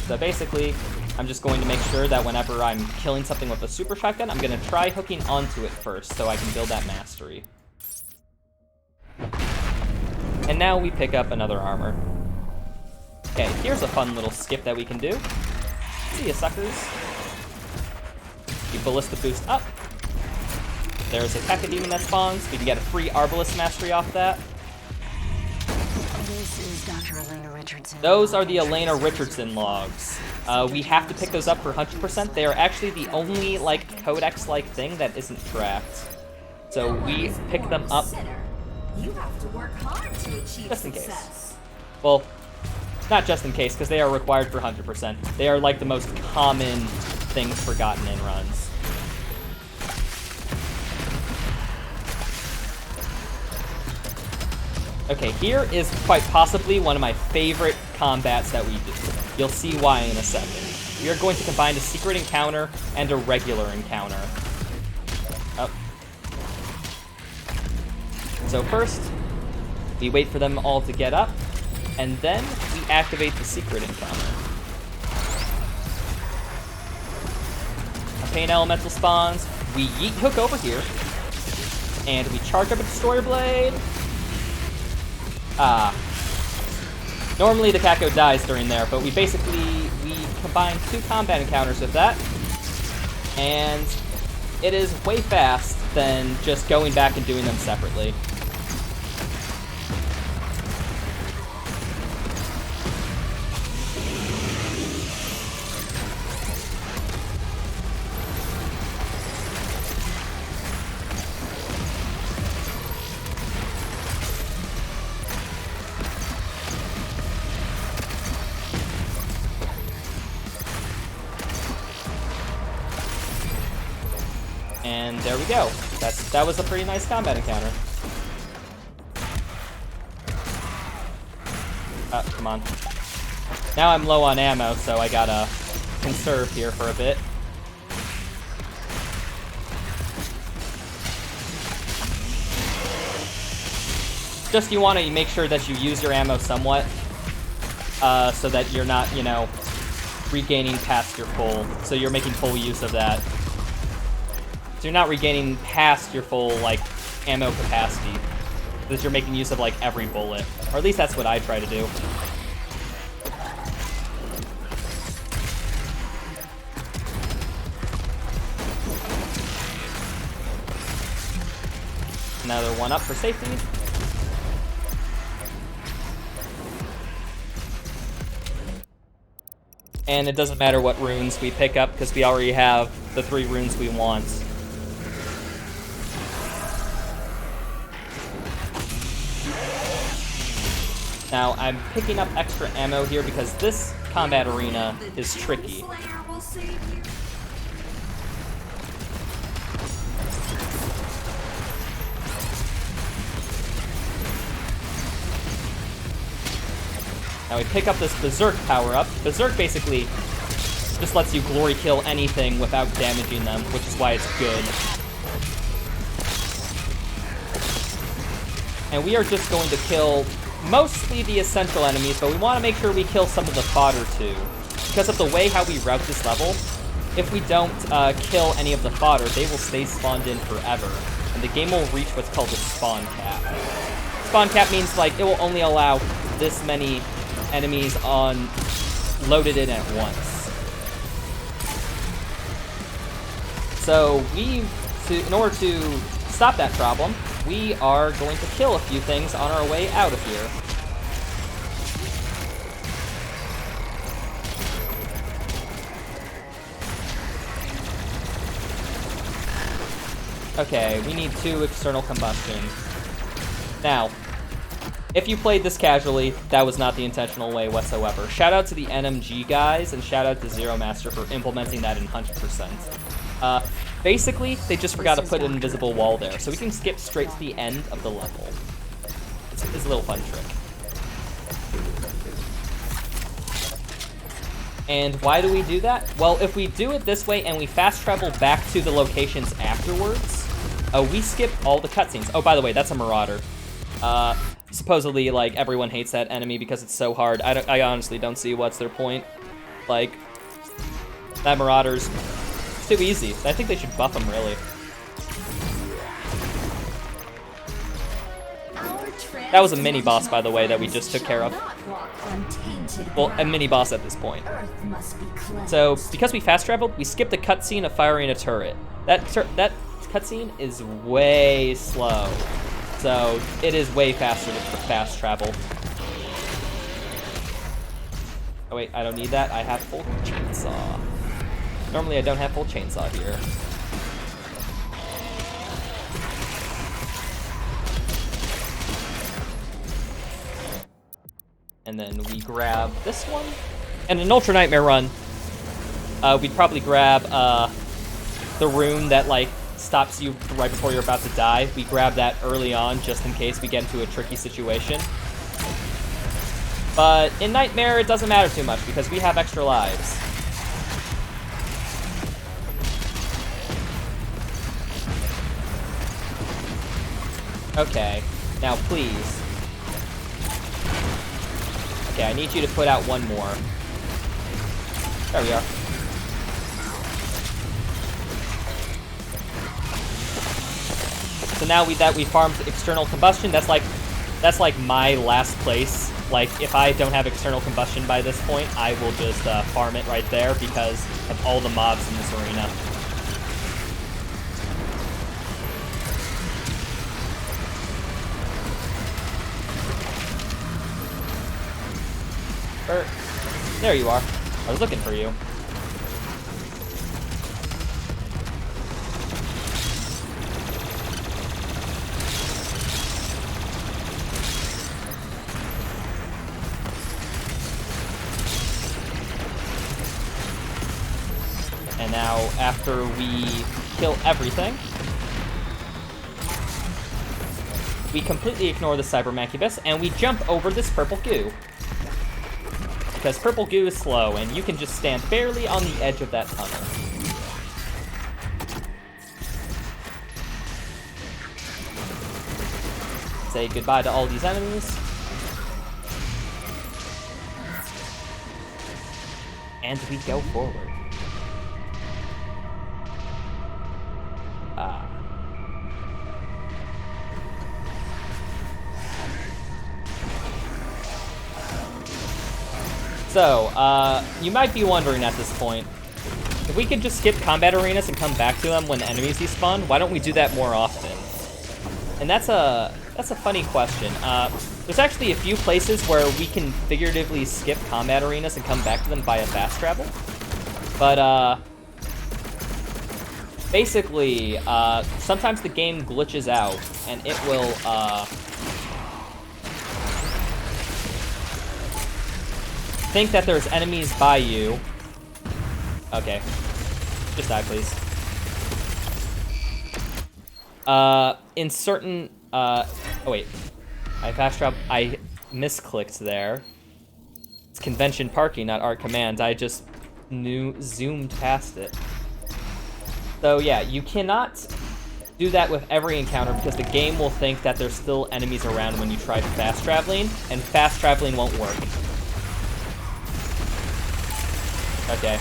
Speaker 1: So basically, I'm just going to make sure that whenever I'm killing something with a Super Shotgun, I'm going to try hooking onto it first so I can build that mastery. And now we pick up another armor. Okay, here's a fun little skip that we can do. See ya, suckers. You Ballista Boost up. There's a Caco Demon that spawns. We can get a free Arbalest Mastery off that.
Speaker 6: This is Dr. Elena Richardson.
Speaker 1: Those are the Elena Richardson logs. We have to pick those up for 100%. They are actually the only, like, codex-like thing that isn't tracked. So we pick them up
Speaker 6: You have to work hard to achieve
Speaker 1: just in case.
Speaker 6: success.
Speaker 1: Well, not just in case, because they are required for 100%. They are, like, the most common things forgotten in runs. Okay, here is quite possibly one of my favorite combats that we do. You'll see why in a second. We are going to combine a secret encounter and a regular encounter. Oh. So first, we wait for them all to get up, and then we activate the secret encounter. A Pain Elemental spawns, we yeet Hook over here, and we charge up a Destroyer Blade. Normally the Caco dies during there, but we combine 2 combat encounters with that, and it is way fast than just going back and doing them separately. And there we go. That was a pretty nice combat encounter. Oh, come on. Now I'm low on ammo, so I gotta conserve here for a bit. Just you want to make sure that you use your ammo somewhat, so that you're not, you know, regaining past your full. So you're making full use of that. So you're not regaining past your full, like, ammo capacity. Because you're making use of, like, every bullet. Or at least that's what I try to do. Another one up for safety. And it doesn't matter what runes we pick up, because we already have the 3 runes we want. Now, I'm picking up extra ammo here because this combat arena is tricky. Now we pick up this Berserk power-up. Berserk basically just lets you glory kill anything without damaging them, which is why it's good. And we are just going to kill mostly the essential enemies, but we want to make sure we kill some of the fodder too. Because of the way how we route this level, if we don't kill any of the fodder, they will stay spawned in forever. And the game will reach what's called the spawn cap. Spawn cap means, like, it will only allow this many enemies loaded in at once. So in order to stop that problem, we are going to kill a few things on our way out of here. Okay, we need 2 external combustion. Now, if you played this casually, that was not the intentional way whatsoever. Shout out to the NMG guys, and shout out to Zero Master for implementing that in 100%. Basically, they just forgot to put an invisible wall there, so we can skip straight to the end of the level. It's a little fun trick. And why do we do that? Well, if we do it this way and we fast travel back to the locations afterwards, we skip all the cutscenes. Oh, by the way, that's a Marauder. Supposedly, like, everyone hates that enemy because it's so hard. I honestly don't see what's their point. Like, that Marauder's too easy. I think they should buff him, really. That was a mini-boss, by the way, that we just took care of. Well, a mini-boss at this point. So, because we fast-traveled, we skipped the cutscene of firing a turret. That cutscene is way slow. So, it is way faster to fast travel. Oh wait, I don't need that. I have full chainsaw. Normally I don't have full chainsaw here. And then we grab this one. And an Ultra Nightmare run, we'd probably grab the rune that like stops you right before you're about to die. We grab that early on just in case we get into a tricky situation. But in Nightmare, it doesn't matter too much because we have extra lives. Okay, now please. Okay, I need you to put out one more. There we are. So now that we farmed external combustion, that's like my last place. Like if I don't have external combustion by this point, I will just farm it right there because of all the mobs in this arena. There you are. I was looking for you. And now, after we kill everything, we completely ignore the Cyber Mancubus, and we jump over this purple goo. Because purple goo is slow, and you can just stand barely on the edge of that tunnel. Say goodbye to all these enemies. And we go forward. So, you might be wondering at this point, if we could just skip combat arenas and come back to them when enemies despawn, why don't we do that more often? And that's a funny question. There's actually a few places where we can figuratively skip combat arenas and come back to them via fast travel. But, basically, sometimes the game glitches out, and it will, think that there's enemies by you. Okay. Just die, please. In certain, oh wait. I misclicked there. It's convention parking, not art commands. I just zoomed past it. So yeah, you cannot do that with every encounter because the game will think that there's still enemies around when you try fast traveling, and fast traveling won't work. Okay.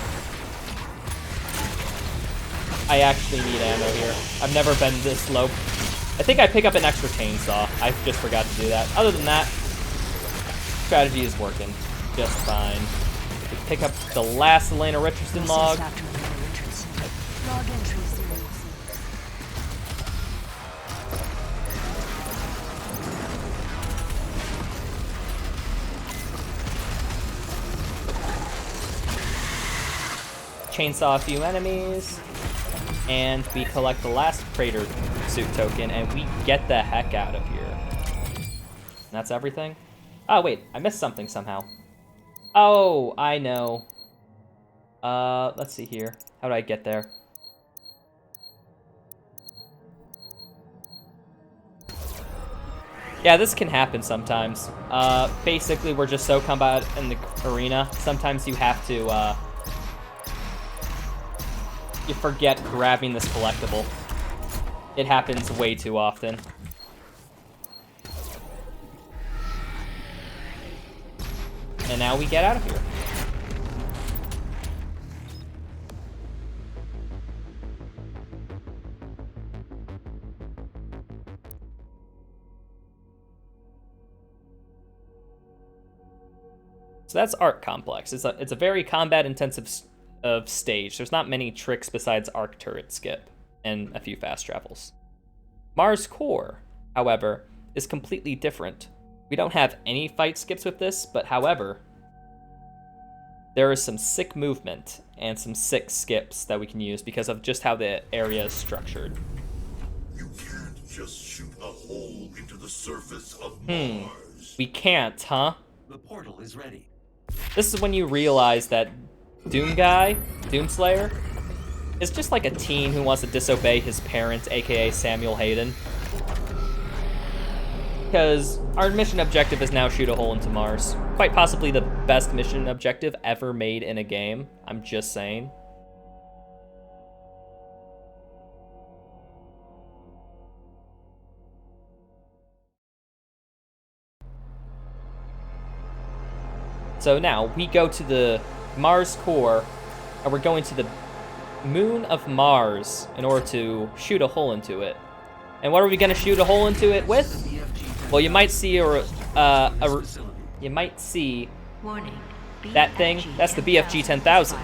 Speaker 1: I actually need ammo here. I've never been this low. I think I pick up an extra chainsaw. I just forgot to do that. Other than that, strategy is working just fine. We pick up the last Elena Richardson log.
Speaker 6: Log entry 06.
Speaker 1: Chainsaw a few enemies, and we collect the last Praetor suit token, and we get the heck out of here. And that's everything? Oh, wait, I missed something somehow. Oh, I know. Let's see here. How do I get there? Yeah, this can happen sometimes. Basically, we're just so combat in the arena. Sometimes you have to, you forget grabbing this collectible. It happens way too often. And now we get out of here. So that's Arc Complex. It's a very combat-intensive stage. There's not many tricks besides Arc Turret Skip and a few fast travels. Mars Core, however, is completely different. We don't have any fight skips with this, but however, there is some sick movement and some sick skips that we can use because of just how the area is structured.
Speaker 4: You can't just shoot a hole into the surface of Mars.
Speaker 1: We can't, huh?
Speaker 3: The portal is ready.
Speaker 1: This is when you realize that Doomslayer, is just like a teen who wants to disobey his parents, aka Samuel Hayden. Because our mission objective is now shoot a hole into Mars. Quite possibly the best mission objective ever made in a game. I'm just saying. So now we go to the Mars core, and we're going to the moon of Mars in order to shoot a hole into it. And what are we going to shoot a hole into it with? Well, you might see you might see
Speaker 5: Warning.
Speaker 1: that thing. That's the BFG 10,000.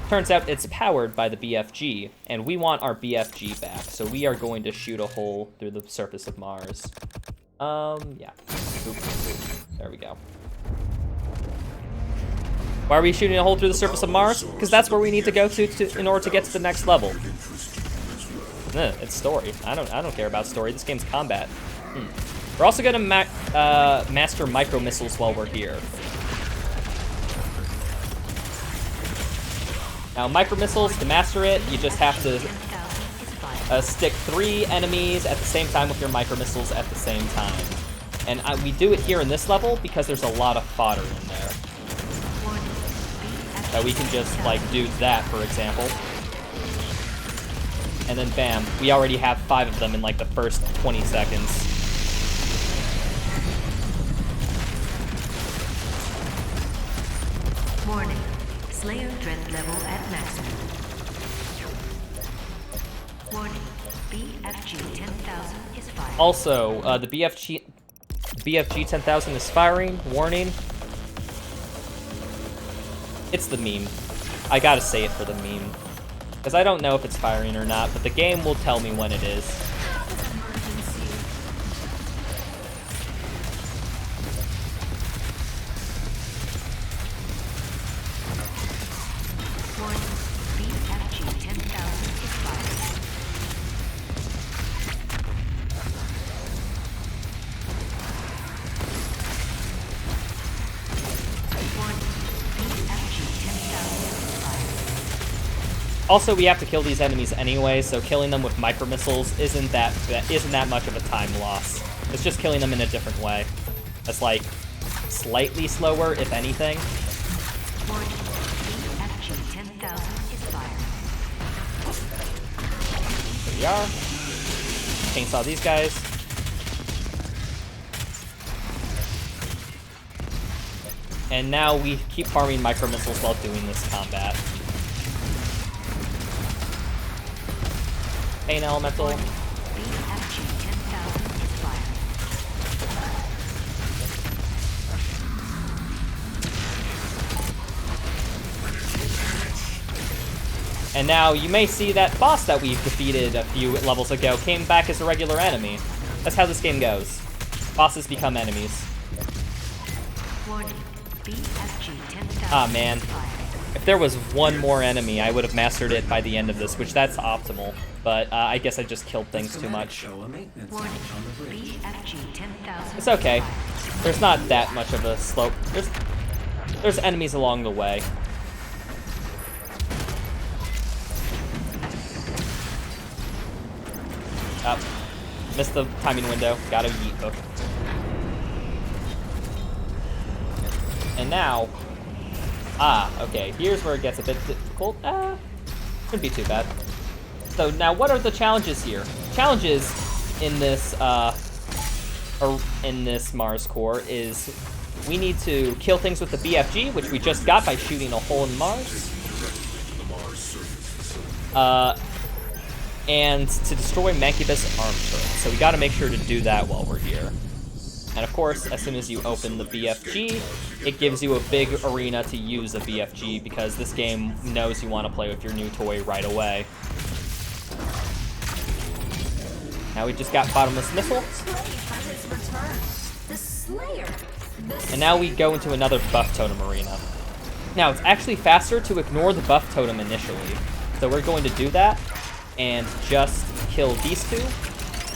Speaker 1: Turns out it's powered by the BFG, and we want our BFG back. So we are going to shoot a hole through the surface of Mars. Yeah. Boop, boop. There we go. Why are we shooting a hole through the surface of Mars? Because that's where we need to go to in order to get to the next level. It's story. I don't care about story. This game's combat. We're also gonna master micro missiles while we're here. Now, micro missiles, to master it, you just have to stick 3 enemies at the same time with your micro missiles at the same time. And we do it here in this level because there's a lot of fodder in there. That we can just, like, do that, for example. And then bam, we already have 5 of them in, like, the first 20 seconds.
Speaker 5: Warning. Slayer threat level at maximum. Warning. BFG 10,000 is fired.
Speaker 1: Also, the BFG 10,000 is firing. Warning. It's the meme. I gotta say it for the meme. Because I don't know if it's firing or not, but the game will tell me when it is.
Speaker 5: Warning. BFG 10,000 is fired.
Speaker 1: Also, we have to kill these enemies anyway, so killing them with micro missiles isn't that much of a time loss. It's just killing them in a different way. That's like slightly slower, if anything.
Speaker 5: BFG 10,000 is fired.
Speaker 1: There we are. Chainsaw these guys. And now we keep farming micro missiles while doing this combat. Pain Elemental.
Speaker 5: BFG 10,000 is fired.
Speaker 1: And now you may see that boss that we defeated a few levels ago came back as a regular enemy. That's how this game goes. Bosses become enemies.
Speaker 5: Warning. BFG 10,000
Speaker 1: Ah, man.
Speaker 5: is fired.
Speaker 1: If there was one more enemy, I would have mastered it by the end of this, which that's optimal. But I guess I just killed things too much.
Speaker 3: Show a maintenance
Speaker 5: Warning.
Speaker 3: switch on the bridge.
Speaker 5: BFG 10,000
Speaker 1: It's okay.
Speaker 5: is fired.
Speaker 1: There's not that much of a slope. There's enemies along the way. Up. Missed the timing window. Gotta yeet hook. And now... okay. Here's where it gets a bit difficult. Shouldn't be too bad. So now, what are the challenges here? Challenges in this Mars core is we need to kill things with the BFG, which we just got by shooting a hole in Mars. And to destroy Mancubus arm turrets. So we got to make sure to do that while we're here. And of course, as soon as you open the BFG, it gives you a big arena to use a BFG because this game knows you want to play with your new toy right away. Now we just got Bottomless Missile.
Speaker 6: The Slayer.
Speaker 1: And now we go into another buff totem arena. Now, it's actually faster to ignore the buff totem initially. So we're going to do that and just kill these two.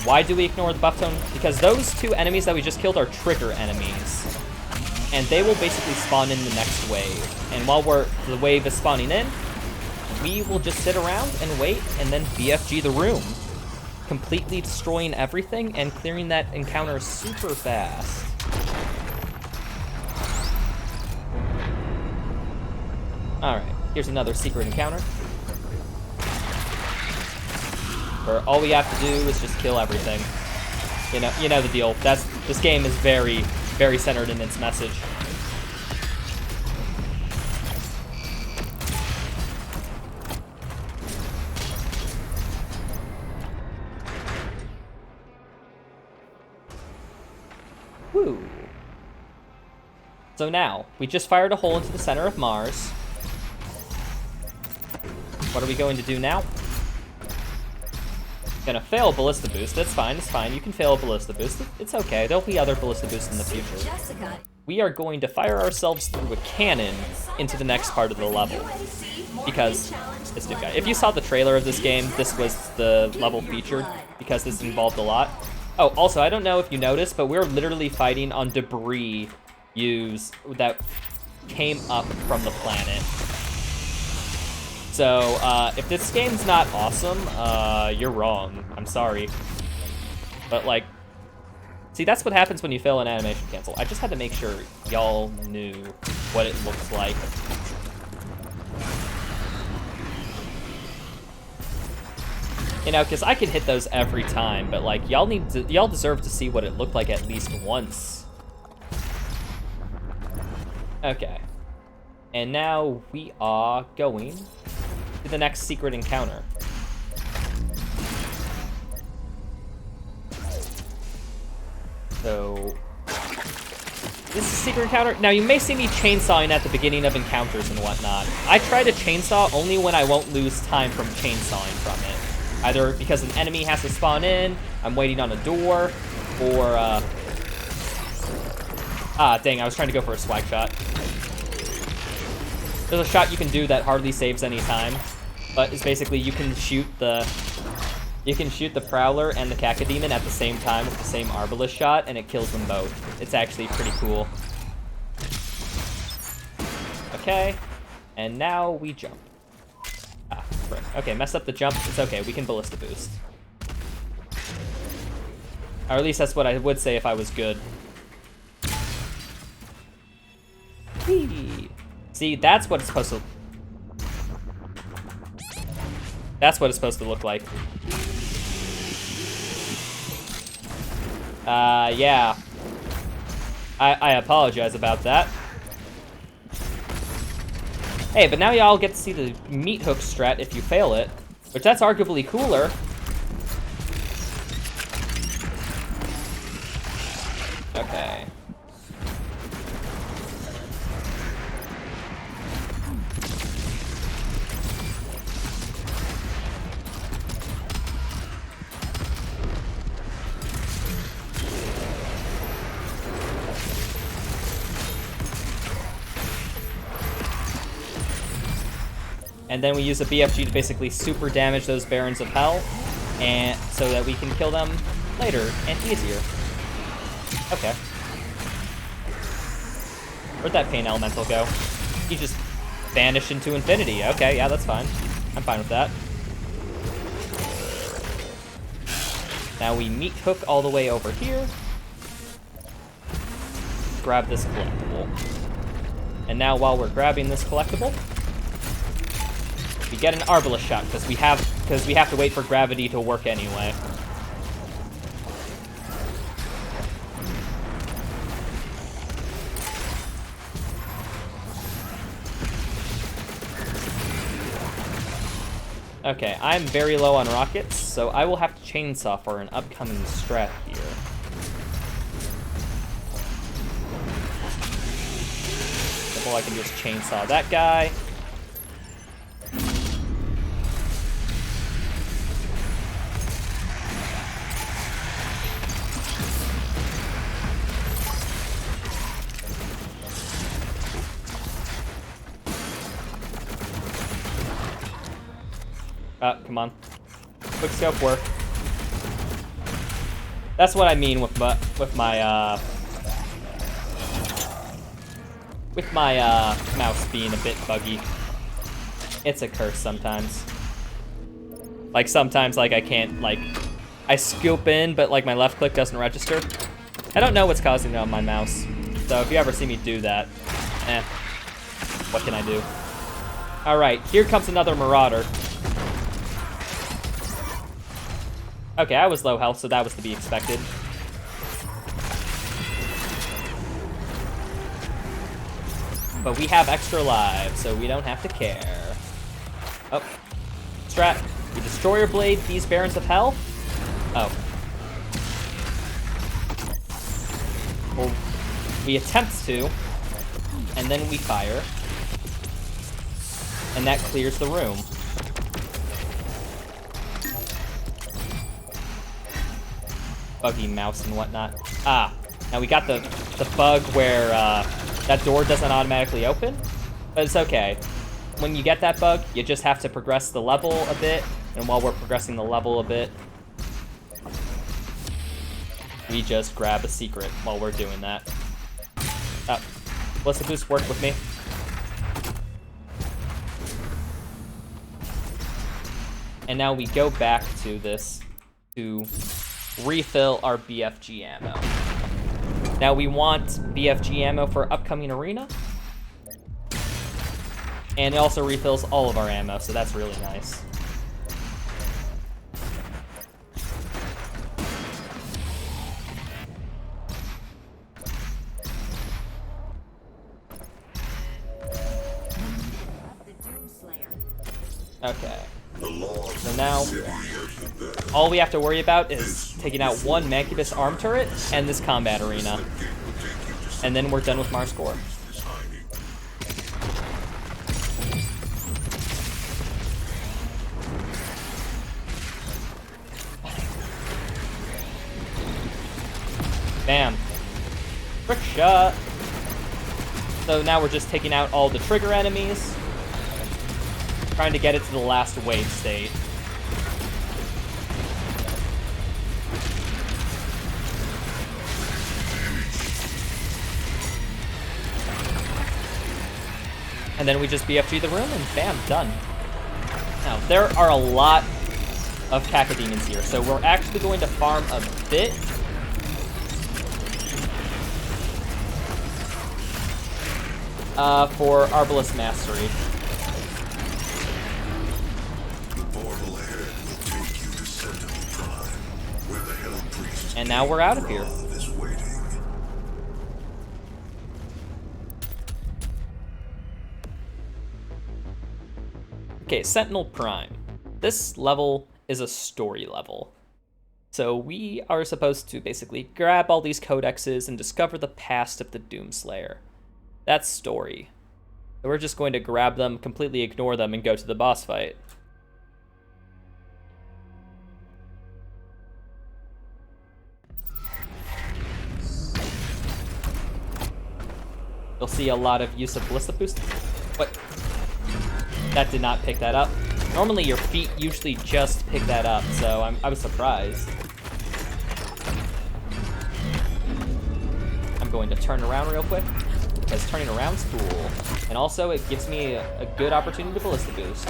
Speaker 1: Why do we ignore the buff totem? Because those two enemies that we just killed are trigger enemies. And they will basically spawn in the next wave. And while the wave is spawning in, we will just sit around and wait and then BFG the room. Completely destroying everything and clearing that encounter super fast. Alright, here's another secret encounter. Where all we have to do is just kill everything. You know the deal. This game is very, very centered in its message. Woo. So now, we just fired a hole into the center of Mars. What are we going to do now? Gonna fail Ballista Boost. That's fine, it's fine. You can fail a Ballista Boost. It's okay. There'll be other Ballista Boosts in the future. We are going to fire ourselves through a cannon into the next part of the level. Because this new guy. If you saw the trailer of this game, this was the level featured, because this involved a lot. Oh, also, I don't know if you noticed, but we're literally fighting on debris that came up from the planet. So, if this game's not awesome, you're wrong. I'm sorry. But, like, see, that's what happens when you fail an animation cancel. I just had to make sure y'all knew what it looks like. You know, because I can hit those every time, but, like, y'all deserve to see what it looked like at least once. Okay. And now we are going to the next secret encounter. So, this is a secret encounter. Now, you may see me chainsawing at the beginning of encounters and whatnot. I try to chainsaw only when I won't lose time from chainsawing from it. Either because an enemy has to spawn in, I'm waiting on a door, or, dang, I was trying to go for a swag shot. There's a shot you can do that hardly saves any time, but it's basically you can shoot the Prowler and the Caco Demon at the same time with the same Arbalest shot, and it kills them both. It's actually pretty cool. Okay, and now we jump. Ah, frick. Okay, mess up the jump. It's okay, we can Ballista Boost. Or at least that's what I would say if I was good. Whee! See, that's what it's supposed to... That's what it's supposed to look like. Yeah. I apologize about that. Hey, but now y'all get to see the meat hook strat if you fail it, which that's arguably cooler. Okay. And then we use a BFG to basically super damage those Barons of Hell, and so that we can kill them later and easier. Okay. Where'd that Pain Elemental go? He just vanished into infinity. Okay, yeah, that's fine. I'm fine with that. Now we meat hook all the way over here. Grab this collectible. And now while we're grabbing this collectible, we get an Arbalest shot because we have to wait for gravity to work anyway. Okay, I'm very low on rockets, so I will have to chainsaw for an upcoming strat here. Example, I can just chainsaw that guy. Come on. Quick scope work. That's what I mean with my mouse being a bit buggy. It's a curse sometimes. Like sometimes like I can't like I scoop in but like my left click doesn't register. I don't know what's causing it on my mouse. So if you ever see me do that, what can I do? Alright, here comes another Marauder. Okay, I was low health, so that was to be expected. But we have extra lives, so we don't have to care. Oh. Strat. We destroy or blade these Barons of Hell? Oh. Well, we attempt to, and then we fire. And that clears the room. Buggy mouse and whatnot. Ah, now we got the bug where that door doesn't automatically open, but it's okay. When you get that bug, you just have to progress the level a bit, and while we're progressing the level a bit, we just grab a secret while we're doing that. Ballista Boots work with me. And now we go back to this to refill our BFG ammo. Now we want BFG ammo for upcoming arena. And it also refills all of our ammo, so that's really nice. Okay. So now, all we have to worry about is taking out one Mancubus arm turret and this combat arena. And then we're done with Mars Core. Bam. Trick shot. So now we're just taking out all the trigger enemies. Trying to get it to the last wave state. And then we just BFG the room and bam, done. Now, there are a lot of Caco Demons here, so we're actually going to farm a bit. For Arbalest Mastery. And now we're out of here. Okay, Sentinel Prime. This level is a story level. So we are supposed to basically grab all these codexes and discover the past of the Doomslayer. That's story. So we're just going to grab them, completely ignore them, and go to the boss fight. You'll see a lot of use of Ballista Boots. What? That did not pick that up. Normally your feet usually just pick that up, so I was surprised. I'm going to turn around real quick, because turning around's cool. And also it gives me a good opportunity to Ballista Boost.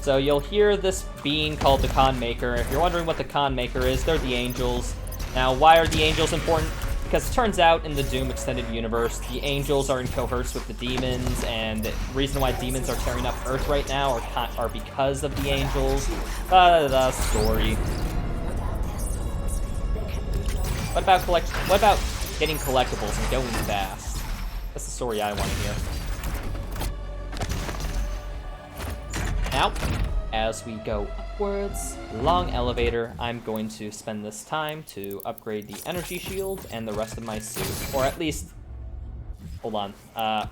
Speaker 1: So you'll hear this being called the Con Maker. If you're wondering what the Con Maker is, they're the Angels. Now, why are the Angels important? Because it turns out in the Doom Extended Universe, the Angels are in cohorts with the Demons, and the reason why Demons are tearing up Earth right now are because of the Angels. Story. What about getting collectibles and going fast? That's the story I want to hear. Now, as we go upwards, long elevator, I'm going to spend this time to upgrade the energy shield and the rest of my suit. Or at least, hold on, or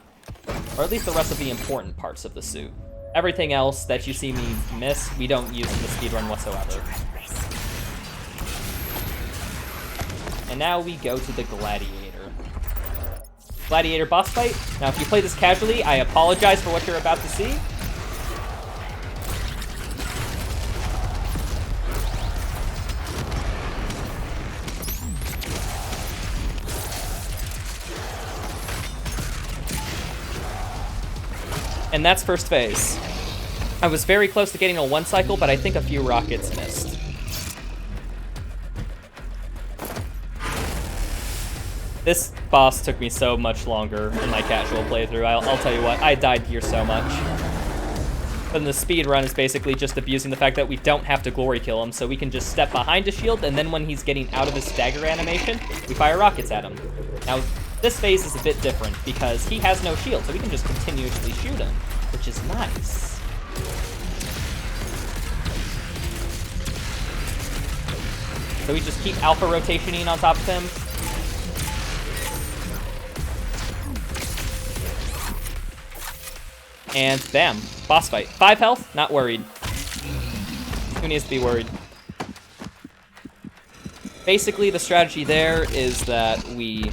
Speaker 1: at least the rest of the important parts of the suit. Everything else that you see me miss, we don't use in the speedrun whatsoever. And now we go to the Gladiator. Gladiator boss fight. Now, if you play this casually, I apologize for what you're about to see. And that's first phase. I was very close to getting a 1 cycle, but I think a few rockets missed. This boss took me so much longer in my casual playthrough. I'll tell you what, I died here so much. But in the speed run is basically just abusing the fact that we don't have to glory kill him, so we can just step behind a shield, and then when he's getting out of his stagger animation, we fire rockets at him. Now, this phase is a bit different because he has no shield, so we can just continuously shoot him, which is nice. So we just keep alpha rotationing on top of him. And bam, boss fight. 5 health, not worried. Who needs to be worried? Basically, the strategy there is that we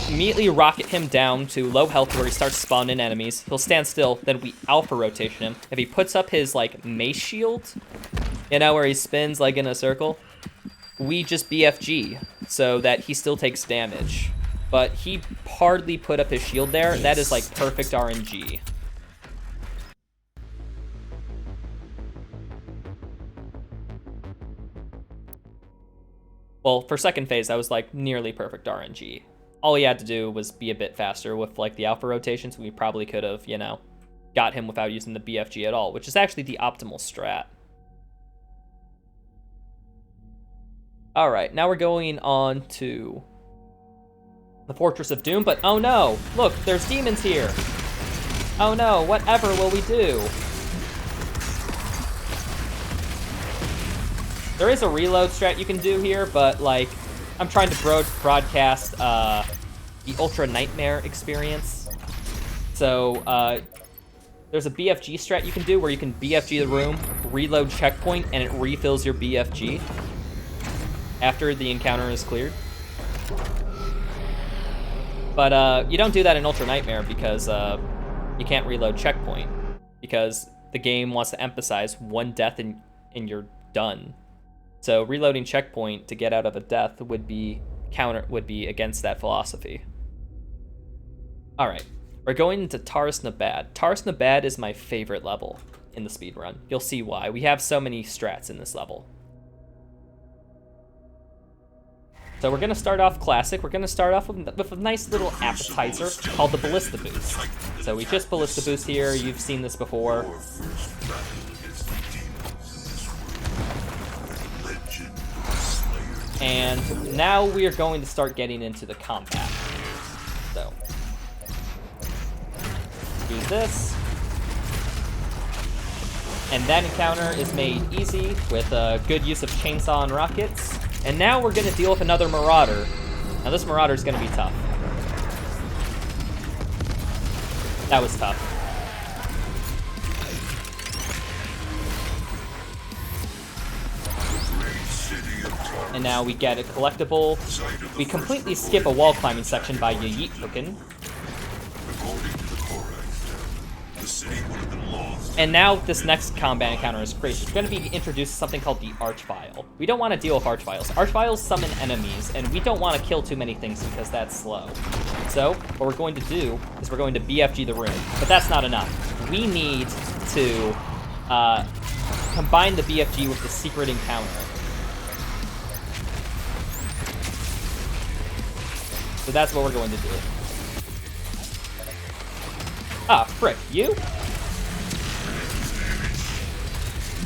Speaker 1: immediately rocket him down to low health where he starts spawning enemies. He'll stand still, then we alpha rotation him. If he puts up his like mace shield, you know, where he spins like in a circle, we just BFG so that he still takes damage. But he hardly put up his shield there. That is like perfect RNG. Well, for second phase, that was like nearly perfect RNG. All he had to do was be a bit faster with like the alpha rotations. We probably could have, you know, got him without using the BFG at all, which is actually the optimal strat. All right, now we're going on to the Fortress of Doom, but oh no, look, there's demons here. Oh no, whatever will we do? There is a reload strat you can do here, but like, I'm trying to broadcast the Ultra Nightmare experience. So there's a BFG strat you can do where you can BFG the room, reload checkpoint, and it refills your BFG after the encounter is cleared. But you don't do that in Ultra Nightmare because you can't reload checkpoint, because the game wants to emphasize 1 death and you're done. So reloading checkpoint to get out of a death would be against that philosophy. All right, we're going into Taurus Nabad. Taurus Nabad is my favorite level in the speedrun. You'll see why. We have so many strats in this level. So we're gonna start off classic. We're gonna start off with a nice little appetizer called the Ballista Boots. So we just Ballista Boost here. You've seen this before. And now we are going to start getting into the combat. So, do this. And that encounter is made easy with a good use of chainsaw and rockets. And now we're going to deal with another Marauder. Now this Marauder is going to be tough. That was tough. And now we get a collectible. We completely skip a wall climbing section by Yeet Token. And now this next combat encounter is crazy. We're going to be introduced to something called the Archvile. We don't want to deal with Archviles. Archviles summon enemies, and we don't want to kill too many things because that's slow. So what we're going to do is we're going to BFG the room. But that's not enough. We need to combine the BFG with the secret encounter. So that's what we're going to do. Ah, frick, you?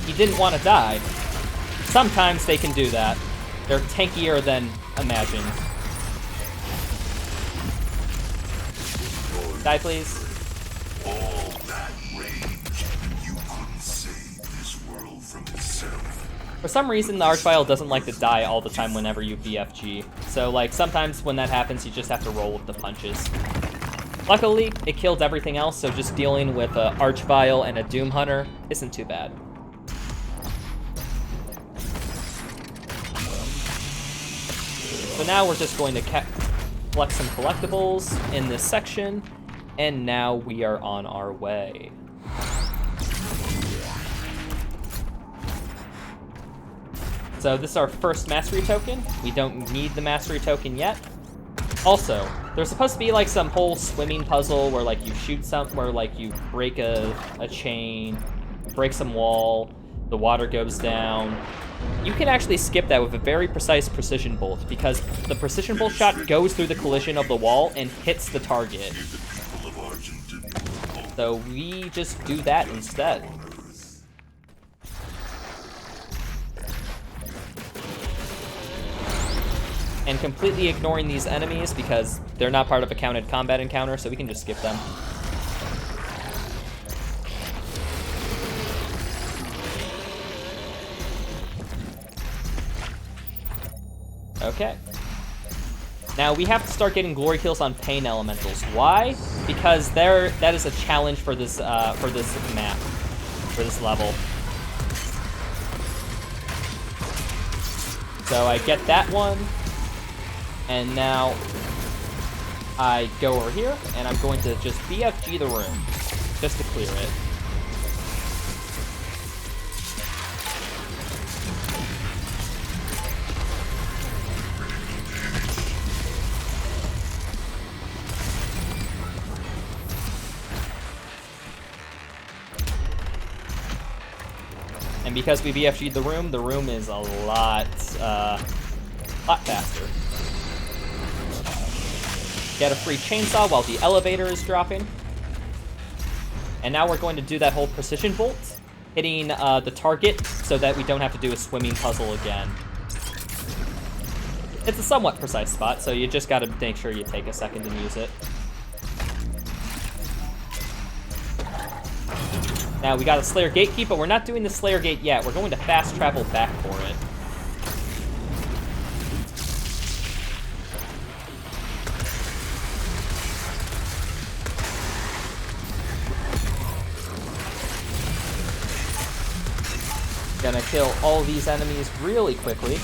Speaker 1: He didn't want to die. Sometimes they can do that. They're tankier than imagined. Die, please.
Speaker 4: All that rage, you couldn't save this world from itself.
Speaker 1: For some reason, the Archvile doesn't like to die all the time whenever you BFG. So, like, sometimes when that happens, you just have to roll with the punches. Luckily, it killed everything else, so just dealing with an Archvile and a Doom Hunter isn't too bad. So now we're just going to collect some collectibles in this section, and now we are on our way. So this is our first mastery token. We don't need the mastery token yet. Also, there's supposed to be like some whole swimming puzzle where like you shoot where like you break a chain, break some wall, the water goes down. You can actually skip that with a very precise precision bolt, because the precision bolt shot goes through the collision of the wall and hits the target. So we just do that instead. And completely ignoring these enemies because they're not part of a counted combat encounter, so we can just skip them. Okay. Now we have to start getting glory kills on pain elementals. Why? Because that is a challenge for this map, for this level. So I get that one, and now I go over here, and I'm going to just BFG the room, just to clear it. And because we BFG'd the room is a lot faster. Get a free chainsaw while the elevator is dropping. And now we're going to do that whole precision bolt, hitting the target so that we don't have to do a swimming puzzle again. It's a somewhat precise spot, so you just gotta make sure you take a second and use it. Now, we got a Slayer Gatekeep, but we're not doing the Slayer Gate yet. We're going to fast travel back for it. Gonna kill all these enemies really quickly.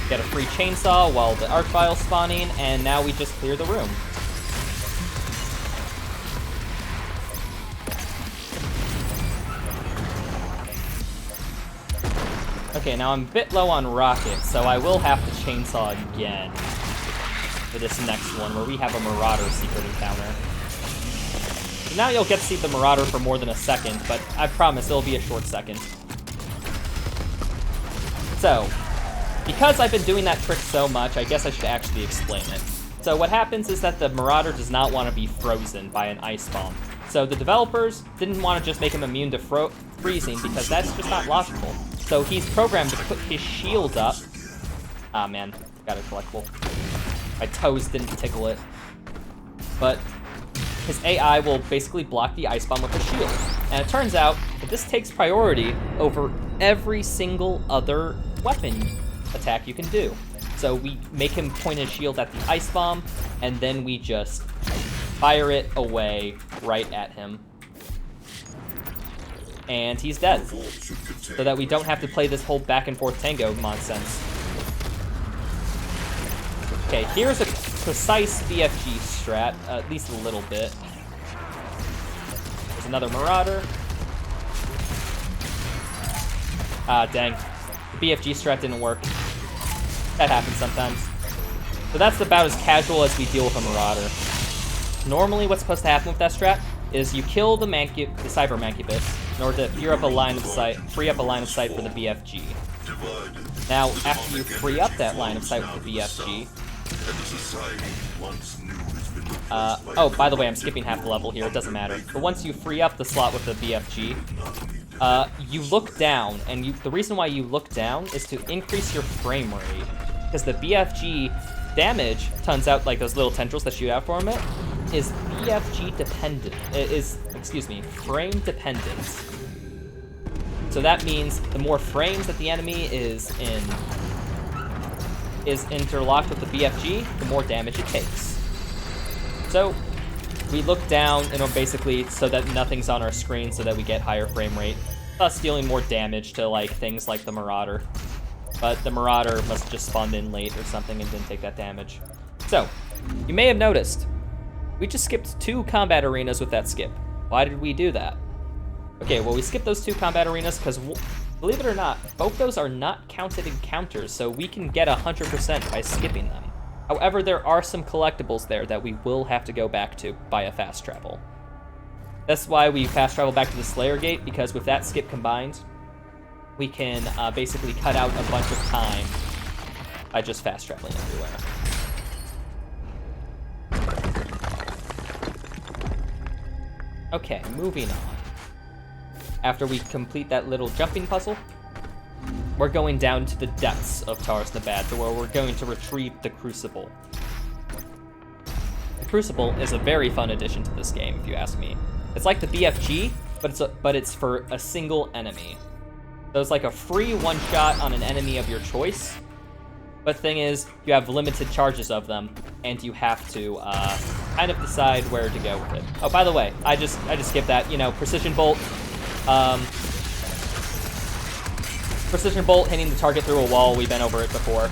Speaker 1: Get a free chainsaw while the arc vial's spawning, and now we just clear the room. Okay, now I'm a bit low on rockets, so I will have to chainsaw again for this next one, where we have a Marauder secret encounter. So now you'll get to see the Marauder for more than a second, but I promise it'll be a short second. So, because I've been doing that trick so much, I guess I should actually explain it. So what happens is that the Marauder does not want to be frozen by an ice bomb. So the developers didn't want to just make him immune to freezing, because that's just not logical. So he's programmed to put his shield up. Ah, man, got a collectible. My toes didn't tickle it. But his AI will basically block the ice bomb with a shield. And it turns out that this takes priority over every single other weapon attack you can do. So we make him point his shield at the ice bomb, and then we just fire it away right at him. And he's dead. So that we don't have to play this whole back and forth tango nonsense. Okay, here's a precise BFG strat, at least a little bit. There's another Marauder. Ah, dang. The BFG strat didn't work. That happens sometimes. So that's about as casual as we deal with a Marauder. Normally what's supposed to happen with that strat is you kill the Cyber Mancubus in order to free up a line of sight for the BFG. Now, after you free up that line of sight with the BFG, oh, by the way, I'm skipping half the level here, it doesn't matter. But once you free up the slot with the BFG, you look down, and the reason why you look down is to increase your frame rate. Because the BFG damage, turns out, like those little tendrils that shoot out from it, is BFG dependent. It is, frame dependent. So that means the more frames that the enemy is interlocked with the BFG, the more damage it takes. So we look down, and basically so that nothing's on our screen, so that we get higher frame rate, thus dealing more damage to like things like the Marauder. but the Marauder must have just spawned in late or something and didn't take that damage. So, you may have noticed, we just skipped 2 combat arenas with that skip. Why did we do that? Okay, well, we skipped those 2 combat arenas because, believe it or not, both those are not counted encounters, so we can get 100% by skipping them. However, there are some collectibles there that we will have to go back to via fast travel. That's why we fast travel back to the Slayer Gate, because with that skip combined, we can basically cut out a bunch of time by just fast traveling everywhere. Okay, moving on. After we complete that little jumping puzzle, we're going down to the depths of Taurus Nabad, to where we're going to retrieve the Crucible. The Crucible is a very fun addition to this game, if you ask me. It's like the BFG, but it's for a single enemy. So it's like a free one-shot on an enemy of your choice. But the thing is, you have limited charges of them, and you have to kind of decide where to go with it. Oh, by the way, I just skipped that. You know, Precision Bolt. Precision Bolt hitting the target through a wall. We've been over it before.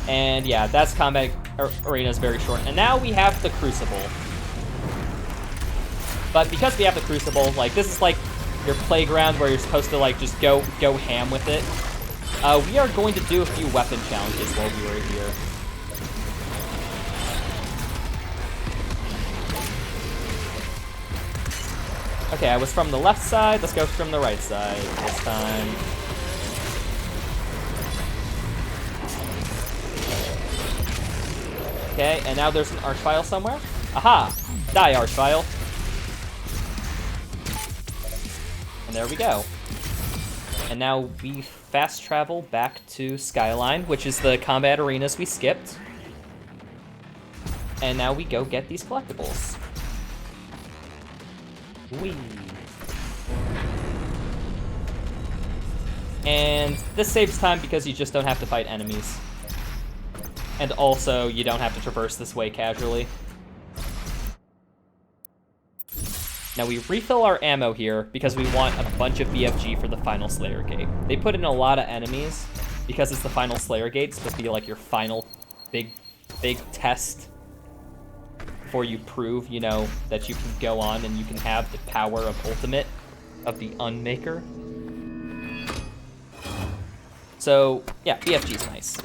Speaker 1: And yeah, that's combat arena is very short. And now we have the Crucible. But because we have the Crucible, like, this is like your playground where you're supposed to like just go ham with it. We are going to do a few weapon challenges while we were here. Okay, I was from the left side. Let's go from the right side this time. Okay, and now there's an Archvile somewhere. Aha! Die, Archvile. And there we go. And now we fast travel back to Skyline, which is the combat arenas we skipped. And now we go get these collectibles. Whee! And this saves time because you just don't have to fight enemies. And also, you don't have to traverse this way casually. Now we refill our ammo here because we want a bunch of BFG for the final Slayer Gate. They put in a lot of enemies because it's the final Slayer Gate. It's supposed to be like your final big test before you prove, you know, that you can go on and you can have the power of Ultimate of the Unmaker. So, yeah, BFG's nice.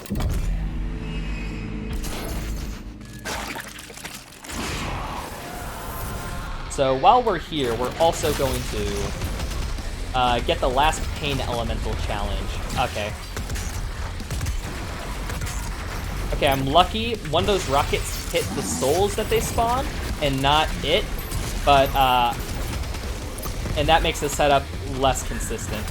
Speaker 1: So while we're here, we're also going to get the last Pain Elemental challenge. Okay. Okay, I'm lucky. One of those rockets hit the souls that they spawn, and not it. But, and that makes the setup less consistent.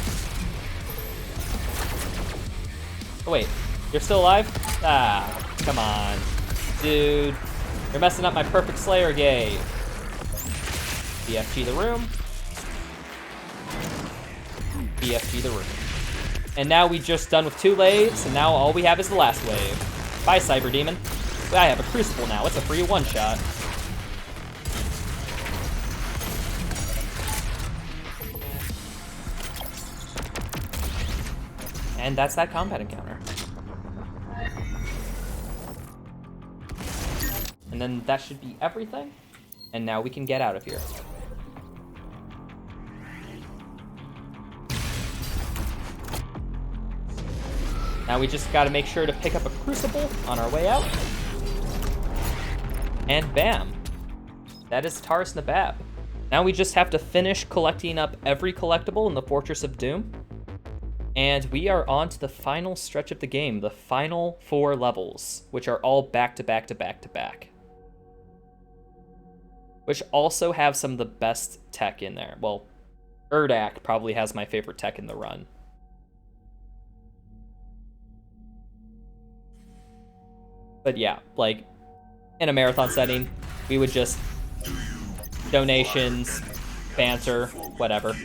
Speaker 1: Oh wait, you're still alive? Ah, come on. Dude, you're messing up my perfect Slayer Gate. BFG the room. BFG the room. And now we just done with 2 waves, and now all we have is the last wave. Bye, Cyber Demon. I have a Crucible now. It's a free one-shot. And that's that combat encounter. And then that should be everything. And now we can get out of here. Now we just gotta make sure to pick up a Crucible on our way out. And bam. That is Taurus Nabab. Now we just have to finish collecting up every collectible in the Fortress of Doom. And we are on to the final stretch of the game, the final 4 levels, which are all back to back to back to back. Which also have some of the best tech in there. Well, Erdak probably has my favorite tech in the run. But yeah, like, in a marathon setting, we would just donations, banter, whatever.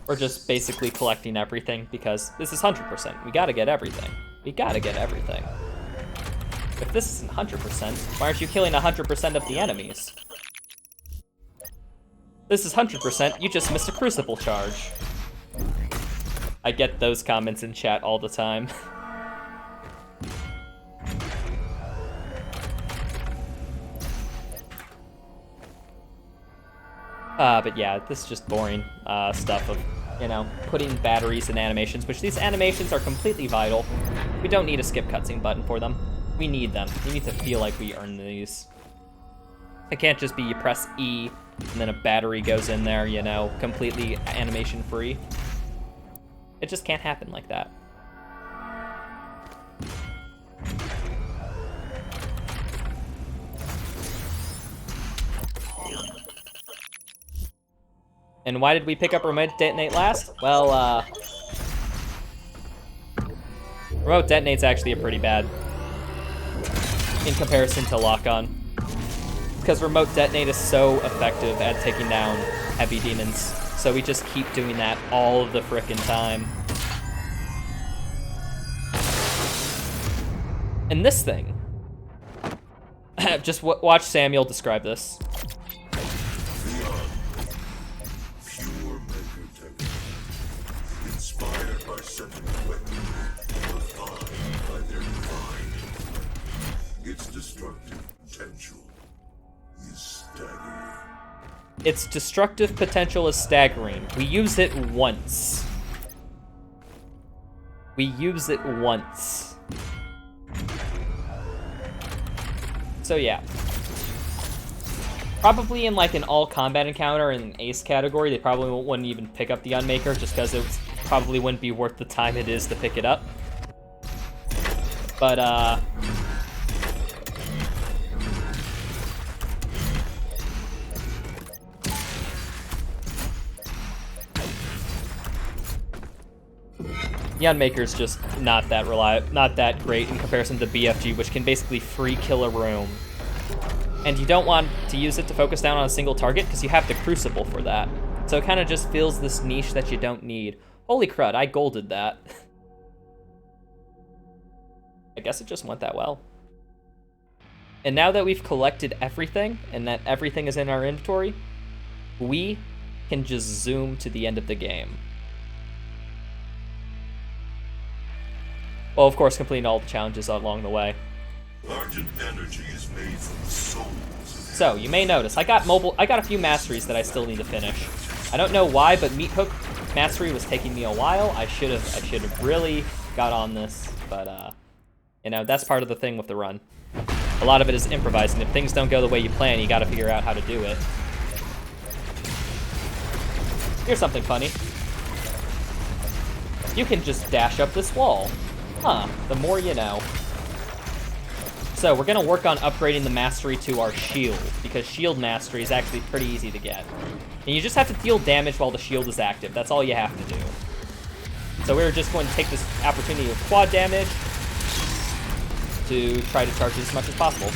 Speaker 1: We're just basically collecting everything because this is 100%. We gotta get everything. We gotta get everything. If this isn't 100%, why aren't you killing 100% of the enemies? This is 100%, you just missed a Crucible charge. I get those comments in chat all the time. But yeah, this is just boring stuff of, you know, putting batteries in animations, which these animations are completely vital. We don't need a skip cutscene button for them. We need them. We need to feel like we earn these. It can't just be you press E and then a battery goes in there, you know, completely animation free. It just can't happen like that. And why did we pick up Remote Detonate last? Well, Remote Detonate's actually a pretty bad in comparison to Lock-On. Because Remote Detonate is so effective at taking down heavy demons. So we just keep doing that all of the frickin' time. And this thing, just watch Samuel describe this.
Speaker 4: Pure maker technique, inspired by Sentinel weapons, refined by their divine. Its destructive potential is staggering.
Speaker 1: Its destructive potential is staggering. We use it once. We use it once. So yeah. Probably in like an all combat encounter in an ace category, they probably wouldn't even pick up the Unmaker just because it probably wouldn't be worth the time it is to pick it up. But the Unmaker's just not that great in comparison to BFG, which can basically free kill a room. And you don't want to use it to focus down on a single target because you have the Crucible for that. So it kind of just fills this niche that you don't need. Holy crud, I golded that. I guess it just went that well. And now that we've collected everything and that everything is in our inventory, we can just zoom to the end of the game. Well, of course, completing all the challenges along the way.
Speaker 4: Argent energy is made from the souls.
Speaker 1: So, you may notice, I got a few masteries that I still need to finish. I don't know why, but Meat Hook mastery was taking me a while. I should have really got on this, but you know, that's part of the thing with the run. A lot of it is improvising. If things don't go the way you plan, you gotta figure out how to do it. Here's something funny. You can just dash up this wall. Huh, the more you know. So we're gonna work on upgrading the mastery to our shield, because shield mastery is actually pretty easy to get. And you just have to deal damage while the shield is active. That's all you have to do. So we're just going to take this opportunity of quad damage to try to charge it as much as possible.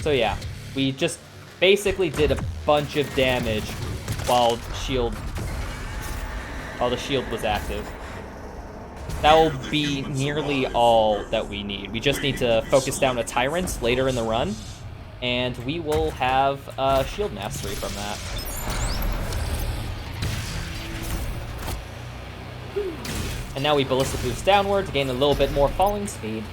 Speaker 1: So yeah, we just basically did a bunch of damage while the shield was active. That will be nearly all that we need. We just need to focus down a Tyrant later in the run, and we will have shield mastery from that. And now we Ballista Boots downward to gain a little bit more falling speed.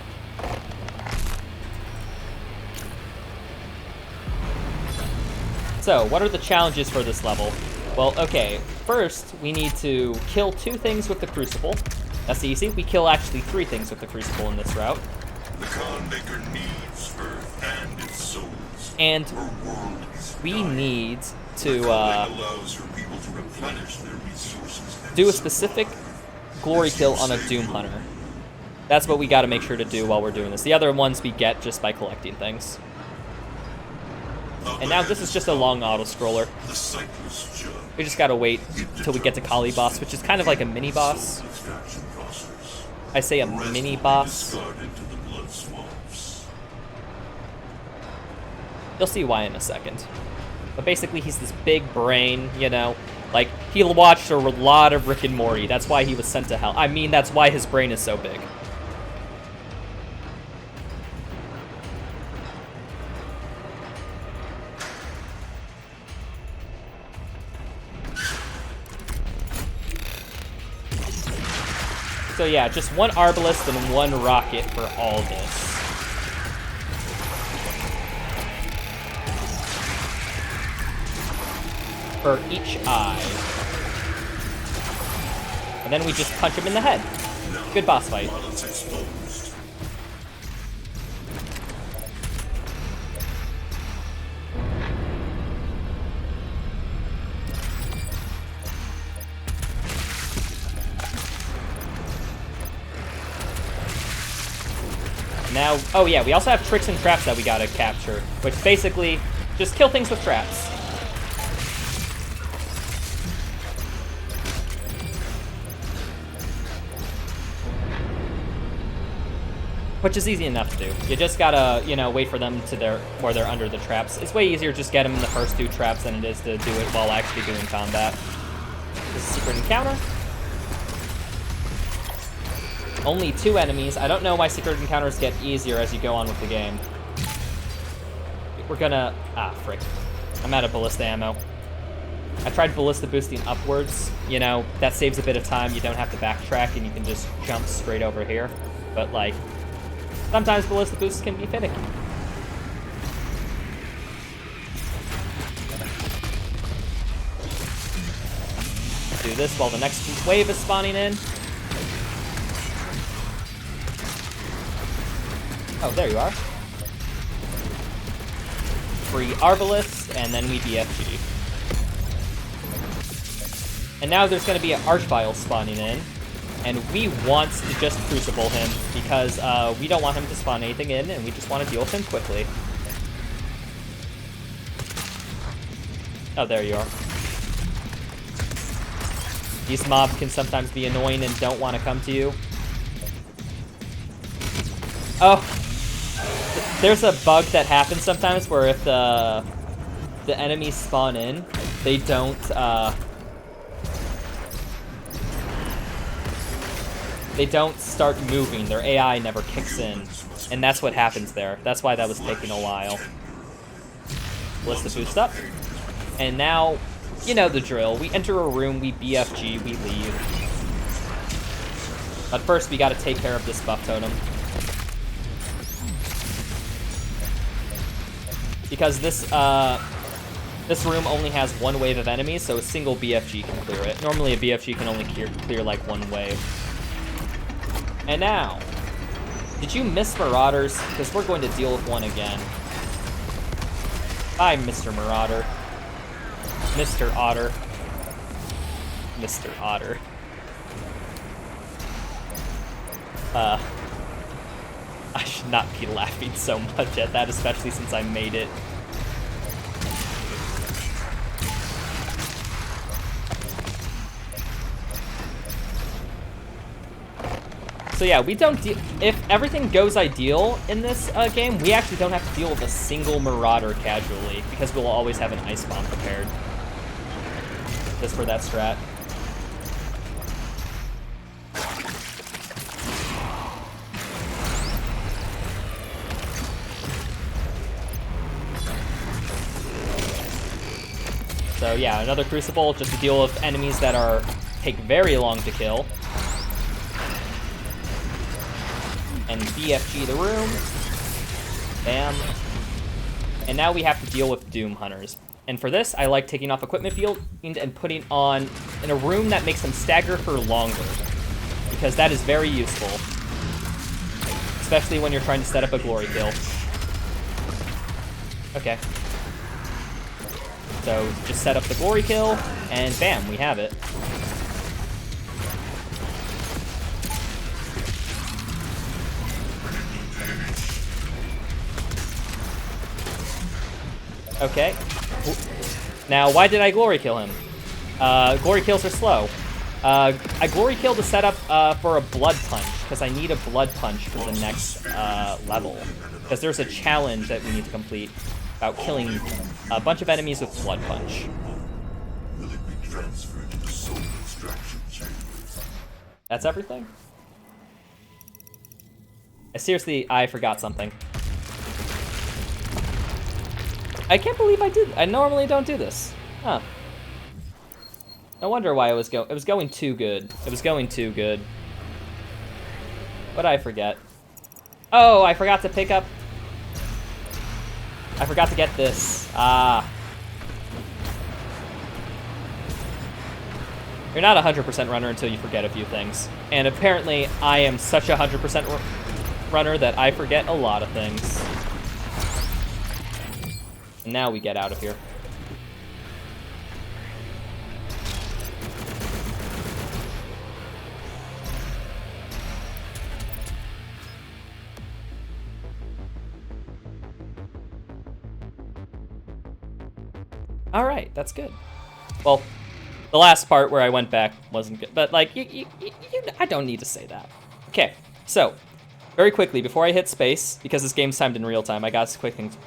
Speaker 1: So, what are the challenges for this level? Well, okay, first we need to kill 2 things with the Crucible. That's easy. We kill actually 3 things with the Crucible in this route.
Speaker 4: The Khan Maker needs Earth and its souls.
Speaker 1: And
Speaker 4: Her world is
Speaker 1: we
Speaker 4: dying.
Speaker 1: need to
Speaker 4: allows her people to replenish their resources and
Speaker 1: do a specific glory kill on a Doom Hunter. That's what we gotta make sure to do while we're doing this. The other ones we get just by collecting things. And now this is just a long auto-scroller.
Speaker 4: The sightless judge.
Speaker 1: We just gotta wait till we get to Kali boss, which is kind of like a mini-boss. I say a mini-boss.
Speaker 4: Discarded to the
Speaker 1: You'll see why in a second. But basically, he's this big brain, you know? Like, he watched a lot of Rick and Morty. That's why he was sent to hell. I mean, that's why his brain is so big. So yeah, just one Arbalist and one rocket for all this. For each eye. And then we just punch him in the head. Good boss fight. Now, oh yeah, we also have tricks and traps that we gotta capture, which basically just kill things with traps. Which is easy enough to do. You just gotta, you know, wait for them to where they're under the traps. It's way easier to just get them in the first 2 traps than it is to do it while actually doing combat. This is a secret encounter. Only 2 enemies. I don't know why secret encounters get easier as you go on with the game. We're gonna... Ah, frick. I'm out of ballista ammo. I tried ballista boosting upwards. You know, that saves a bit of time. You don't have to backtrack and you can just jump straight over here. But, like, sometimes ballista boosts can be finicky. Do this while the next wave is spawning in. Oh, there you are. Free Arbalist, and then we BFG. And now there's going to be an Archvile spawning in, and we want to just Crucible him, because we don't want him to spawn anything in, and we just want to deal with him quickly. Oh, there you are. These mobs can sometimes be annoying and don't want to come to you. Oh, there's a bug that happens sometimes where if the enemies spawn in, they don't start moving. Their AI never kicks in, and that's what happens there. That's why that was taking a while. Ballista boost up, and now you know the drill. We enter a room, we BFG, we leave. But first, we got to take care of this buff totem. Because this room only has 1 wave of enemies, so a single BFG can clear it. Normally a BFG can only clear like 1 wave. And now, did you miss Marauders? Because we're going to deal with one again. Bye, Mr. Marauder. Mr. Otter. Mr. Otter. I should not be laughing so much at that, especially since I made it. So yeah, we don't if everything goes ideal in this game, we actually don't have to deal with a single Marauder casually, because we'll always have an ice bomb prepared. Just for that strat. So yeah, another Crucible, just to deal with enemies that take very long to kill. And BFG the room. Bam. And now we have to deal with Doom Hunters. And for this, I like taking off equipment field and putting on in a room that makes them stagger for longer. Because that is very useful. Especially when you're trying to set up a glory kill. Okay. So just set up the glory kill, and bam, we have it. Okay. Now, why did I glory kill him? Glory kills are slow. I glory killed to set up for a blood punch, because I need a blood punch for the next level. Because there's a challenge that we need to complete. about killing a bunch of enemies with Blood Punch.
Speaker 4: Will it be transferred to the soul extraction chambers?
Speaker 1: That's everything? Seriously, I forgot something. I can't believe I did. I normally don't do this. Huh. No wonder why it was going too good. It was going too good. What'd I forget? Oh, I forgot to pick up... I forgot to get this. Ah. You're not a 100% runner until you forget a few things. And apparently, I am such a 100% runner that I forget a lot of things. And now we get out of here. All right, that's good. Well, the last part where I went back wasn't good, but like, I don't need to say that. Okay, so very quickly before I hit space, because this game's timed in real time, I got some quick things.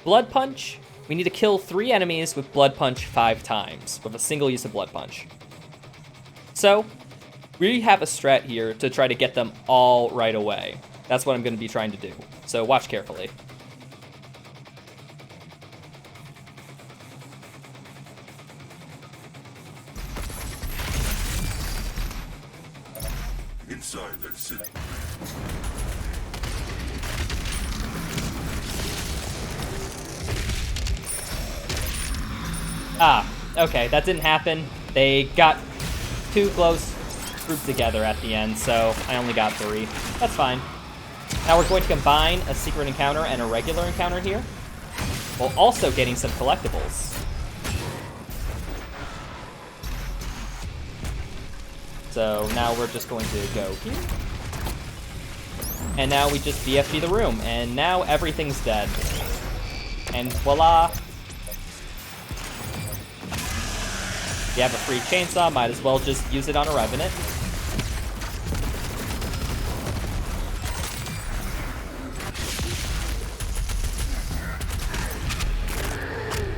Speaker 1: Blood Punch. We need to kill 3 enemies with Blood Punch 5 times with a single use of Blood Punch. So we have a strat here to try to get them all right away. That's what I'm going to be trying to do. So watch carefully.
Speaker 4: Inside that city.
Speaker 1: Ah, okay, that didn't happen. They got 2 close grouped together at the end, so I only got 3. That's fine. Now we're going to combine a secret encounter and a regular encounter here, while also getting some collectibles. So now we're just going to go here. And now we just BFG the room, and now everything's dead. And voila! You have a free chainsaw, might as well just use it on a Revenant.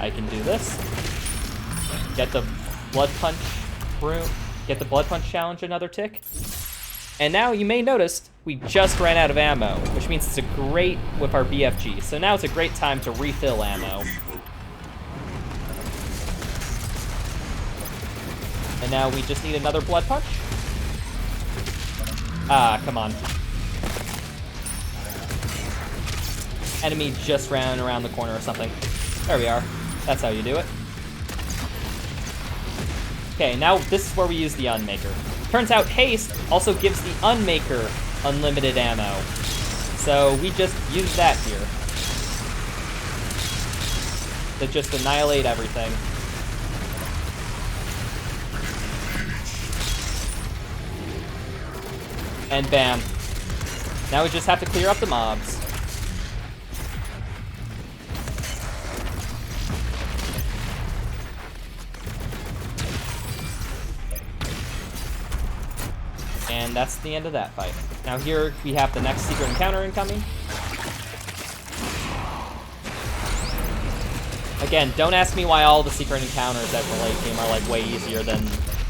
Speaker 1: I can do this. Get the Blood Punch room. Get the Blood Punch challenge another tick. And now you may notice we just ran out of ammo, which means it's a great with our BFG. So now it's a great time to refill ammo. And now we just need another Blood Punch. Ah, come on. Enemy just ran around the corner or something. There we are. That's how you do it. Okay, now this is where we use the Unmaker. Turns out Haste also gives the Unmaker unlimited ammo. So we just use that here to just annihilate everything. And bam. Now we just have to clear up the mobs. And that's the end of that fight. Now here we have the next secret encounter incoming. Again, don't ask me why all the secret encounters at the late game are like way easier than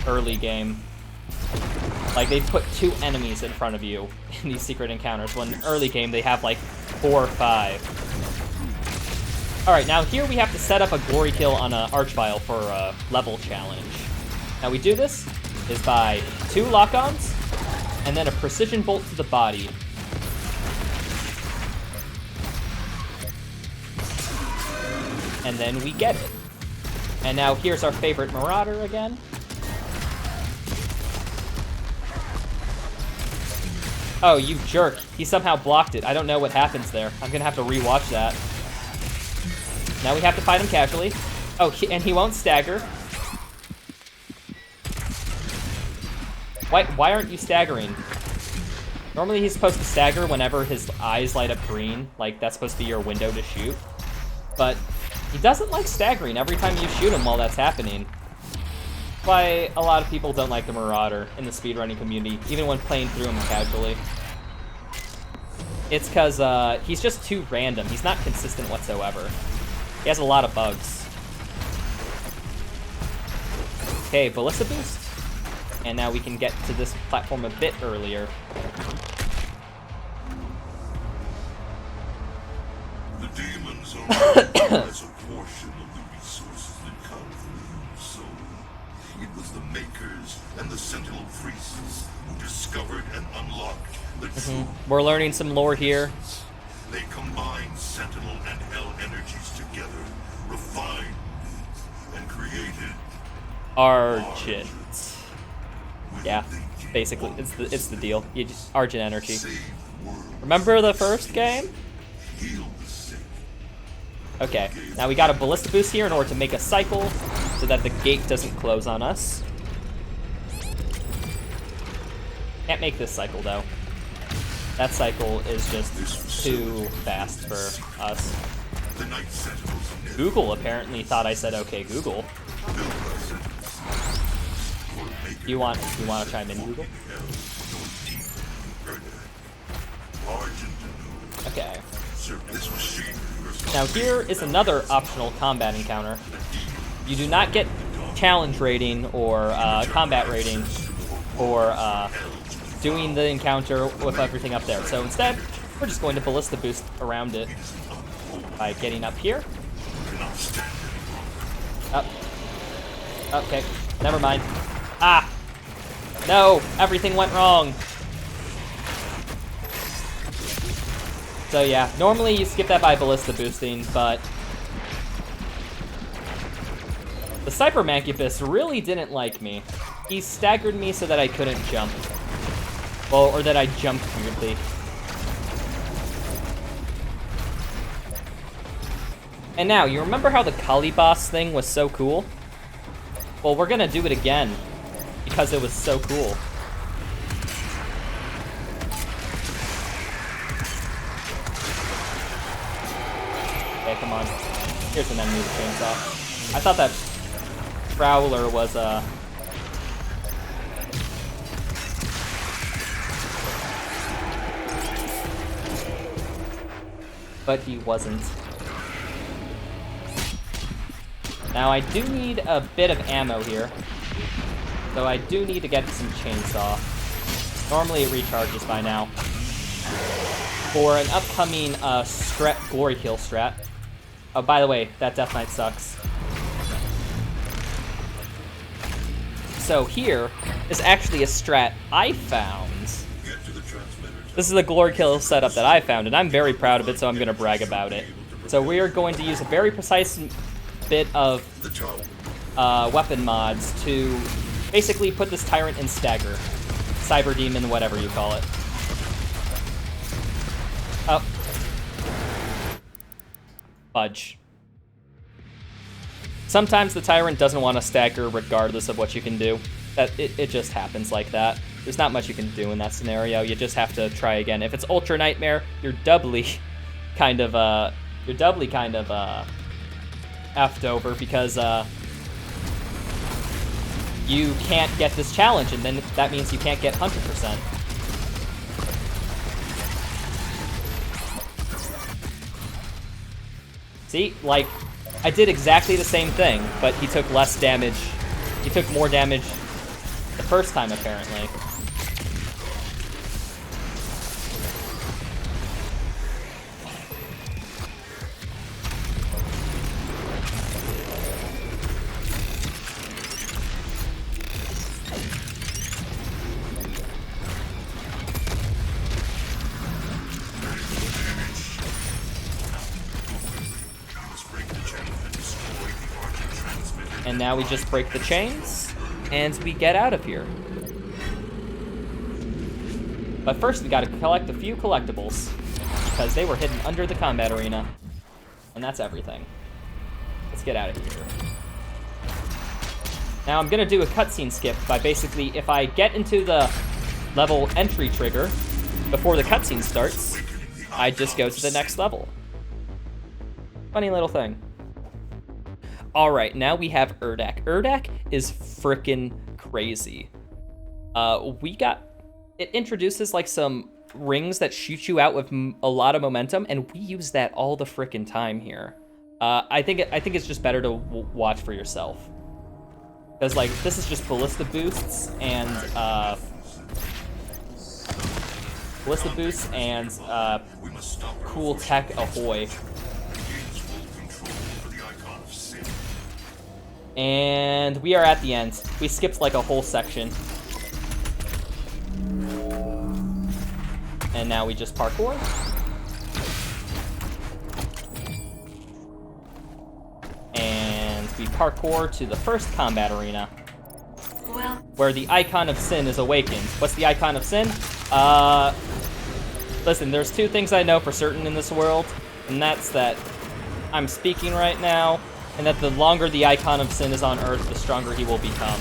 Speaker 1: early game. Like, they put 2 enemies in front of you in these secret encounters, when early game they have like 4 or 5. Alright, now here we have to set up a glory kill on an Archvile for a level challenge. Now we do this is by 2 lock-ons, and then a precision bolt to the body. And then we get it. And now here's our favorite Marauder again. Oh, you jerk. He somehow blocked it. I don't know what happens there. I'm gonna have to rewatch that. Now we have to fight him casually. Oh, and he won't stagger. Why aren't you staggering? Normally he's supposed to stagger whenever his eyes light up green. Like, that's supposed to be your window to shoot. But he doesn't like staggering every time you shoot him while that's happening. Why a lot of people don't like the Marauder in the speedrunning community, even when playing through him casually. It's because he's just too random. He's not consistent whatsoever. He has a lot of bugs. Okay, Ballista Boost. And now we can get to this platform a bit earlier.
Speaker 2: The demons are as a portion of the resources that come from the human soul. It was the makers and the Sentinel priests who discovered and unlocked the true.
Speaker 1: We're learning some lore here.
Speaker 2: They combined Sentinel and Hell energies together, refined and created
Speaker 1: Argent. Yeah, basically, it's the deal. You just Argent energy. Remember the first game? Okay, now we got a Ballista Boost here in order to make a cycle so that the gate doesn't close on us. Can't make this cycle though. That cycle is just too fast for us. Google apparently thought I said okay, Google. You want to chime in, Google? Okay. Now here is another optional combat encounter. You do not get challenge rating or combat rating for doing the encounter with everything up there. So instead, we're just going to Ballista Boost around it by getting up here. Up. Okay, never mind. Ah! No, everything went wrong. So yeah, normally you skip that by Ballista Boosting, but the Cyber Mancubus really didn't like me. He staggered me so that I couldn't jump. Well, or that I jumped weirdly. And now, you remember how the Kali boss thing was so cool? Well, we're gonna do it again, because it was so cool. Okay, come on. Here's an enemy with a chainsaw. I thought that Prowler was, but he wasn't. Now I do need a bit of ammo here. So I do need to get some chainsaw. Normally it recharges by now. For an upcoming glory kill strat. Oh, by the way, that Death Knight sucks. So here is actually a strat I found. This is a glory kill setup that I found, and I'm very proud of it, so I'm going to brag about it. So we are going to use a very precise bit of weapon mods to basically put this tyrant in stagger. Cyber Demon, whatever you call it. Oh. Fudge. Sometimes the tyrant doesn't want to stagger regardless of what you can do. It just happens like that. There's not much you can do in that scenario. You just have to try again. If it's Ultra Nightmare, you're doubly kind of effed over because you can't get this challenge, and then that means you can't get 100%. See, like, I did exactly the same thing, but he took less damage. He took more damage the first time, apparently. And now we just break the chains, and we get out of here. But first we gotta collect a few collectibles, because they were hidden under the combat arena. And that's everything. Let's get out of here. Now I'm gonna do a cutscene skip by basically, if I get into the level entry trigger before the cutscene starts, I just go to the next level. Funny little thing. Alright, now we have Erdak. Erdak is frickin' crazy. It introduces like some rings that shoot you out with a lot of momentum, and we use that all the frickin' time here. I think it's just better to watch for yourself. Because, like, this is just Ballista Boosts and, cool tech ahoy. And we are at the end. We skipped, like, a whole section. And now we just parkour. And we parkour to the first combat arena, where the Icon of Sin is awakened. What's the Icon of Sin? Listen, there's two things I know for certain in this world, and that's that I'm speaking right now, and that the longer the Icon of Sin is on Earth, the stronger he will become.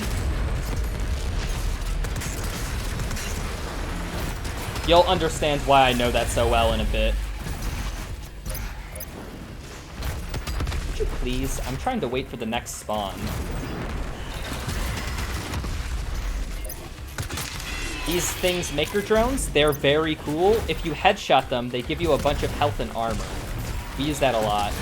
Speaker 1: You'll understand why I know that so well in a bit. Would you please? I'm trying to wait for the next spawn. These things, Maker Drones, they're very cool. If you headshot them, they give you a bunch of health and armor. We use that a lot.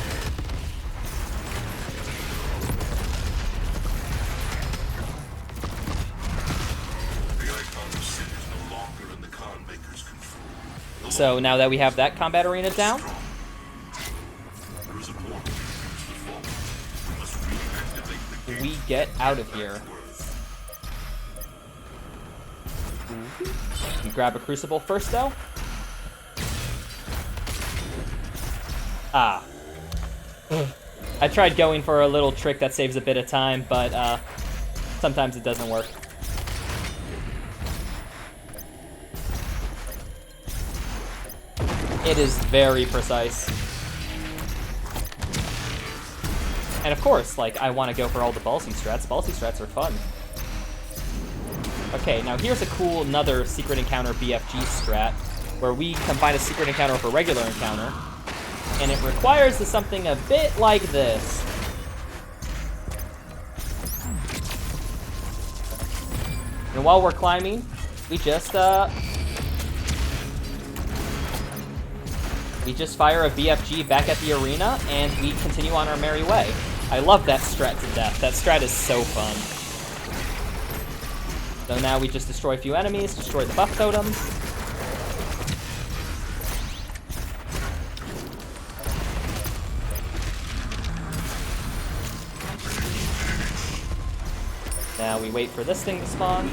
Speaker 1: So now that we have that combat arena down, we get out of here. You grab a Crucible first, though. Ah. I tried going for a little trick that saves a bit of time, but sometimes it doesn't work. It is very precise. And of course, like, I want to go for all the ballsy strats. Ballsy strats are fun. Okay, now here's a cool another secret encounter BFG strat, where we combine a secret encounter with a regular encounter, and it requires something a bit like this. And while we're climbing, we just fire a BFG back at the arena, and we continue on our merry way. I love that strat to death. That strat is so fun. So now we just destroy a few enemies, destroy the buff totems. Now we wait for this thing to spawn.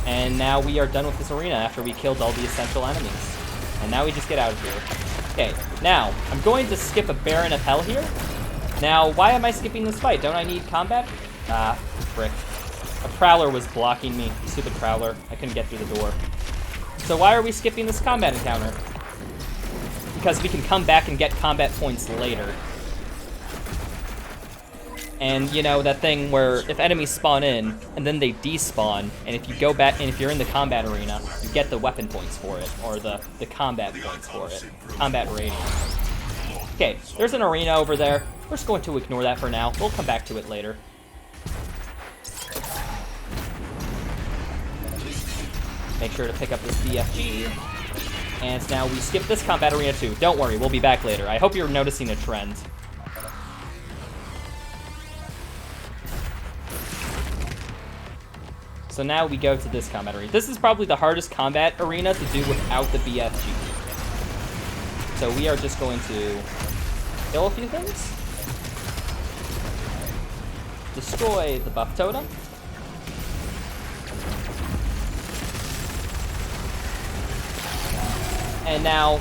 Speaker 1: And now we are done with this arena after we killed all the essential enemies. And now we just get out of here. Okay, now, I'm going to skip a Baron of Hell here. Now, why am I skipping this fight? Don't I need combat? Ah, frick. A Prowler was blocking me. Stupid Prowler. I couldn't get through the door. So why are we skipping this combat encounter? Because we can come back and get combat points later. And, you know, that thing where if enemies spawn in, and then they despawn, and if you go back, and if you're in the combat arena, you get the weapon points for it, or the combat points for it. Combat rating. Okay, there's an arena over there. We're just going to ignore that for now. We'll come back to it later. Make sure to pick up this BFG. And now we skip this combat arena too. Don't worry, we'll be back later. I hope you're noticing a trend. So now we go to this combat arena. This is probably the hardest combat arena to do without the BFG. So we are just going to kill a few things. Destroy the buff totem. And now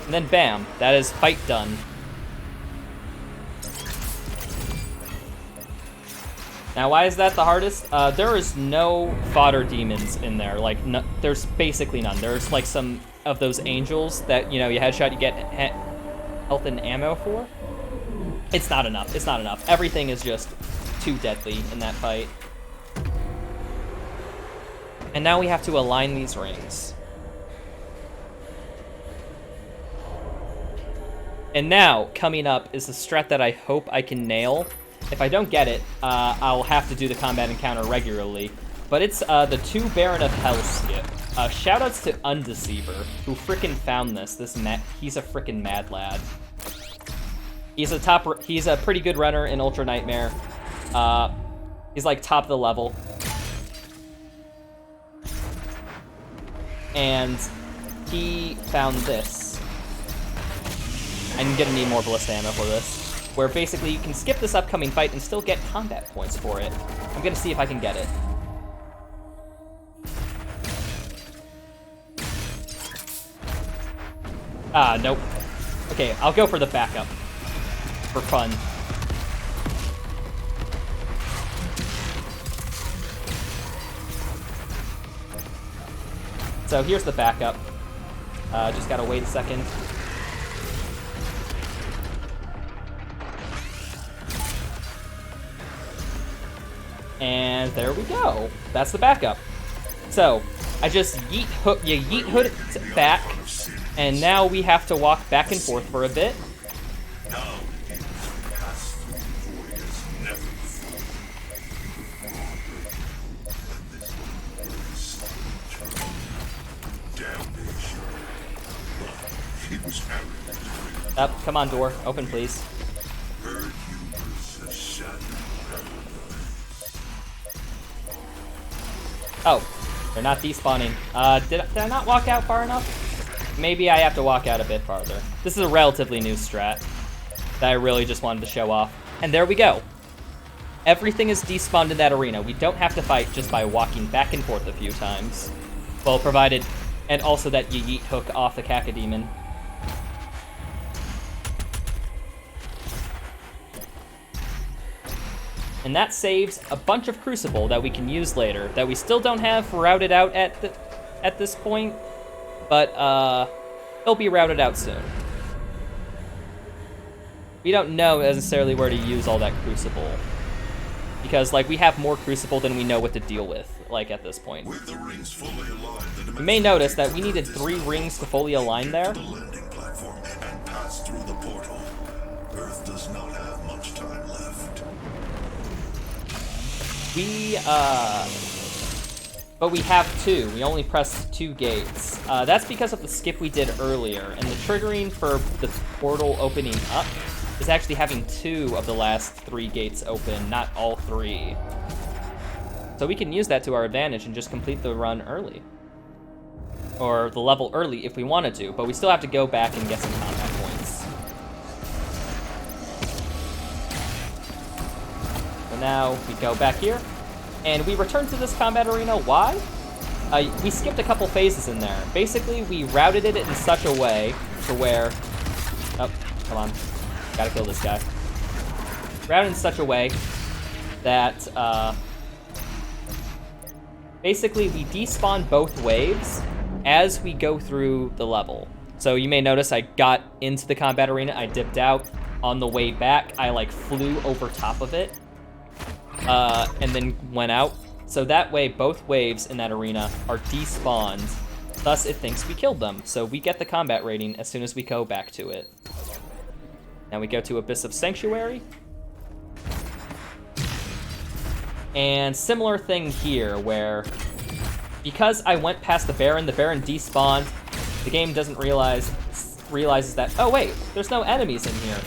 Speaker 1: and then bam, that is fight done. Now, why is that the hardest? There is no fodder demons in there. Like, no, there's basically none. There's like some of those angels that, you know, you headshot, you get health and ammo for. It's not enough. It's not enough. Everything is just too deadly in that fight. And now we have to align these rings. And now, coming up is a strat that I hope I can nail. if I don't get it, I'll have to do the combat encounter regularly. But it's the 2 Baron of Hell skip. Shoutouts to Undeceiver, who frickin' found this. He's a frickin' mad lad. He's a pretty good runner in Ultra Nightmare. He's like top of the level. And he found this. I'm gonna need more Ballista ammo for this. Where basically you can skip this upcoming fight and still get combat points for it. I'm gonna see if I can get it. Nope. Okay, I'll go for the backup. For fun. So here's the backup. Just gotta wait a second. And there we go. That's the backup. So I just yeet hook it back, and now we have to walk back and forth for a bit.
Speaker 2: Now the demons who pass through the void as never before. And this one is damnation. It was arrogant.
Speaker 1: Up, come on, door. Open, please.
Speaker 2: Her humors a shattered paradise.
Speaker 1: Oh, they're not despawning. Did I not walk out far enough? Maybe I have to walk out a bit farther. This is a relatively new strat that I really just wanted to show off. And there we go. Everything is despawned in that arena. We don't have to fight just by walking back and forth a few times. Well, provided, and also that yeet hook off the Caco Demon. And that saves a bunch of Crucible that we can use later, that we still don't have routed out at this point, but they'll be routed out soon. We don't know necessarily where to use all that Crucible, because like we have more Crucible than we know what to deal with, like at this point.
Speaker 2: With the rings fully aligned,
Speaker 1: You may notice that we needed 3 rings to fully align there.
Speaker 2: the landing platform and pass through the portal. Earth does not have much time left.
Speaker 1: But we have 2. We only pressed 2 gates. That's because of the skip we did earlier, and the triggering for the portal opening up is actually having 2 of the last 3 gates open, not all 3. So we can use that to our advantage and just complete the run early. Or the level early if we wanted to, but we still have to go back and get some combat points. So now we go back here, and we return to this combat arena. Why? We skipped a couple phases in there. Basically, we routed it in such a way to where... Oh, come on. Gotta kill this guy. Routed in such a way that, basically, we despawn both waves as we go through the level. So you may notice I got into the combat arena, I dipped out. On the way back, I, like, flew over top of it, and then went out. So that way, both waves in that arena are despawned. Thus, it thinks we killed them. So we get the combat rating as soon as we go back to it. Now we go to Abyss of Sanctuary. And similar thing here, where because I went past the Baron despawned, the game doesn't realizes that, oh wait, there's no enemies in here,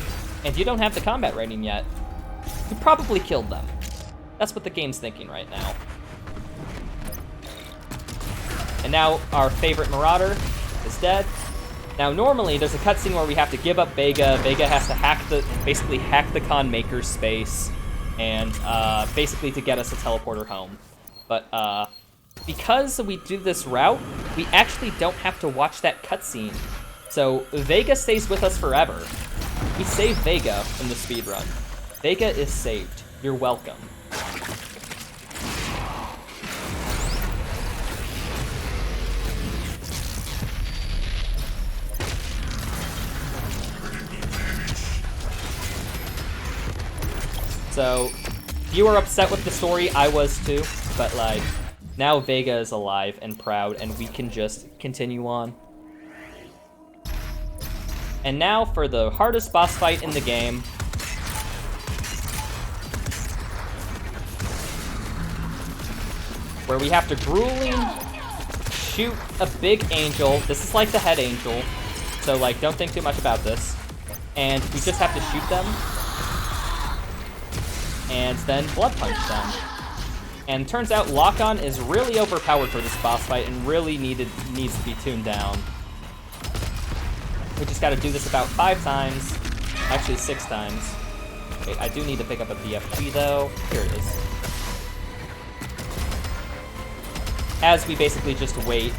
Speaker 1: and you don't have the combat rating yet. You probably killed them. That's what the game's thinking right now. And now our favorite Marauder is dead. Now normally there's a cutscene where we have to give up Vega. Vega has to basically hack the Con Maker's space, and basically to get us a teleporter home. But because we do this route, we actually don't have to watch that cutscene. So Vega stays with us forever. We save Vega in the speedrun. Vega is saved. You're welcome. So, if you were upset with the story, I was too, but like, now Vega is alive and proud, and we can just continue on. And now for the hardest boss fight in the game. where we have to grueling shoot a big angel. This is like the head angel, so like don't think too much about this. And we just have to shoot them, and then blood punch them. And turns out lock-on is really overpowered for this boss fight and really needs to be tuned down. We just gotta do this about 5 times, actually 6 times. Wait, I do need to pick up a BFG though. Here it is. As we basically just wait.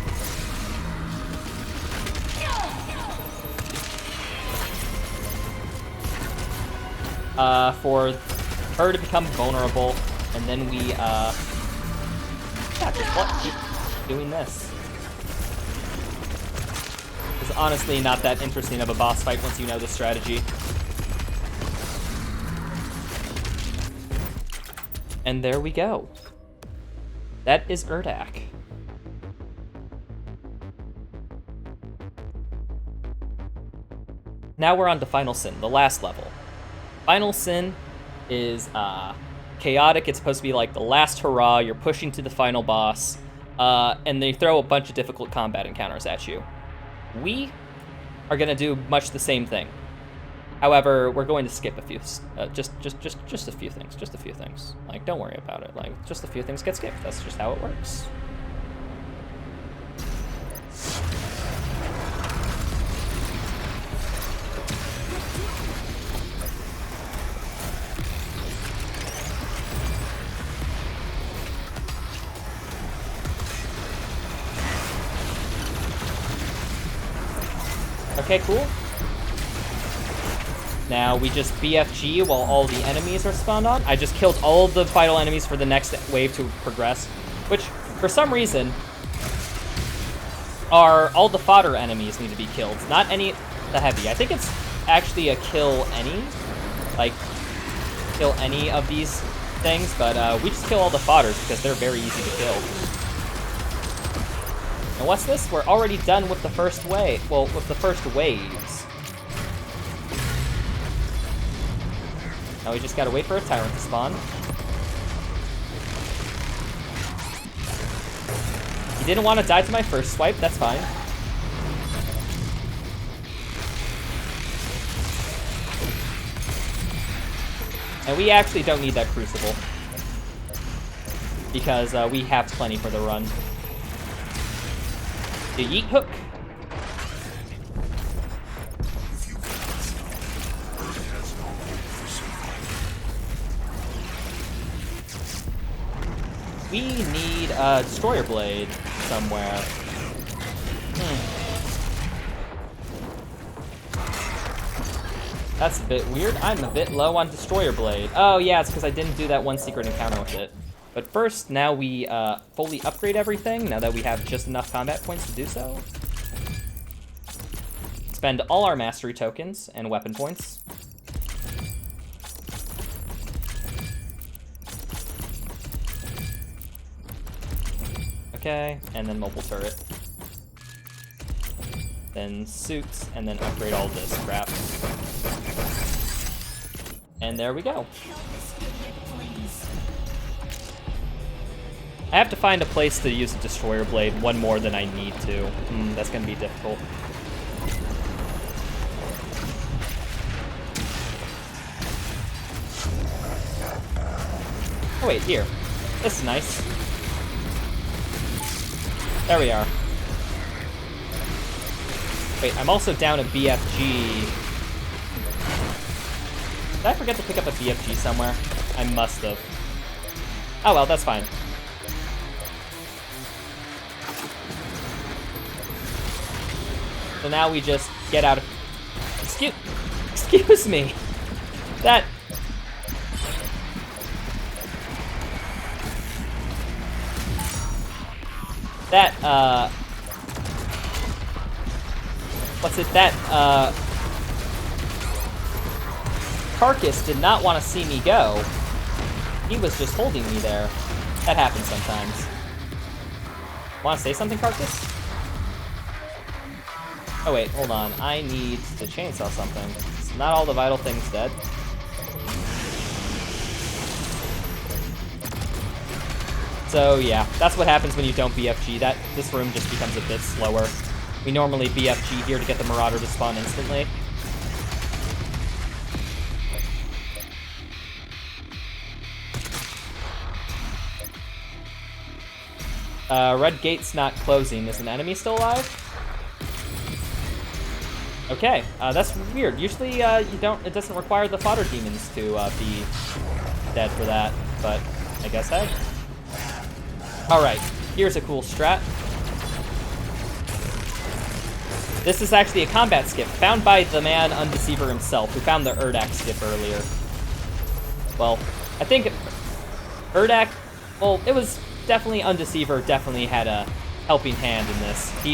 Speaker 1: For her to become vulnerable, and then we, yeah, just keep doing this. It's honestly not that interesting of a boss fight once you know the strategy. And there we go. That is Erdak. Now we're on to Final Sin, the last level. Final Sin is chaotic. It's supposed to be like the last hurrah. You're pushing to the final boss, and they throw a bunch of difficult combat encounters at you. We are gonna do much the same thing. However, we're going to skip a few, just a few things, just a few things. Like, don't worry about it. Like, just a few things get skipped. That's just how it works. Okay, cool. Now we just BFG while all the enemies are spawned on. I just killed all of the final enemies for the next wave to progress, which for some reason are all the fodder enemies need to be killed, not any the heavy. I think it's actually a kill any, like kill any of these things, but we just kill all the fodders because they're very easy to kill. And what's this? We're already done with the first wave. Well, with the first waves. Now we just gotta wait for a tyrant to spawn. He didn't want to die to my first swipe, that's fine. And we actually don't need that Crucible, because we have plenty for the run. The yeet hook. We need a Destroyer Blade somewhere. That's a bit weird. I'm a bit low on Destroyer Blade. Oh yeah, it's because I didn't do that one secret encounter with it. But first, now we fully upgrade everything, now that we have just enough combat points to do so. Spend all our mastery tokens and weapon points. Okay, and then mobile turret. Then suits, and then upgrade all this crap. And there we go. I have to find a place to use a Destroyer Blade one more than I need to. That's gonna be difficult. Oh wait, here. This is nice. There we are. Wait, I'm also down a BFG. Did I forget to pick up a BFG somewhere? I must have. Oh well, that's fine. So now we just get out of... Excuse me! That... What's it? Carcass did not want to see me go. He was just holding me there. That happens sometimes. Want to say something, Carcass? Oh wait, hold on. I need to chainsaw something. It's not all the vital things dead. So yeah, that's what happens when you don't BFG. This room just becomes a bit slower. We normally BFG here to get the Marauder to spawn instantly. Red gate's not closing. Is an enemy still alive? Okay, that's weird. Usually, it doesn't require the fodder demons to be dead for that, but I guess hey. Alright, here's a cool strat. This is actually a combat skip found by the man Undeceiver himself, who found the Erdak skip earlier. Well, I think Erdak, well, it was definitely Undeceiver definitely had a helping hand in this. He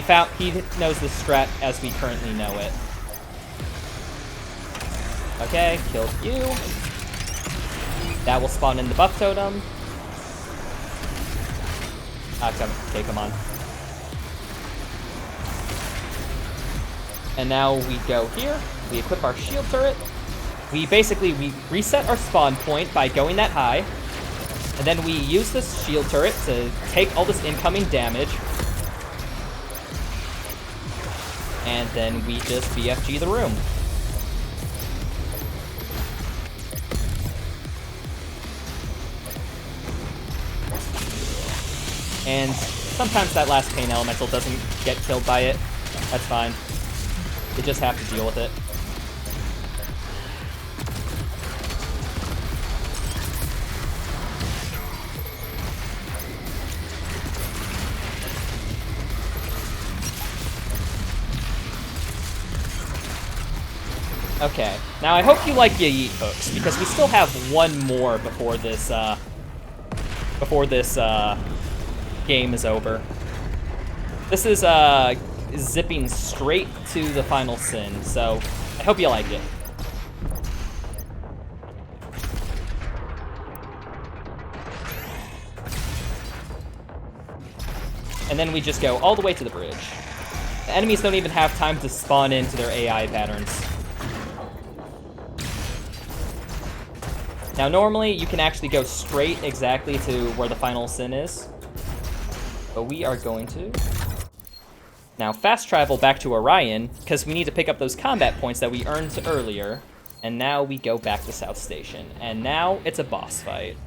Speaker 1: knows the strat as we currently know it. Okay, killed you. That will spawn in the buff totem. Okay, come on. And now we go here. We equip our shield turret. We reset our spawn point by going that high. And then we use this shield turret to take all this incoming damage. And then we just BFG the room. And sometimes that last Pain Elemental doesn't get killed by it. That's fine. You just have to deal with it. Okay, now I hope you like your yeet hooks, because we still have one more before this game is over. This is zipping straight to the final sin, so I hope you like it. And then we just go all the way to the bridge. The enemies don't even have time to spawn into their AI patterns. Now normally you can actually go straight exactly to where the final sin is, but we are going to now fast travel back to Orion, because we need to pick up those combat points that we earned earlier, and now we go back to South Station, and now it's a boss fight.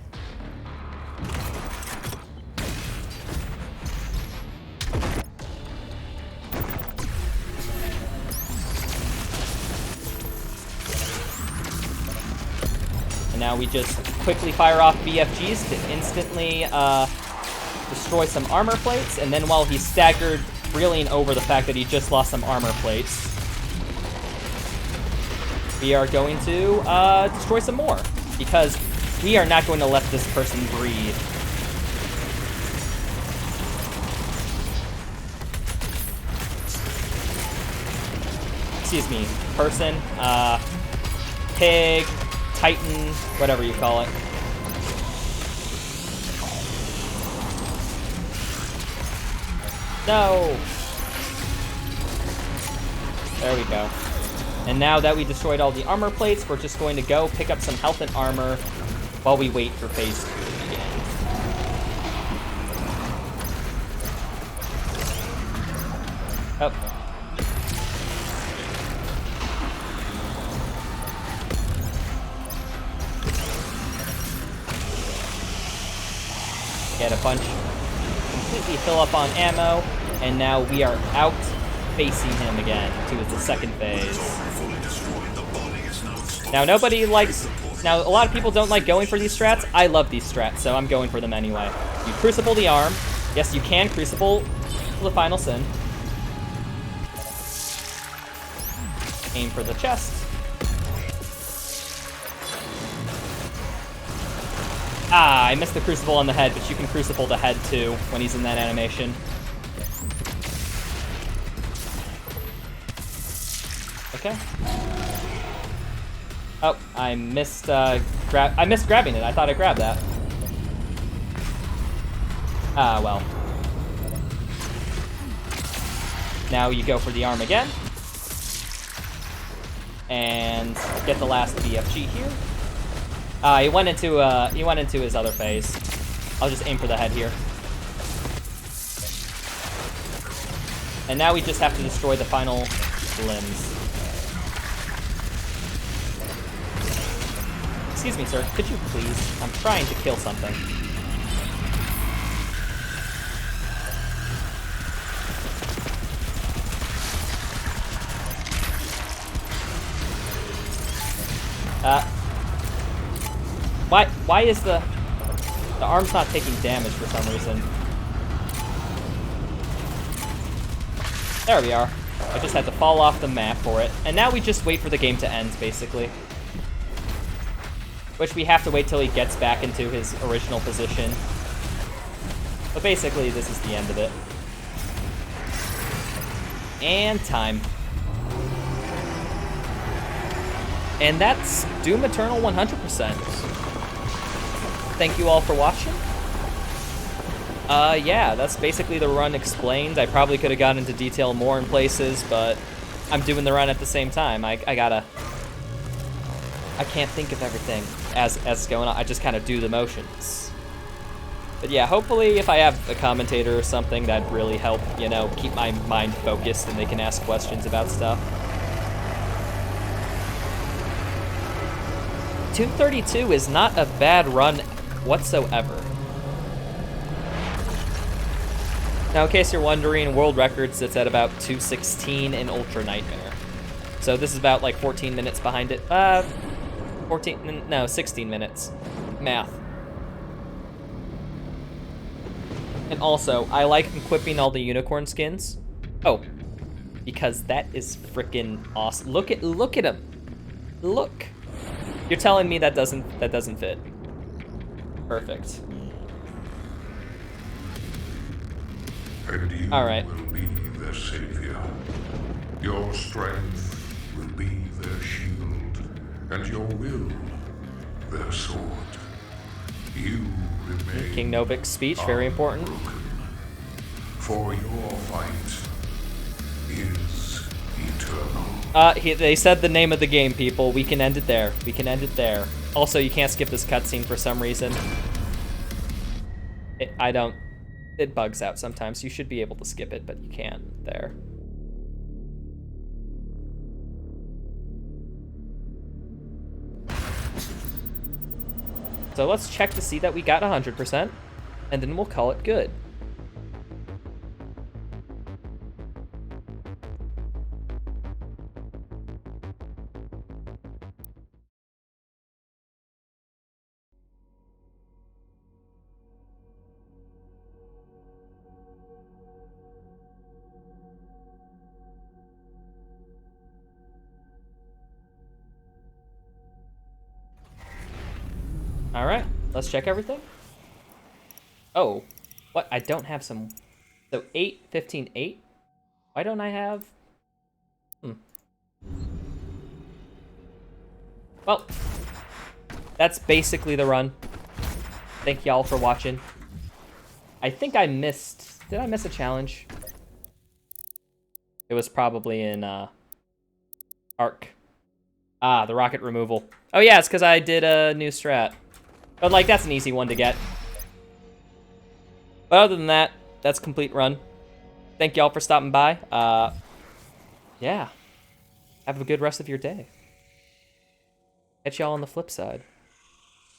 Speaker 1: And now we just quickly fire off BFGs to instantly destroy some armor plates, and then while he's staggered, reeling over the fact that he just lost some armor plates, we are going to destroy some more, because we are not going to let this person breathe. Excuse me, person, pig, Titan, whatever you call it. No! There we go. And now that we destroyed all the armor plates, we're just going to go pick up some health and armor while we wait for phase 2 to begin. Oh. Get a bunch, completely fill up on ammo, and now we are out facing him again to the second phase. Now a lot of people don't like going for these strats. I love these strats, so I'm going for them anyway. You Crucible the arm. Yes, you can Crucible the final sin. Aim for the chest. Ah, I missed the Crucible on the head, but you can Crucible the head too when he's in that animation. Okay. Oh, I missed grabbing it. I thought I grabbed that. Ah, well. Now you go for the arm again. And get the last BFG here. He went into his other phase. I'll just aim for the head here. And now we just have to destroy the final limbs. Excuse me, sir. Could you please? I'm trying to kill something. Why is the arm's not taking damage for some reason? There we are. I just had to fall off the map for it. And now we just wait for the game to end, basically. Which we have to wait till he gets back into his original position. But basically, this is the end of it. And time. And that's Doom Eternal 100%. Thank you all for watching. Yeah, that's basically the run explained. I probably could have gone into detail more in places, but I'm doing the run at the same time. I can't think of everything as it's going on. I just kind of do the motions. But yeah, hopefully if I have a commentator or something, that'd really help, you know, keep my mind focused and they can ask questions about stuff. 232 is not a bad run whatsoever. Now, in case you're wondering, world record sits at about 216 in Ultra Nightmare. So this is about like 14 minutes behind it. 16 minutes. Math. And also, I like equipping all the unicorn skins. Oh, because that is freaking awesome. Look at him. Look. You're telling me that doesn't fit. Perfect.
Speaker 2: And you
Speaker 1: All right.
Speaker 2: will be their savior. Your strength will be their shield, and your will their sword. You remain
Speaker 1: King Novik's speech, very important.
Speaker 2: unbroken. For your fight is eternal.
Speaker 1: They said the name of the game, people. We can end it there. We can end it there. Also, you can't skip this cutscene for some reason. It bugs out sometimes. You should be able to skip it, but you can't. There. So let's check to see that we got 100%, and then we'll call it good. All right, let's check everything. Oh, what? I don't have some. So 8, 15, 8? Why don't I have? Well, that's basically the run. Thank y'all for watching. I think I missed. Did I miss a challenge? It was probably in Arc. Ah, the rocket removal. Oh yeah, it's because I did a new strat. But like, that's an easy one to get. But other than that, that's complete run. Thank y'all for stopping by. Yeah. Have a good rest of your day. Catch y'all on the flip side.